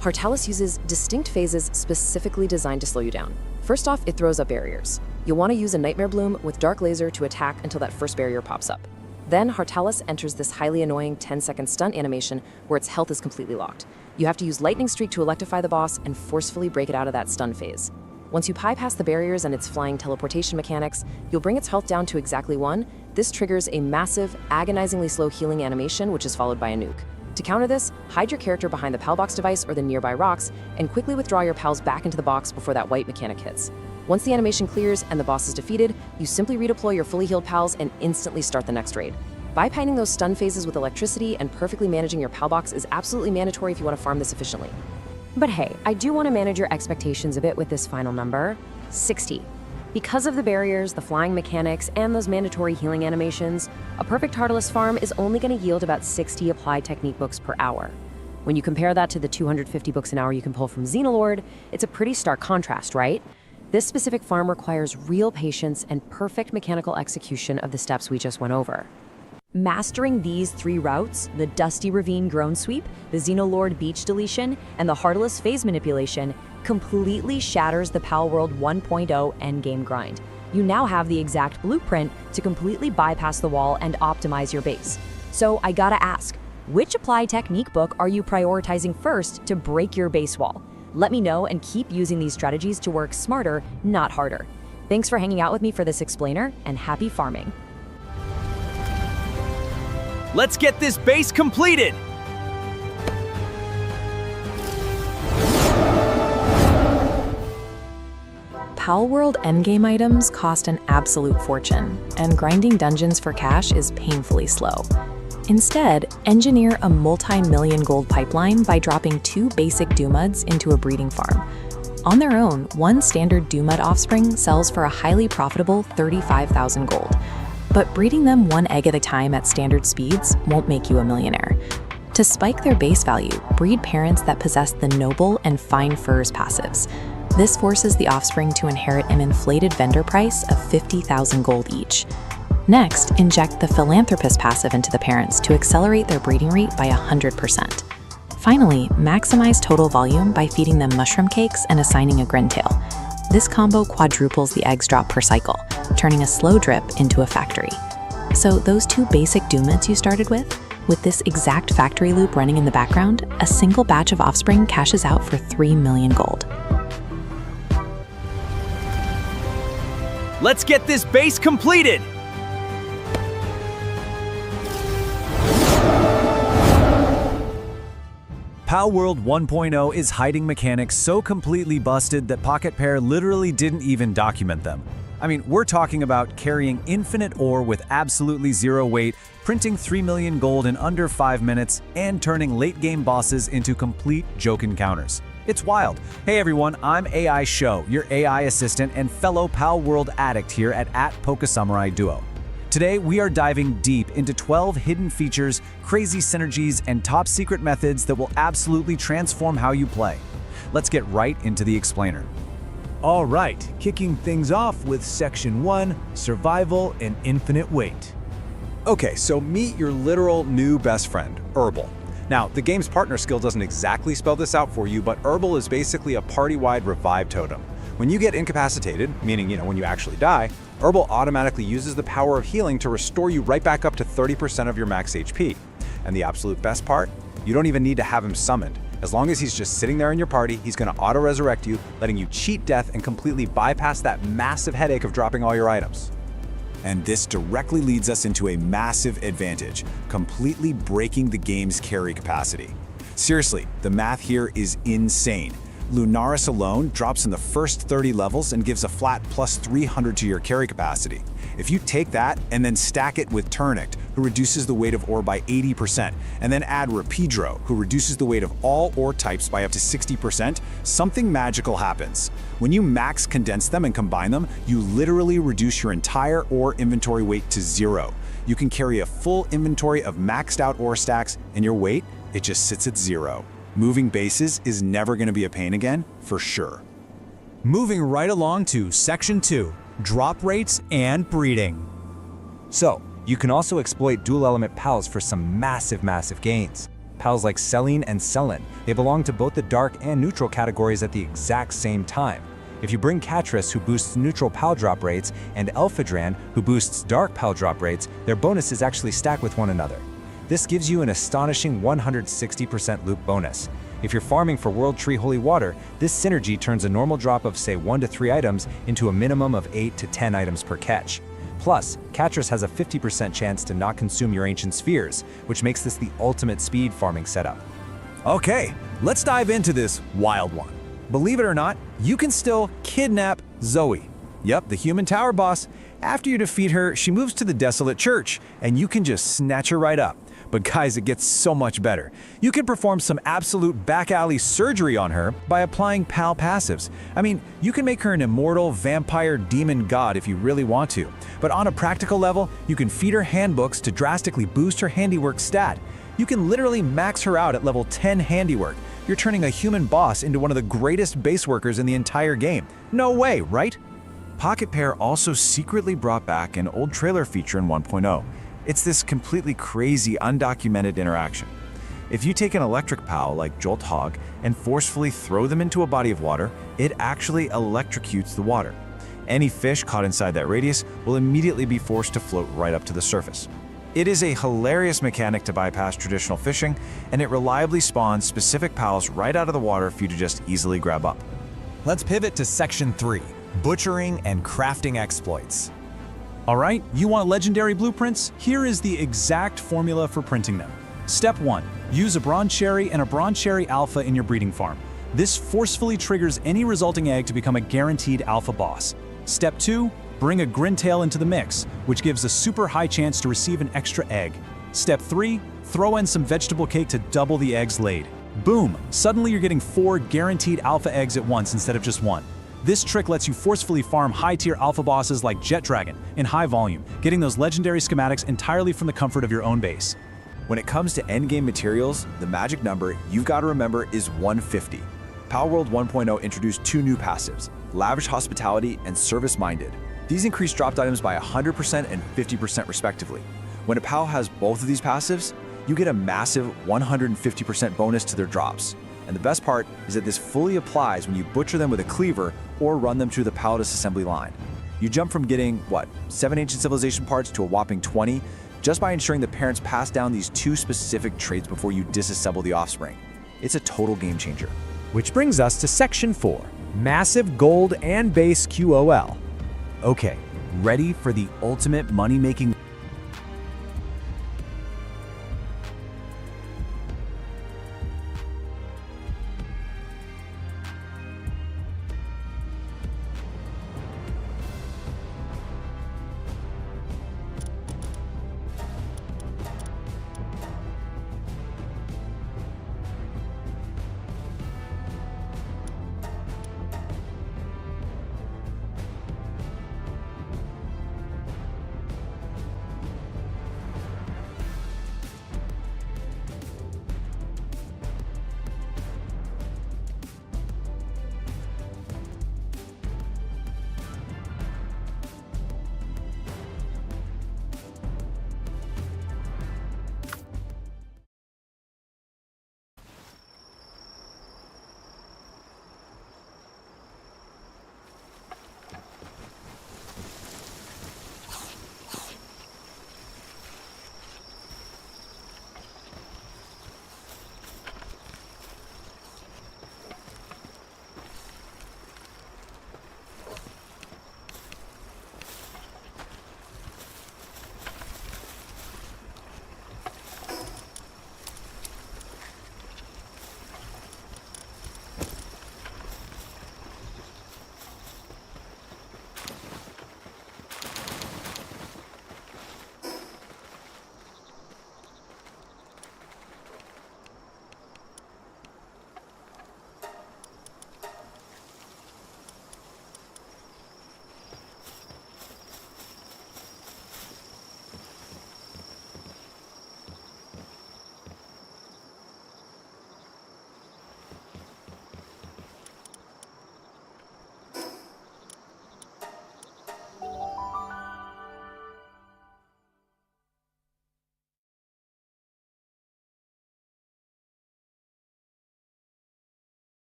Heartalis uses distinct phases specifically designed to slow you down. First off, it throws up barriers. You'll want to use a Nightmare Bloom with Dark Laser to attack until that first barrier pops up. Then Heartalis enters this highly annoying 10-second stun animation where its health is completely locked. You have to use Lightning Streak to electrify the boss and forcefully break it out of that stun phase. Once you bypass the barriers and its flying teleportation mechanics, you'll bring its health down to exactly 1. This triggers a massive, agonizingly slow healing animation, which is followed by a nuke. To counter this, hide your character behind the PAL box device or the nearby rocks, and quickly withdraw your pals back into the box before that white mechanic hits. Once the animation clears and the boss is defeated, you simply redeploy your fully healed pals and instantly start the next raid. Bypassing those stun phases with electricity and perfectly managing your PAL box is absolutely mandatory if you want to farm this efficiently. But hey, I do want to manage your expectations a bit with this final number, 60. Because of the barriers, the flying mechanics, and those mandatory healing animations, a perfect Heartalis farm is only going to yield about 60 applied technique books per hour. When you compare that to the 250 books an hour you can pull from Xenolord, it's a pretty stark contrast, right? This specific farm requires real patience and perfect mechanical execution of the steps we just went over. Mastering these 3 routes, the Dusty Ravine Groan Sweep, the Xenolord Beach Deletion, and the Heartalis Phase Manipulation, completely shatters the Palworld 1.0 endgame grind. You now have the exact blueprint to completely bypass the wall and optimize your base. So I gotta ask, which applied technique book are you prioritizing first to break your base wall? Let me know and keep using these strategies to work smarter, not harder. Thanks for hanging out with me for this explainer, and happy farming. Let's get this base completed! Palworld endgame items cost an absolute fortune, and grinding dungeons for cash is painfully slow. Instead, engineer a multi-million gold pipeline by dropping 2 basic Doomuds into a breeding farm. On their own, 1 standard Doomud offspring sells for a highly profitable 35,000 gold. But breeding them 1 egg at a time at standard speeds won't make you a millionaire. To spike their base value, breed parents that possess the Noble and Fine Furs passives. This forces the offspring to inherit an inflated vendor price of 50,000 gold each. Next, inject the Philanthropist passive into the parents to accelerate their breeding rate by 100%. Finally, maximize total volume by feeding them mushroom cakes and assigning a Grintail. This combo quadruples the eggs drop per cycle, turning a slow drip into a factory. So those 2 basic Doomuds you started with this exact factory loop running in the background, a single batch of offspring cashes out for 3 million gold. Let's get this base completed! Palworld 1.0 is hiding mechanics so completely busted that Pocket Pair literally didn't even document them. I mean, we're talking about carrying infinite ore with absolutely 0 weight, printing 3 million gold in under 5 minutes, and turning late-game bosses into complete joke encounters. It's wild. Hey everyone, I'm AI Show, your AI assistant and fellow Palworld addict here at @PokeSamurai Duo. Today, we are diving deep into 12 hidden features, crazy synergies, and top secret methods that will absolutely transform how you play. Let's get right into the explainer. All right, kicking things off with Section 1, Survival and Infinite Weight. Okay, so meet your literal new best friend, Herbal. Now, the game's partner skill doesn't exactly spell this out for you, but Herbal is basically a party-wide revive totem. When you get incapacitated, meaning, when you actually die, Herbal automatically uses the power of healing to restore you right back up to 30% of your max HP. And the absolute best part? You don't even need to have him summoned. As long as he's just sitting there in your party, he's going to auto-resurrect you, letting you cheat death and completely bypass that massive headache of dropping all your items. And this directly leads us into a massive advantage, completely breaking the game's carry capacity. Seriously, the math here is insane. Lunaris alone drops in the first 30 levels and gives a flat plus 300 to your carry capacity. If you take that and then stack it with Turnict, who reduces the weight of ore by 80%, and then add Rapidro, who reduces the weight of all ore types by up to 60%, something magical happens. When you max condense them and combine them, you literally reduce your entire ore inventory weight to 0. You can carry a full inventory of maxed out ore stacks, and your weight, it just sits at 0. Moving bases is never going to be a pain again, for sure. Moving right along to Section 2, Drop Rates and Breeding. So, you can also exploit dual element pals for some massive gains. Pals like Selene and Selen, they belong to both the dark and neutral categories at the exact same time. If you bring Catris, who boosts neutral pal drop rates, and Elphadran, who boosts dark pal drop rates, their bonuses actually stack with one another. This gives you an astonishing 160% loop bonus. If you're farming for World Tree Holy Water, this synergy turns a normal drop of say 1 to 3 items into a minimum of 8 to 10 items per catch. Plus, Catris has a 50% chance to not consume your Ancient Spheres, which makes this the ultimate speed farming setup. Okay, let's dive into this wild one. Believe it or not, you can still kidnap Zoe. Yep, the human tower boss. After you defeat her, she moves to the Desolate Church, and you can just snatch her right up. But guys, it gets so much better. You can perform some absolute back alley surgery on her by applying PAL passives. I mean, you can make her an immortal vampire demon god if you really want to. But on a practical level, you can feed her handbooks to drastically boost her handiwork stat. You can literally max her out at level 10 handiwork. You're turning a human boss into one of the greatest base workers in the entire game. No way, right? Pocket Pair also secretly brought back an old trailer feature in 1.0. It's this completely crazy, undocumented interaction. If you take an electric pal like Jolt Hog and forcefully throw them into a body of water, it actually electrocutes the water. Any fish caught inside that radius will immediately be forced to float right up to the surface. It is a hilarious mechanic to bypass traditional fishing, and it reliably spawns specific pals right out of the water for you to just easily grab up. Let's pivot to Section 3, Butchering and Crafting Exploits. All right, you want legendary blueprints? Here is the exact formula for printing them. Step 1. Use a Bronze Cherry and a Bronze Cherry Alpha in your breeding farm. This forcefully triggers any resulting egg to become a guaranteed alpha boss. Step 2. Bring a Grintail into the mix, which gives a super high chance to receive an extra egg. Step 3. Throw in some vegetable cake to double the eggs laid. Boom! Suddenly you're getting 4 guaranteed alpha eggs at once instead of just 1. This trick lets you forcefully farm high-tier alpha bosses like Jet Dragon in high volume, getting those legendary schematics entirely from the comfort of your own base. When it comes to endgame materials, the magic number you've got to remember is 150. Palworld 1.0 introduced 2 new passives, Lavish Hospitality and Service Minded. These increase dropped items by 100% and 50% respectively. When a pal has both of these passives, you get a massive 150% bonus to their drops. And the best part is that this fully applies when you butcher them with a cleaver or run them through the Palladus assembly line. You jump from getting, 7 ancient civilization parts to a whopping 20 just by ensuring the parents pass down these 2 specific traits before you disassemble the offspring. It's a total game changer. Which brings us to Section 4, Massive Gold and Base QOL. Okay, ready for the ultimate money-making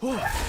Wow.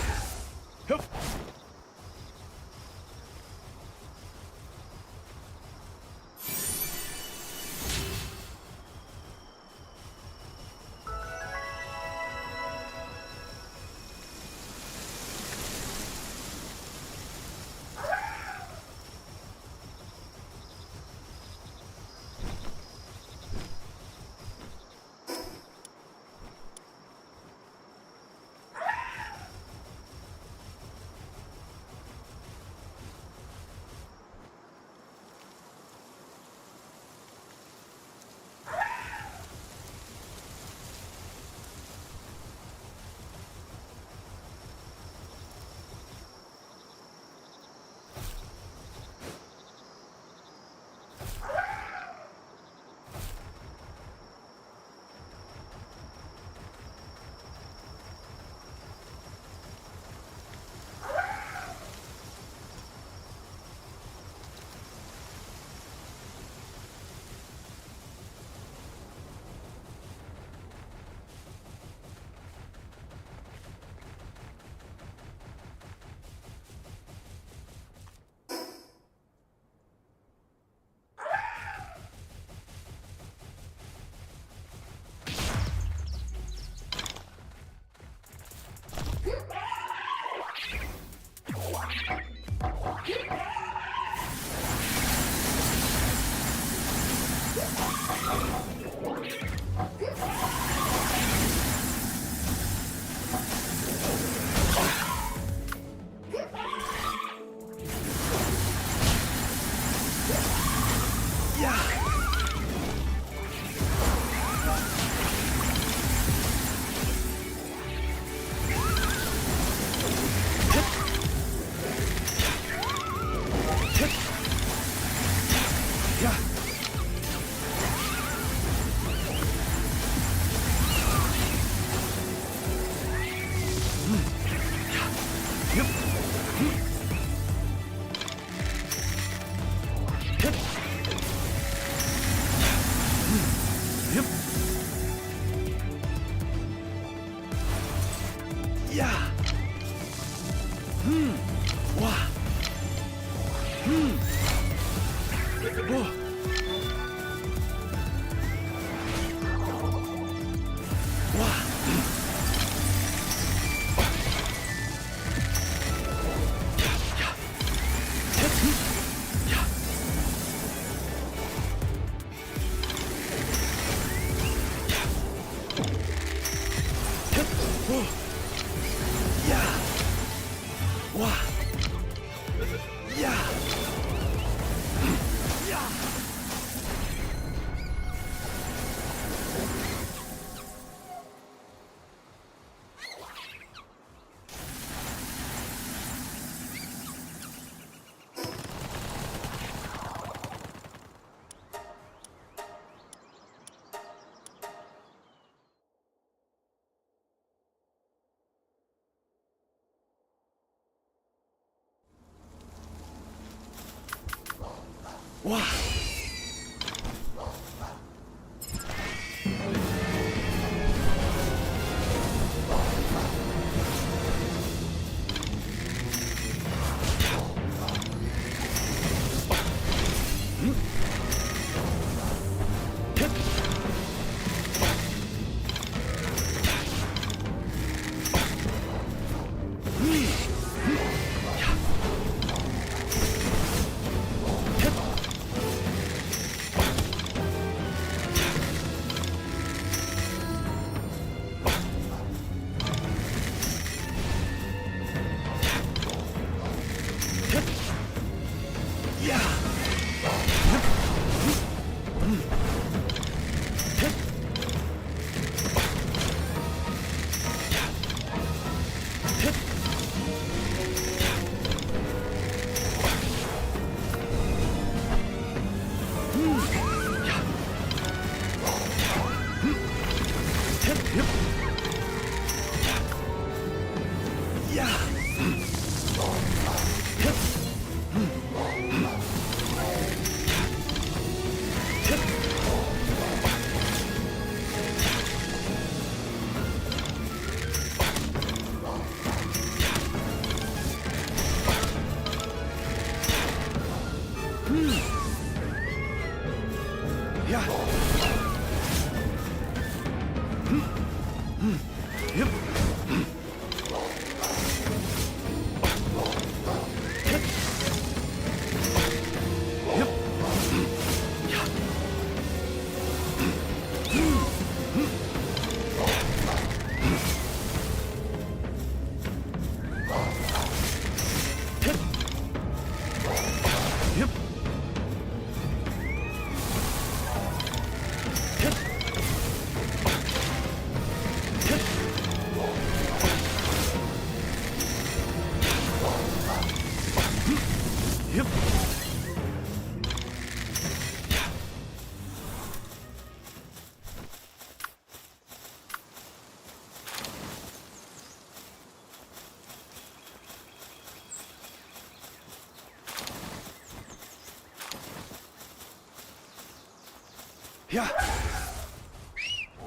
Yeah.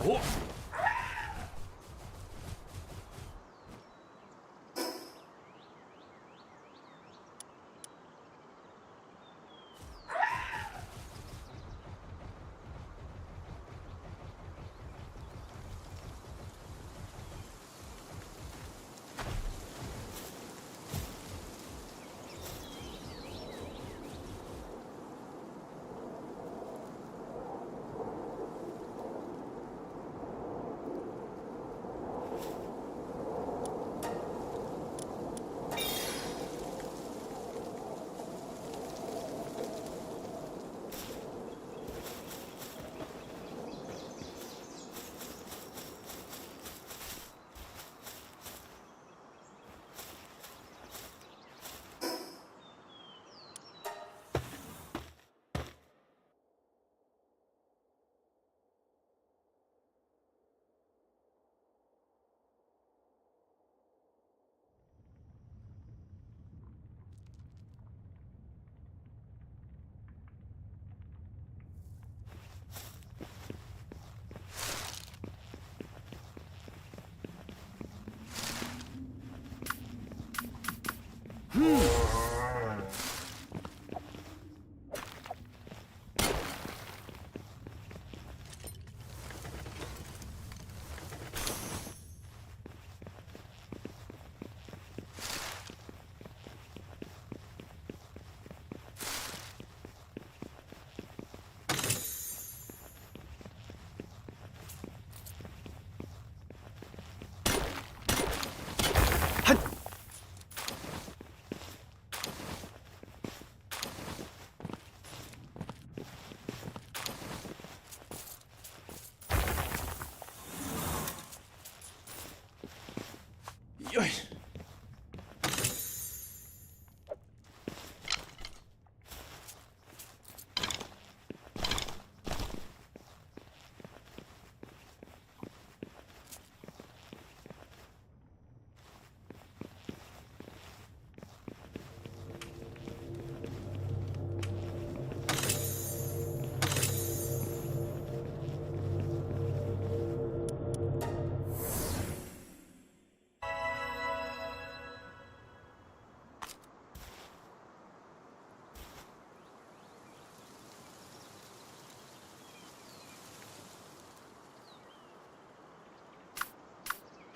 Oh.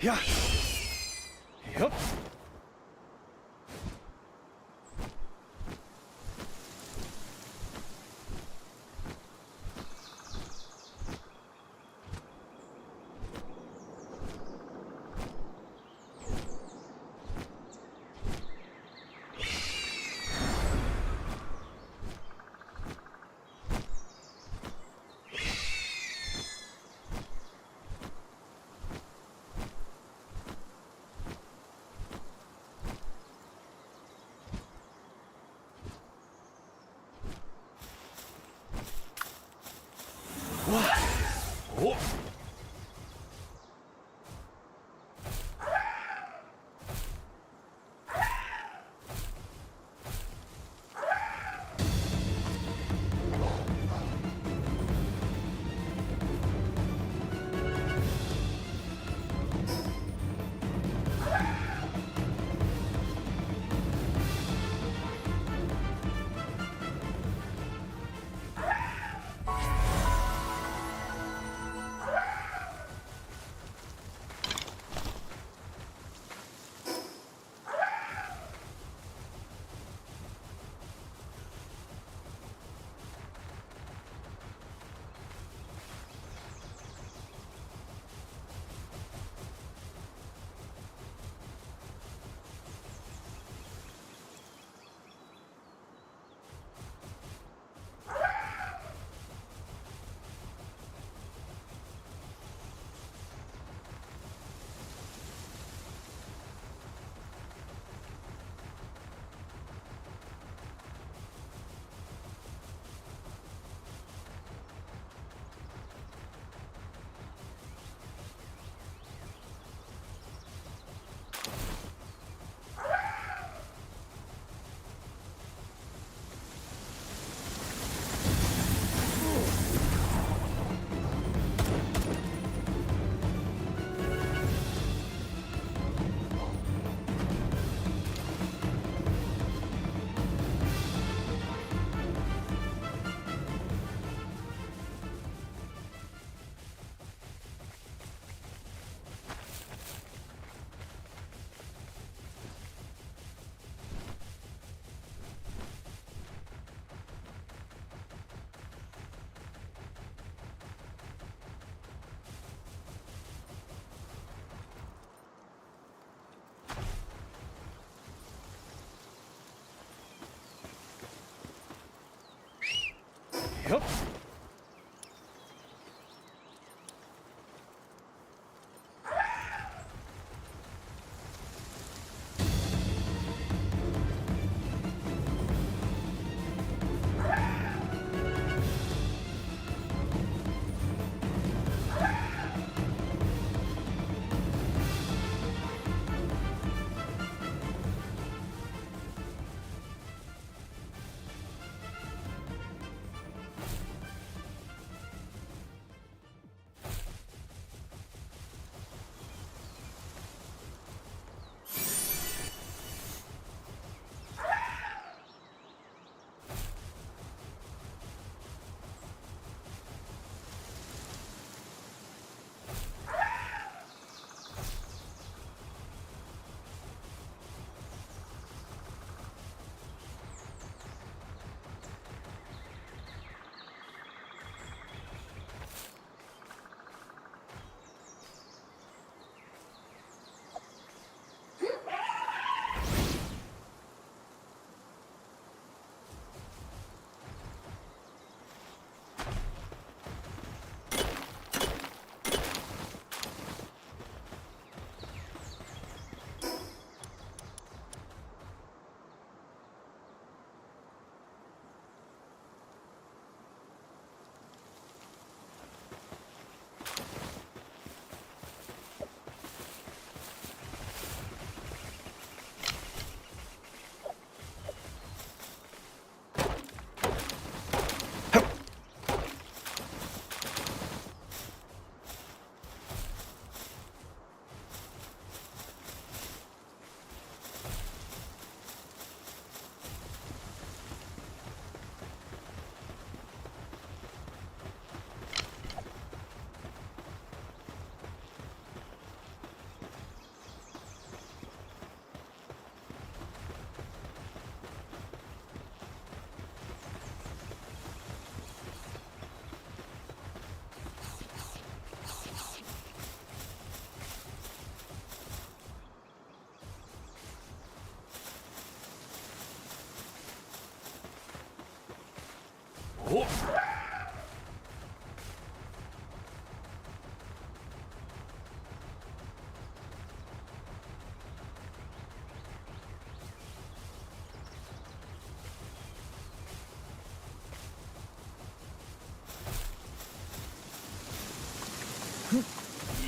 Yeah. Yep.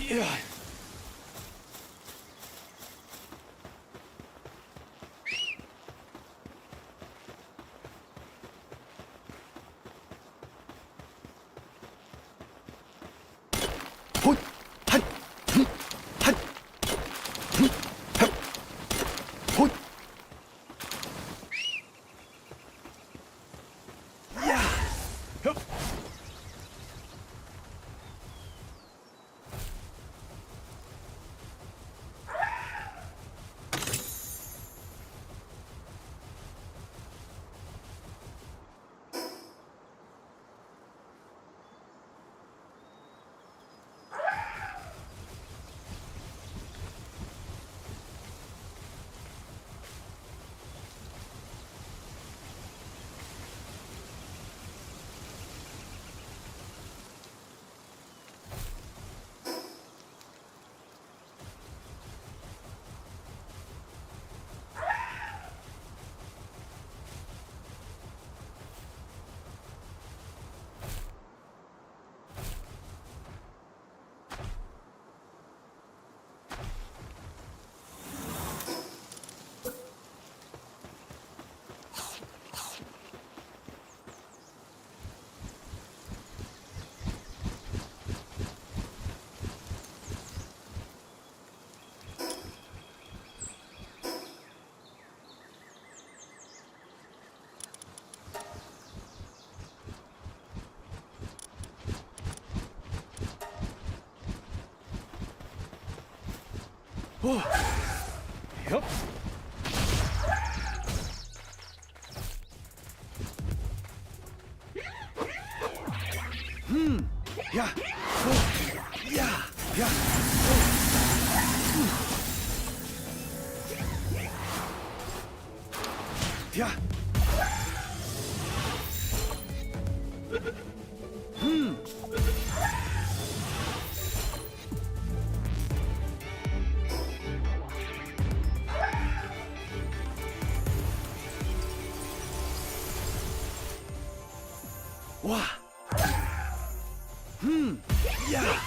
Yeah. Yep. Yeah. Yeah. Yeah. Yeah. Wow. Yeah.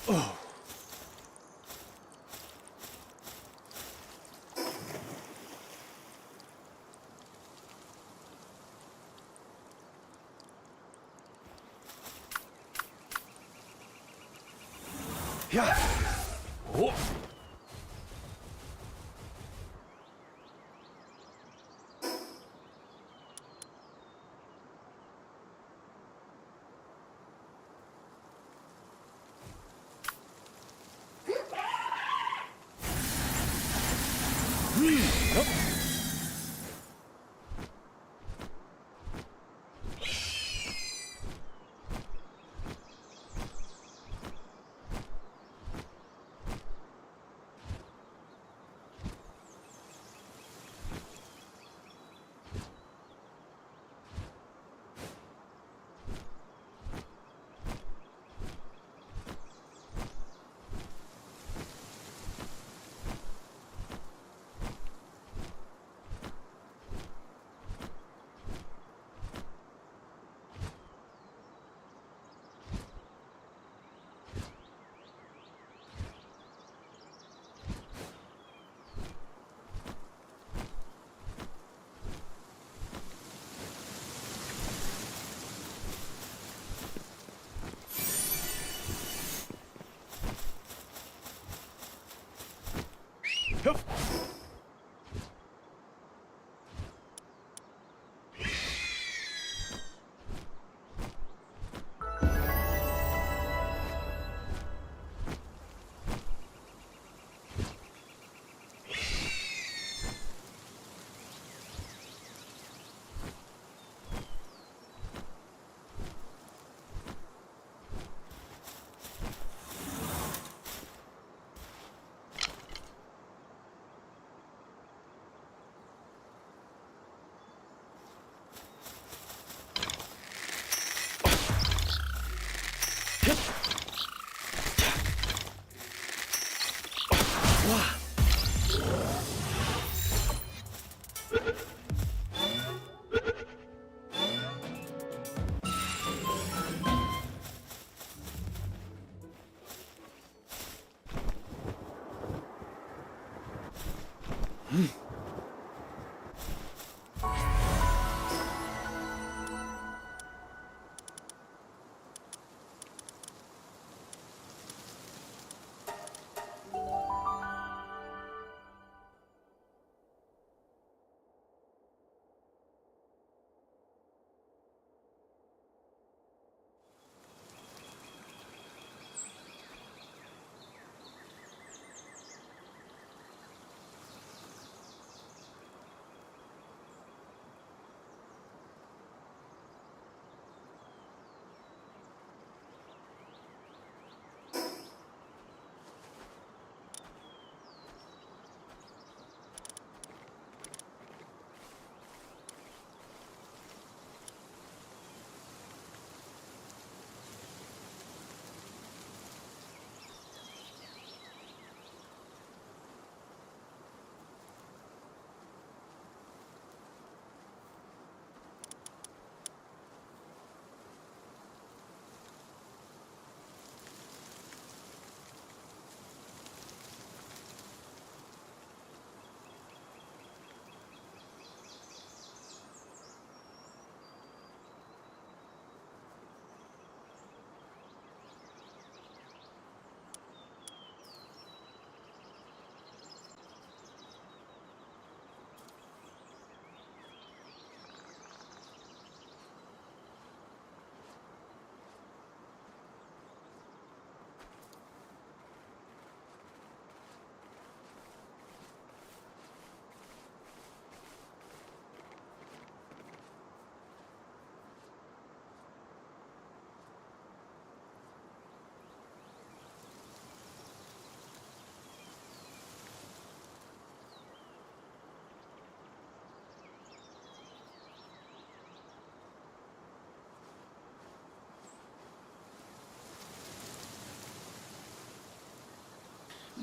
Oh. Yeah. Oh. Yep.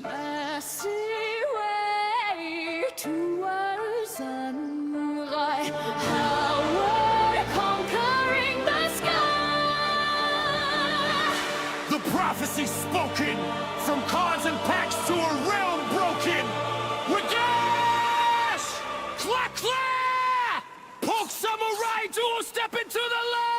Mercy way towards samurai, how we're conquering the sky. The prophecy spoken, from cards and packs to a realm broken. Regash! Clack clack! Poke samurai, dual step into the light!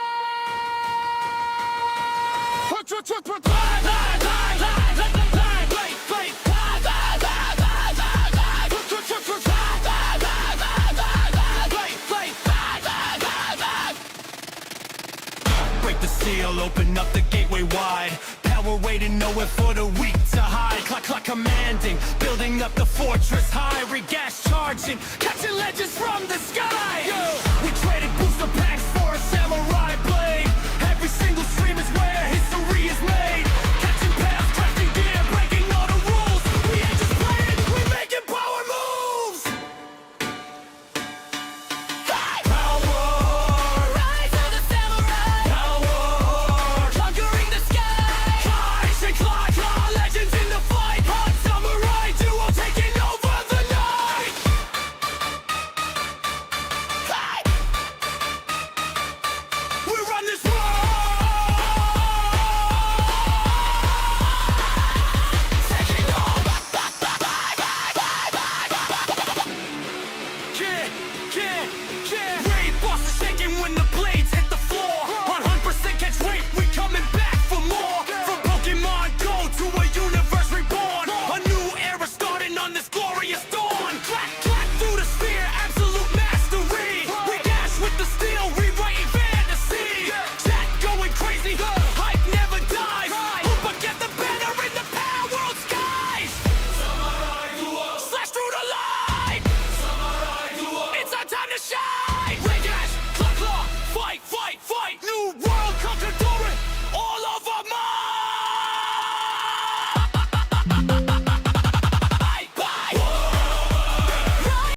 Break the seal, open up the gateway wide. Power waiting nowhere for the weak to hide. Clock, clock commanding, building up the fortress high. Regas charging, catching legends from the sky. Yo, we traded booster packs for a samurai blade. Every single stream is where history is made. Catching paths, crafting gear, breaking all the rules. We ain't just playing, we making power moves. Hey! Power! Rise of the samurai! Power! Conquering the sky! Clash and claw, legends in the fight. Hot samurai duo taking over the night. Hey! We run this world. Raid bosses shaking when the blades hit the floor. 100% catch rate, we coming back for more. From Pokemon Go to a universe reborn. A new era starting on this glorious dawn. Clack, clack through the sphere, absolute mastery. We dash with the steel, rewriting fantasy. Chat going crazy, hype never dies. Who but get the banner in the Palworld skies? Slash through the light. It's our time to shine.